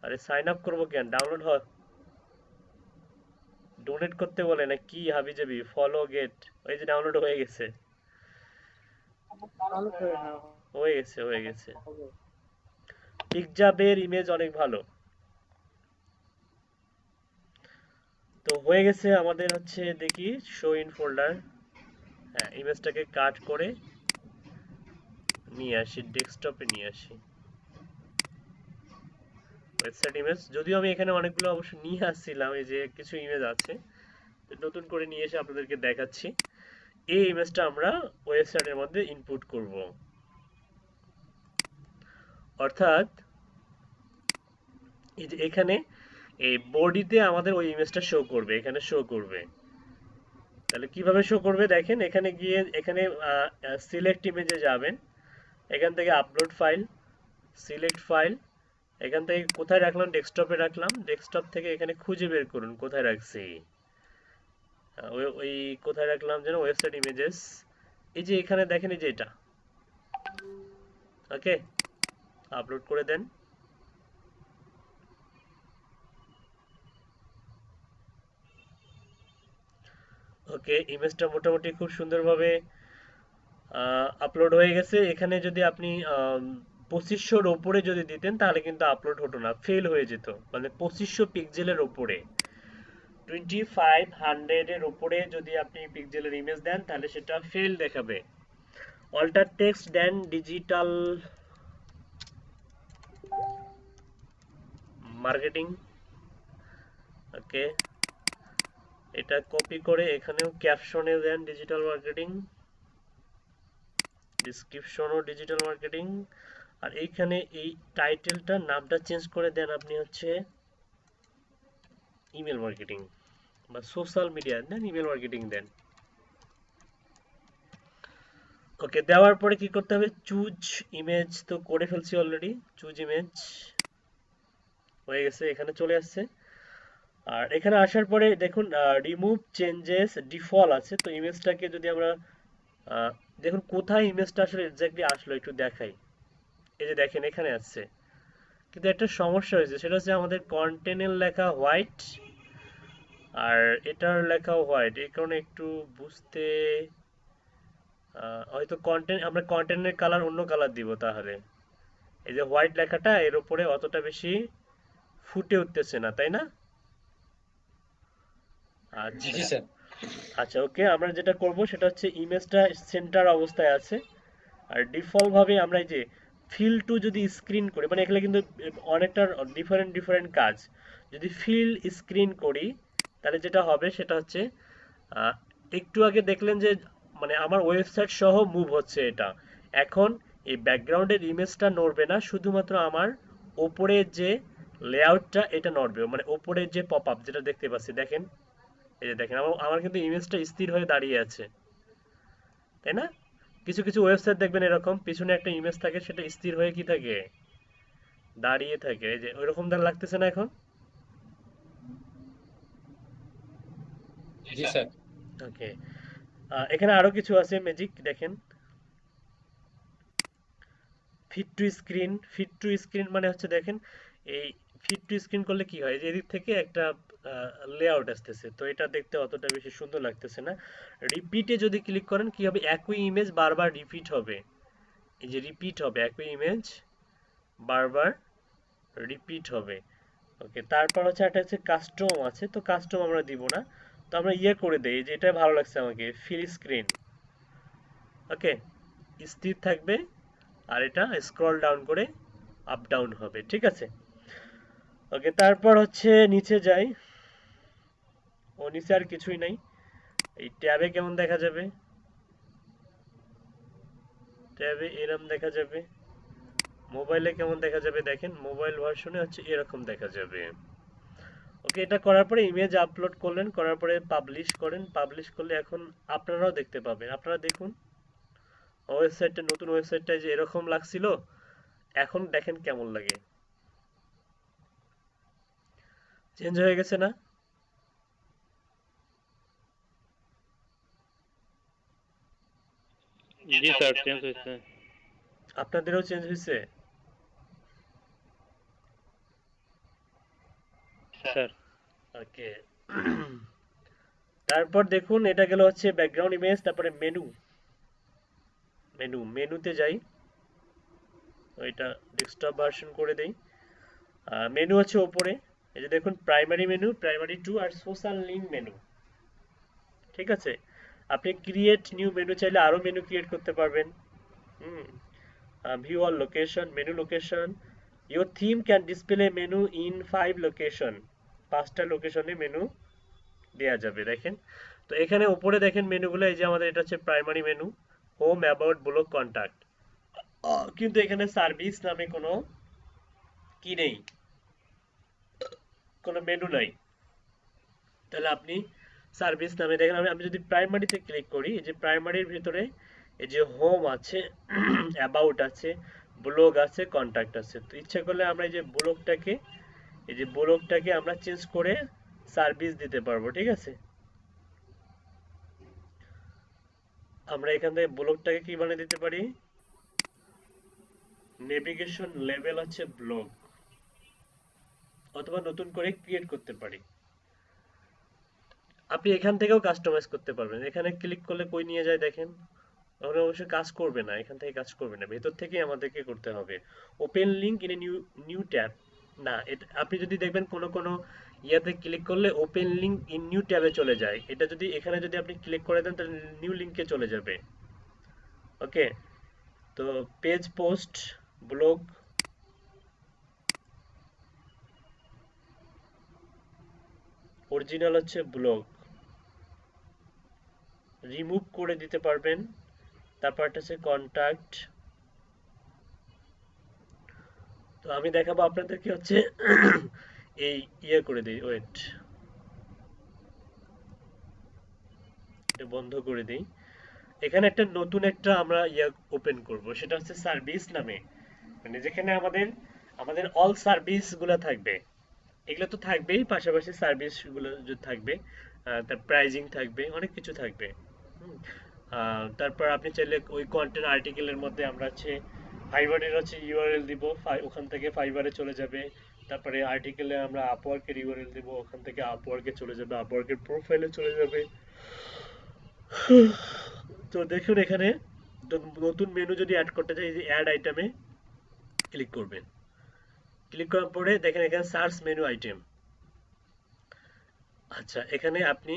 আরে সাইন আপ করবো কেন, ডাউনলোড হয়। ডোনেট করতে বলে না কি হাবি জাবি, ফলো গেট। ওই যে ডাউনলোড হয়ে গেছে, তাহলে তো হ্যাঁ হয়ে গেছে হয়ে গেছে। হবে। পিকজাবের ইমেজ অনেক ভালো। তো হয়ে গেছে আমাদের হচ্ছে, দেখি শো ইন ফোল্ডার। হ্যাঁ, ইমেজটাকে কাট করে নিয়ে আসি, ডেস্কটপে নিয়ে আসি। ওয়েবসাইট ইমেজ, যদিও আমি এখানে অনেকগুলো অবশ্য নিয়ে আসছিলাম, এই যে কিছু ইমেজ আছে, তো নতুন করে নিয়ে এসে আপনাদেরকে দেখাচ্ছি। এই ইমেজটা আমরা ওয়েবসাইটের মধ্যে ইনপুট করব। অর্থাৎ এই যে এখানে এই বডিতে আমাদের ওই ইমেজটা শো করবে, এখানে শো করবে। তাহলে কিভাবে শো করবে দেখেন, এখানে গিয়ে এখানে সিলেক্ট ইমেজে যাবেন, এখান থেকে আপলোড ফাইল, সিলেক্ট ফাইল, এখান থেকে কোথায় রাখলাম, ডেস্কটপে রাখলাম, ডেস্কটপ থেকে এখানে খুঁজে বের করুন কোথায় রাখছি। ওই ওই কোথায় রাখলাম যেন, ওয়েবসাইট ইমেজেস। এই যে এখানে দেখেন, এই যে এটা। ওকে, আপলোড করে দেন। ওকে, ইমেজটা মোটামুটি খুব সুন্দরভাবে আপলোড হয়ে গেছে। এখানে যদি আপনি 2500-র ওপরে যদি দিতেন তাহলে কিন্তু আপলোড হতো না, ফেল হয়ে যেত। মানে 2500 পিক্সেলের ওপরে, 2500-এর ওপরে যদি আপনি পিক্সেলের ইমেজ দেন তাহলে সেটা ফেল দেখাবে। অল্টার টেক্সট দেন ডিজিটাল মার্কেটিং। ওকে, এটা কপি করে এখানেও ক্যাপশনে দেন ডিজিটাল মার্কেটিং, ডিসক্রিপশনও ডিজিটাল মার্কেটিং। আর এইখানে এই টাইটেলটা নামটা চেঞ্জ করে দেন আপনি হচ্ছে ইমেল মার্কেটিং বা সোশ্যাল মিডিয়া দেন, ইমেল মার্কেটিং দেন। ওকে, দেওয়ার পরে কি করতে হবে, চুজ ইমেজ তো করে ফেলছি অলরেডি, চুজ ইমেজ হয়ে গেছে, এখানে চলে আসছে। আর এখানে আসার পরে দেখুন রিমুভ চেঞ্জেস ডিফল্ট আছে। তো ইমেজটাকে যদি আমরা আহ, দেখুন কোথায় ইমেজটা আসলে এক্স্যাক্টলি আসলো একটু দেখাই। এই যে দেখেন এখানে আসছে, কিন্তু একটা সমস্যা হয়েছে, সেটা হচ্ছে আমাদের কন্টেন্টের লেখা হোয়াইট আর এটার লেখাও হোয়াইট, এই কারণে একটু বুঝতে হয়তো কন্টেন্ট, আমরা কন্টেন্টের কালার অন্য কালার দিব তাহলে। এই যে হোয়াইট লেখাটা এর উপরে অতটা বেশি ফুটে উঠতেছে না, তাই না? আচ্ছা জি স্যার। আচ্ছা, ওকে, আমরা যেটা করব সেটা হচ্ছে ইমেজটা সেন্টার অবস্থায় আছে। আর ডিফল্ট ভাবে আমরা এই যে ফিল টু যদি স্ক্রিন করি, মানে এগুলো কিন্তু অনেকটা ডিফারেন্ট ডিফারেন্ট কাজ। যদি ফিল স্ক্রিন করি তাহলে যেটা হবে সেটা হচ্ছে আহ, একটু আগে দেখলেন যে মানে আমার ওয়েবসাইট সহ মুভ হচ্ছে এটা। এখন এই ব্যাকগ্রাউন্ডের ইমেজটা নড়বে না, শুধুমাত্র আমার ওপরের যে লেআউটটা এটা নড়বে, মানে ওপরের যে পপ আপ যেটা দেখতে পাচ্ছি দেখেন। এই যে দেখেন আমার আমার কিন্তু ইমেজটা স্থির হয়ে দাঁড়িয়ে আছে, তাই না? কিছু কিছু ওয়েবসাইট দেখবেন এরকম পিছনে একটা ইমেজ থাকে, সেটা স্থির হয়ে কি থাকে, দাঁড়িয়ে থাকে। এই যে ওইরকম তার লাগতেছে না এখন? জি স্যার। ওকে, এখানে আরো কিছু আছে ম্যাজিক দেখেন। Fit to screen, fit to screen মানে হচ্ছে দেখেন এই ফিট টু স্ক্রিন করলে কি হয়, যে এদিক থেকে একটা লেআউট আসতেছে, তো এটা দেখতে অতটা বেশি সুন্দর লাগতেছে না। রিপিটে যদি ক্লিক করেন কি হবে, একই ইমেজ বারবার রিপিট হবে। এই যে রিপিট হবে, একই ইমেজ বারবার রিপিট হবে। ওকে, তারপর হচ্ছে একটা হচ্ছে কাস্টম আছে, তো কাস্টম আমরা দিব না, তো আমরা ইয়ে করে দেই, যে এটা ভালো লাগছে আমাকে, ফিল স্ক্রিন। ওকে, স্থির থাকবে, আর এটা স্ক্রল ডাউন করে আপ ডাউন হবে, ঠিক আছে। ওকে, তারপর হচ্ছে নিচে যাই। ও নিচে আর কিছুই নাই। এই ট্যাবে কেমন দেখা যাবে? ট্যাবে এরকম দেখা যাবে। মোবাইলে কেমন দেখা যাবে দেখেন, মোবাইল ভার্সনে হচ্ছে এরকম দেখা যাবে। ওকে, এটা করার পরে ইমেজ আপলোড করলেন, করার পরে পাবলিশ করেন, পাবলিশ করলে এখন আপনারাও দেখতে পাবেন। আপনারা দেখুন ওয়েবসাইটটা, নতুন ওয়েবসাইটটা যে এরকম লাগছিল, এখন দেখেন কেমন লাগে, চেঞ্জ হয়ে গেছে না? জি স্যার, চেঞ্জ হয়েছে আপনাদেরও চেঞ্জ হয়েছে? স্যার। ওকে। তারপর দেখুন, এটা গেল হচ্ছে ব্যাকগ্রাউন্ড ইমেজ, তারপরে মেনুতে যাই, ওইটা ডেস্কটপ ভার্সন করে দেই। মেনু আছে ওপরে, এই যে দেখুন, প্রাইমারি মেনু, প্রাইমারি টু, আর সোশ্যাল লিঙ্ক মেনু, ঠিক আছে। আপনি ক্রিয়েট নিউ মেনু চাইলে আরো মেনু ক্রিয়েট করতে পারবেন। হুম, view all location, menu location, your theme can display menu in 5 location, 5টা লোকেশনে মেনু দেয়া যাবে, দেখেন। তো এখানে উপরে দেখেন মেনুগুলো, এই যে আমাদের এটা হচ্ছে primary menu, home, about, blog, contact, কিন্তু এখানে সার্ভিস নামে কোনো কি নেই, কোনো মেনু নাই। তাহলে আপনি সার্ভিস নামে দেখেন, আমি যদি প্রাইমারিতে ক্লিক করি, এই যে প্রাইমারির ভিতরে এই যে হোম আছে, অ্যাবাউট আছে, ব্লগ আছে, কন্টাক্ট আছে। তো ইচ্ছা করলে আমরা এই যে ব্লগটাকে আমরা চেঞ্জ করে সার্ভিস দিতে পারবো, ঠিক আছে। আমরা এখান থেকে ব্লগটাকে কি বানিয়ে দিতে পারি, নেভিগেশন লেভেল হচ্ছে ব্লগ, অথবা নতুন করে ক্রিয়েট করতে পারি। আপনি এখান থেকেও কাস্টমাইজ করতে পারবেন। এখানে ক্লিক করলে কই নিয়ে যায় দেখেন, ওরা অবশ্যই কাজ করবে না, এখান থেকে কাজ করবে না, ভেতর থেকেই আমাদেরকে করতে হবে। Open link in a new new tab, না এটা আপনি যদি দেখবেন কোনো কোনো ইয়াতে ক্লিক করলে ওপেন লিঙ্ক ইন নিউ ট্যাবে চলে যায়, এটা যদি এখানে যদি আপনি ক্লিক করে দেন তাহলে নিউ লিঙ্কে চলে যাবে। ওকে, তো পেজ পোস্ট, ব্লগ, অরিজিনাল হচ্ছে ব্লগ, রিমুভ করে দিতে পারবেন। তারপর একটা হচ্ছে কন্টাক্ট। তো আমি দেখাবো আপনাদেরকে হচ্ছে এই ইয়ে করে দিই, ওয়েট, এটা বন্ধ করে দিই। এখানে একটা নতুন একটা আমরা ইয়া ওপেন করব, সেটা হচ্ছে সার্ভিস নামে, মানে যেখানে আমাদের আমাদের অল সার্ভিস গুলো থাকবে। এগুলো তো থাকবেই, পাশাপাশি সার্ভিস গুলো যে থাকবে, তার প্রাইজিং থাকবে, অনেক কিছু থাকবে। হুম, তারপর আপনি চাইলে ওই কন্টেন্ট আর্টিকেলের মধ্যে আমরা হচ্ছে ফাইবারের হচ্ছে ইউআরএল দিব, ওখান থেকে ফাইবারে চলে যাবে। তারপরে আর্টিকেলে আমরা আপওয়ার্কের ইউআরএল দিব, ওখান থেকে আপওয়ার্কে চলে যাবে, আপওয়ার্কের প্রোফাইলে চলে যাবে। তো দেখুন এখানে নতুন মেনু যদি অ্যাড করতে চাই, এই যে অ্যাড আইটেমে ক্লিক করবেন, ক্লিক করার পরে দেখেন এখানে সার্চ মেনু আইটেম। আচ্ছা, এখানে আপনি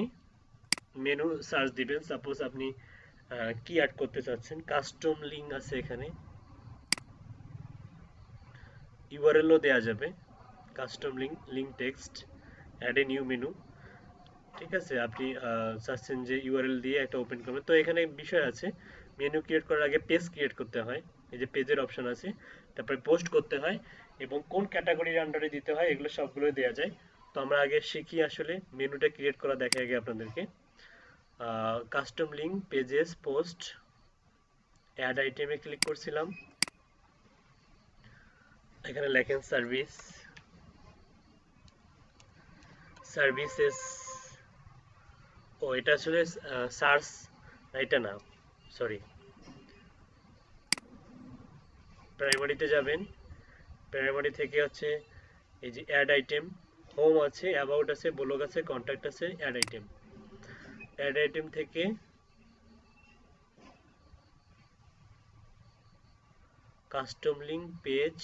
মেনু সার্চ দিবেন, সাপোজ আপনি কি অ্যাড করতে চাচ্ছেন, কাস্টম লিঙ্ক আছে এখানে, ইউআরএলও দেয়া যাবে, custom link text, add a new menu, ঠিক আছে। আপনি চাচ্ছেন যে ইউআরএল দিয়ে একটা ওপেন করবেন, তো এখানে বিষয় আছে, মেনু ক্রিয়েট করার আগে পেজ ক্রিয়েট করতে হয়, এই যে পেজের অপশন আছে, তারপরে পোস্ট করতে হয়, এবং কোন ক্যাটাগরির আন্ডারে দিতে হয়, এগুলো সবগুলোই দেওয়া যায়। তো আমরা আগে শিখি আসলে মেনুটা ক্রিয়েট করা, দেখাই আগে আপনাদেরকে। Custom link, pages, post, add আইটেমে ক্লিক করছিলাম, এখানে লেখেন সার্ভিস, সার্ভিসেস, ও এটা আসলে সার্চ, এটা না, সরি, প্রাইমারিতে যাবেন, প্রাইমারি থেকে হচ্ছে এই যে অ্যাড আইটেম, হোম আছে, অ্যাবাউট আছে, ব্লগ আছে, কন্ট্যাক্ট আছে, অ্যাড আইটেম, অ্যাড আইটেম থেকে কাস্টম লিঙ্ক, পেজ,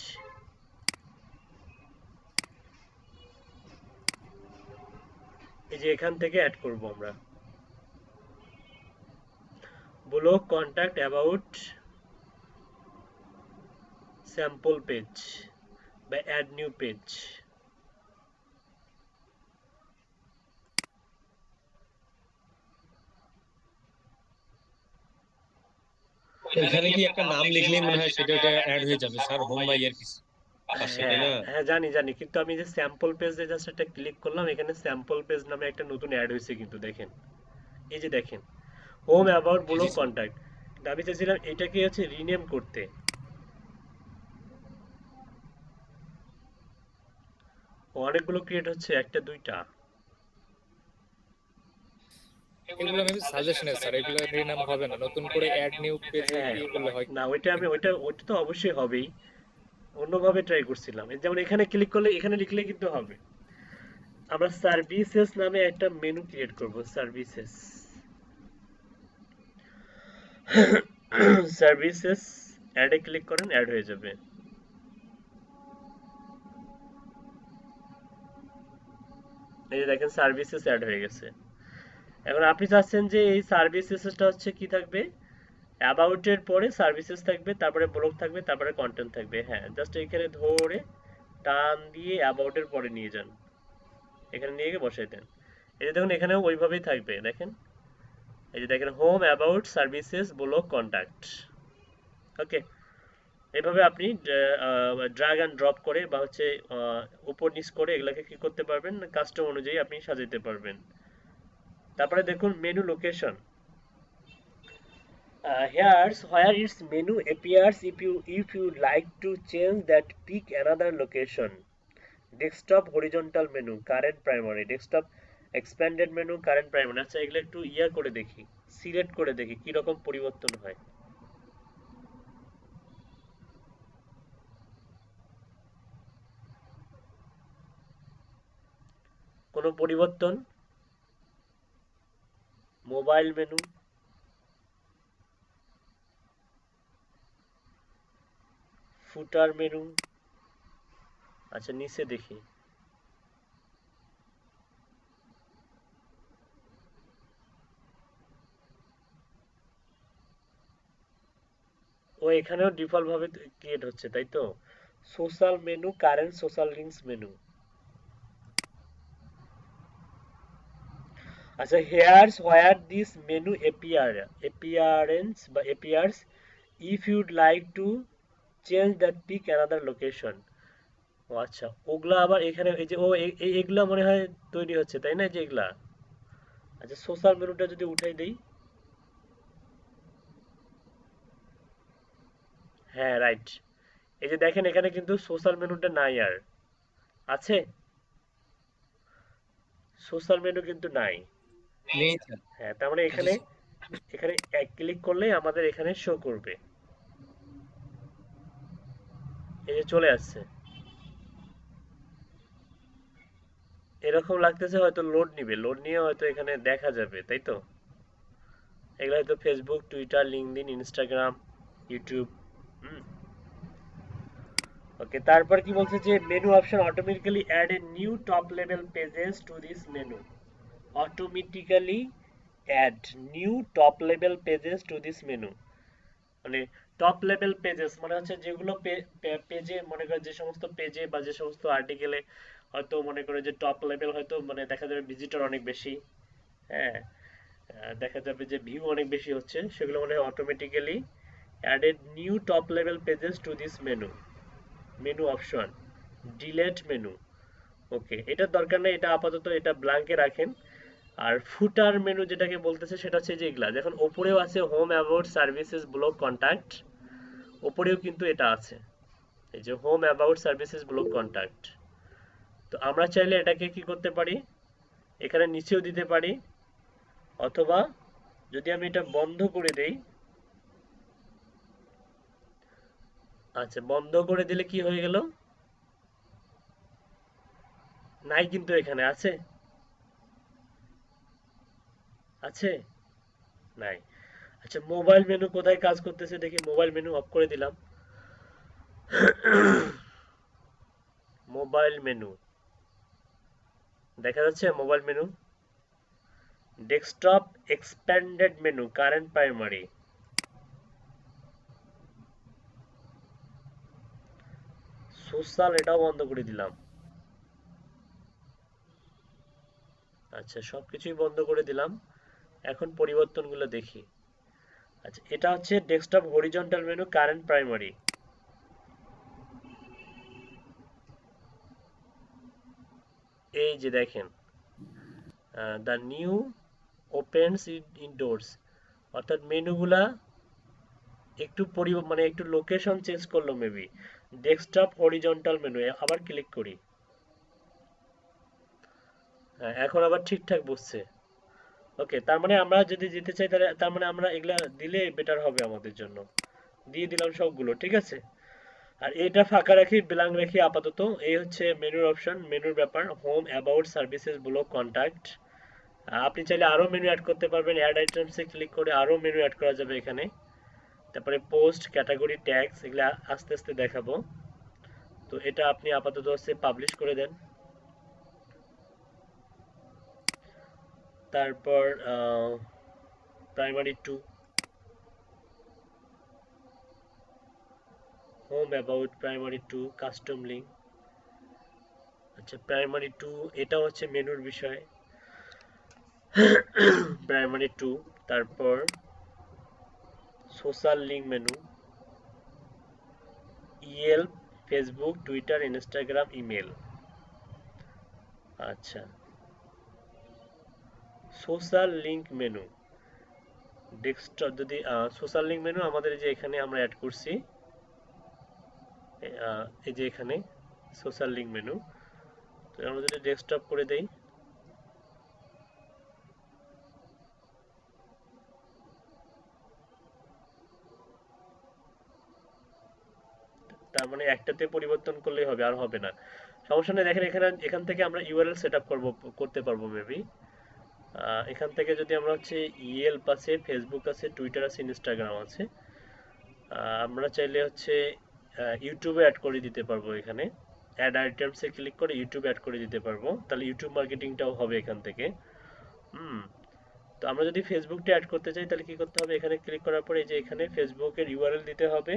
এই যে এখান থেকে অ্যাড করব আমরা, block contact about sample page বা অ্যাড নিউ পেজ। এখানে কি একটা নাম লিখলেই মনে হয় সেটা অ্যাড হয়ে যাবে স্যার, হোম বা ইয়ার পাশে, তাই হ্যাঁ না? হ্যাঁ, জানি জানি, কিন্তু আমি যে স্যাম্পল পেজে জাস্ট একটা ক্লিক করলাম, এখানে স্যাম্পল পেজ নামে একটা নতুন অ্যাড হয়েছে কিন্তু দেখেন, এই যে দেখেন, home about G G block sir. Contact. আমি চাইছিলাম এটাকে হচ্ছে রিনেম করতে, অনেকগুলো ক্রিয়েট হচ্ছে, একটা দুইটা। এগুলো মেবি সাজেশনে স্যার, এগুলো রিনাম হবে না, নতুন করে অ্যাড নিউ পেজে হ্যাঁ, ইয়ে করলে হয়। না ওইটা আমি ওইটা তো অবশ্যই হবেই, অন্যভাবে ট্রাই করছিলাম। এই যেমন এখানে ক্লিক করলে, এখানে লিখলে কিন্তু হবে। আমরা সার্ভিসেস নামে একটা মেনু ক্রিয়েট করব, সার্ভিসেস সার্ভিসেস অ্যাডে ক্লিক করেন, অ্যাড হয়ে যাবে। এই যে দেখেন সার্ভিসেস অ্যাড হয়ে গেছে। এখন আপনি চাচ্ছেন যে এই সার্ভিসেসটা হচ্ছে কি থাকবে, অ্যাবাউট এর পরে সার্ভিসেস থাকবে, তারপরে ব্লগ থাকবে, তারপরে কন্টেন্ট থাকবে। হ্যাঁ, জাস্ট এখানে ধরে টান দিয়ে অ্যাবাউট এর পরে নিয়ে যান, এখানে নিয়ে গিয়ে বসাই দেন। এই যে দেখুন এখানেও ওইভাবেই থাকবে, দেখেন এই যে দেখেন home about services blog contact. Okay, এভাবে আপনি ড্র্যাগ অ্যান্ড ড্রপ করে বা হচ্ছে উপর নিচ করে এগুলাকে কি করতে পারবেন, কাস্টম অনুযায়ী আপনি সাজাতে পারবেন। তারপরে দেখুন menu location, here's where its menu appears if you like to change that, pick another location. Desktop horizontal menu, current primary, desktop expanded menu, current primary। আচ্ছা এগুলো একটু ইয়া করে দেখি, সিলেক্ট করে দেখি কি রকম পরিবর্তন হয়। কোনো পরিবর্তন? মোবাইল মেনু, ফুটার মেনু। আচ্ছা নিচে দেখি, ও এখানেও ডিফল্ট ভাবে ক্রিয়েট হচ্ছে তাই তো। Social menu, current social links menu. আচ্ছা here's where this menu appears if you'd like to change that, pick another location। ও আচ্ছা, ওগুলা আবার এখানে এই যে ও এগুলা মনে হয় তৈরি হচ্ছে তাই না, এই যে এগুলা। আচ্ছা সোশ্যাল মেনুটা যদি উঠাই দেই, হ্যাঁ রাইট, এই যে দেখেন এখানে কিন্তু সোশ্যাল মেনুটা নাই আর, আছে সোশ্যাল মেনু কিন্তু নাই। নেই স্যার। হ্যাঁ, তার মানে জি এখানে, স্যার। এখানে এক ক্লিক করলেই আমাদের এখানে শো করবে, এই যে চলে আসছে। এরকম লাগতেছে হয়তো লোড নিবে, লোড নিয়ে হয়তো এখানে দেখা যাবে তাই তো। এগুলো হয়তো Facebook, Twitter, LinkedIn, Instagram, YouTube. হুম, ওকে, তারপর কি বলছে যে menu option automatically add a new top level pages to this menu. Automatically add new top level pages to this menu, মানে টপ লেভেল পেজেস মানে হচ্ছে যেগুলো পেজে, মনে করে যে সমস্ত পেজে বা যে সমস্ত আর্টিকেলে হয়তো মনে করে যে টপ লেভেল হয়তো মানে দেখা যাবে ভিজিটর অনেক বেশি, হ্যাঁ, দেখা যাবে যে ভিউ অনেক বেশি হচ্ছে, সেগুলো মনে হয় automatically added new top level pages to this menu. Menu option, delete menu. Okay, এটার দরকার নেই, এটা আপাতত এটা ব্ল্যাঙ্কে রাখেন। আর ফুটার মেনু যেটাকে বলতেছে সেটা হচ্ছে যে এগুলা, দেখুন ওপরেও আছে home about services blog contact, ওপরেও কিন্তু এটা আছে, এই যে home about services blog contact. তো আমরা চাইলে এটাকে কি করতে পারি, এখানে নিচেও দিতে পারি, অথবা যদি আমি এটা বন্ধ করে দেই, আচ্ছা বন্ধ করে দিলে কি হয়ে গেল, নাই কিন্তু এখানে আছে, আছে নাই। আচ্ছা মোবাইল মেনু কোথায় কাজ করতেছে দেখি, মোবাইল মেনু অফ করে দিলাম। মোবাইল মেনু দেখা যাচ্ছে, mobile menu desktop expanded menu current primary, social এটাও বন্ধ করে দিলাম। আচ্ছা, সবকিছুই বন্ধ করে দিলাম। এখন পরিবর্তনগুলো দেখি। আচ্ছা, এটা হচ্ছে desktop horizontal menu current primary. এই যে দেখেন, দ্য নিউ ওপেনস ইনডোরস, অর্থাৎ মেনুগুলা একটু মানে একটু লোকেশন চেঞ্জ করলো মেবি। ডেস্কটপ হরিজন্টাল মেনু, আবার ক্লিক করি। হ্যাঁ, এখন আবার ঠিকঠাক বসছে। ওকে, তার মানে আমরা যদি যেতে চাই তাহলে তার মানে আমরা এগুলা দিলে বেটার হবে আমাদের জন্য। দিয়ে দিলাম সবগুলো, ঠিক আছে। আর এটা ফাঁকা রাখি, ব্ল্যাঙ্ক রাখি আপাতত। এই হচ্ছে মেনুর অপশন, মেনুর ব্যাপার। Home, about, services, block, contact. আপনি চাইলে আরো মেনু অ্যাড করতে পারবেন। অ্যাড আইটেমসে ক্লিক করে আরো মেনু অ্যাড করা যাবে এখানে। তারপরে পোস্ট, ক্যাটাগরি, ট্যাগস, এগুলা আস্তে আস্তে দেখাবো। তো এটা আপনি আপাতত হচ্ছে পাবলিশ করে দেন। তারপর primary 2, home, about, primary 2, custom link. আচ্ছা, প্রাইমারি 2 এটা হচ্ছে মেনুর বিষয়। প্রাইমারি 2, তারপর social link menu, Yale, Facebook, Twitter, Instagram, email. আচ্ছা, সোশ্যাল লিঙ্ক মেনু ডেস্কটপ, যদি সোশ্যাল লিঙ্ক মেনু আমাদের যে এখানে আমরা অ্যাড করছি, এই যে এখানে সোশ্যাল লিঙ্ক মেনু। তো আমরা যদি ডেস্কটপ করে দেই, তার মানে একটাতে পরিবর্তন করলেই হবে, আর হবে না। সমস্যা নেই, দেখেন এখানে এখান থেকে আমরা ইউআরএল সেট আপ করতে পারবো মেবি। এখান থেকে যদি আমরা হচ্ছে ইয়েলপ আছে, ফেসবুক আছে, টুইটার আছে, ইনস্টাগ্রাম আছে। আমরা চাইলে হচ্ছে ইউটিউবে অ্যাড করে দিতে পারবো। এখানে অ্যাড আইটেমসে ক্লিক করে ইউটিউব অ্যাড করে দিতে পারবো, তাহলে ইউটিউব মার্কেটিংটাও হবে এখান থেকে। হুম। তো আমরা যদি ফেসবুকটা অ্যাড করতে চাই তাহলে কি করতে হবে, এখানে ক্লিক করার পরে এই যে এখানে ফেসবুকের ইউআরএল দিতে হবে।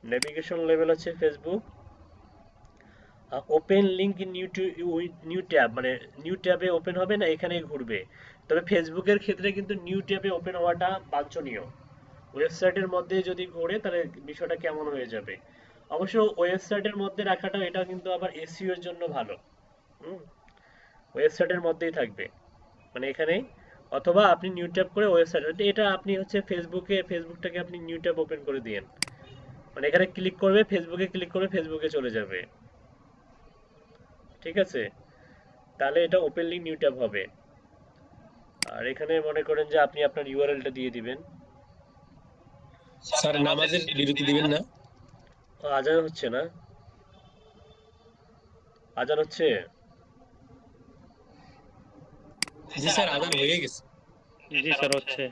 নেভিগেশন লেভেল আছে Facebook, open link in new tab, মানে নিউ ট্যাবে ওপেন হবে না, এখানেই ঘুরবে। তবে ফেসবুকের ক্ষেত্রে কিন্তু নিউ ট্যাবে ওপেন হওয়াটা বাঞ্ছনীয়। ওয়েবসাইটের মধ্যে যদি ঘোরে তাহলে বিষয়টা কেমন হয়ে যাবে। অবশ্য ওয়েবসাইটের মধ্যে রাখাটা এটা কিন্তু আবার এসইও এর জন্য ভালো। হুম, ওয়েবসাইটের মধ্যেই থাকবে, মানে এখানে। অথবা আপনি নিউ ট্যাব করে ওয়েবসাইট, এটা আপনি হচ্ছে ফেসবুকটাকে আপনি নিউ ট্যাব ওপেন করে দিয়েন, মানে এখানে ক্লিক করবে, ফেসবুকে ক্লিক করবে, ফেসবুকে চলে যাবে। ঠিক আছে, তাহলে এটা ওপেন লিঙ্ক নিউ ট্যাব হবে। আর এখানে মনে করেন যে আপনি আপনার ইউআরএলটা দিয়ে দিবেন। স্যার নামাজের বিরতি দিবেন না? আজান হচ্ছে না? আজান হচ্ছে? জি স্যার, আজান হয়ে গেছে। জি স্যার হচ্ছে।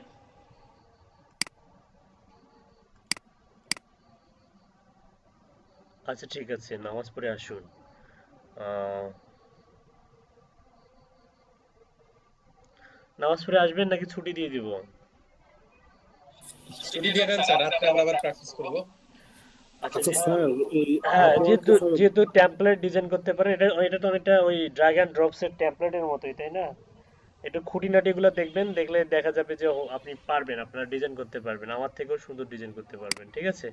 আচ্ছা ঠিক আছে, নামাজ পড়ে আসুন। আহ, নামাজ পড়ে আসবেন নাকি ছুটি দিয়ে দিব? ছুটি দিয়ে দেন স্যার, রাত্রে আমরা আবার প্র্যাকটিস করব। আচ্ছা আচ্ছা স্যার, ওই হ্যাঁ, আপনার যেহেতু যেহেতু টেমপ্লেট ডিজাইন করতে পারেন, এটা এটা তো অনেকটা ওই ড্র্যাগ অ্যান্ড ড্রপসের টেমপ্লেটের মতোই, তাই না? একটু খুঁটিনাটিগুলো দেখবেন, দেখলে দেখা যাবে যে আপনি পারবেন, আপনারা ডিজাইন করতে পারবেন, আমার থেকেও সুন্দর ডিজাইন করতে পারবেন। ঠিক আছে।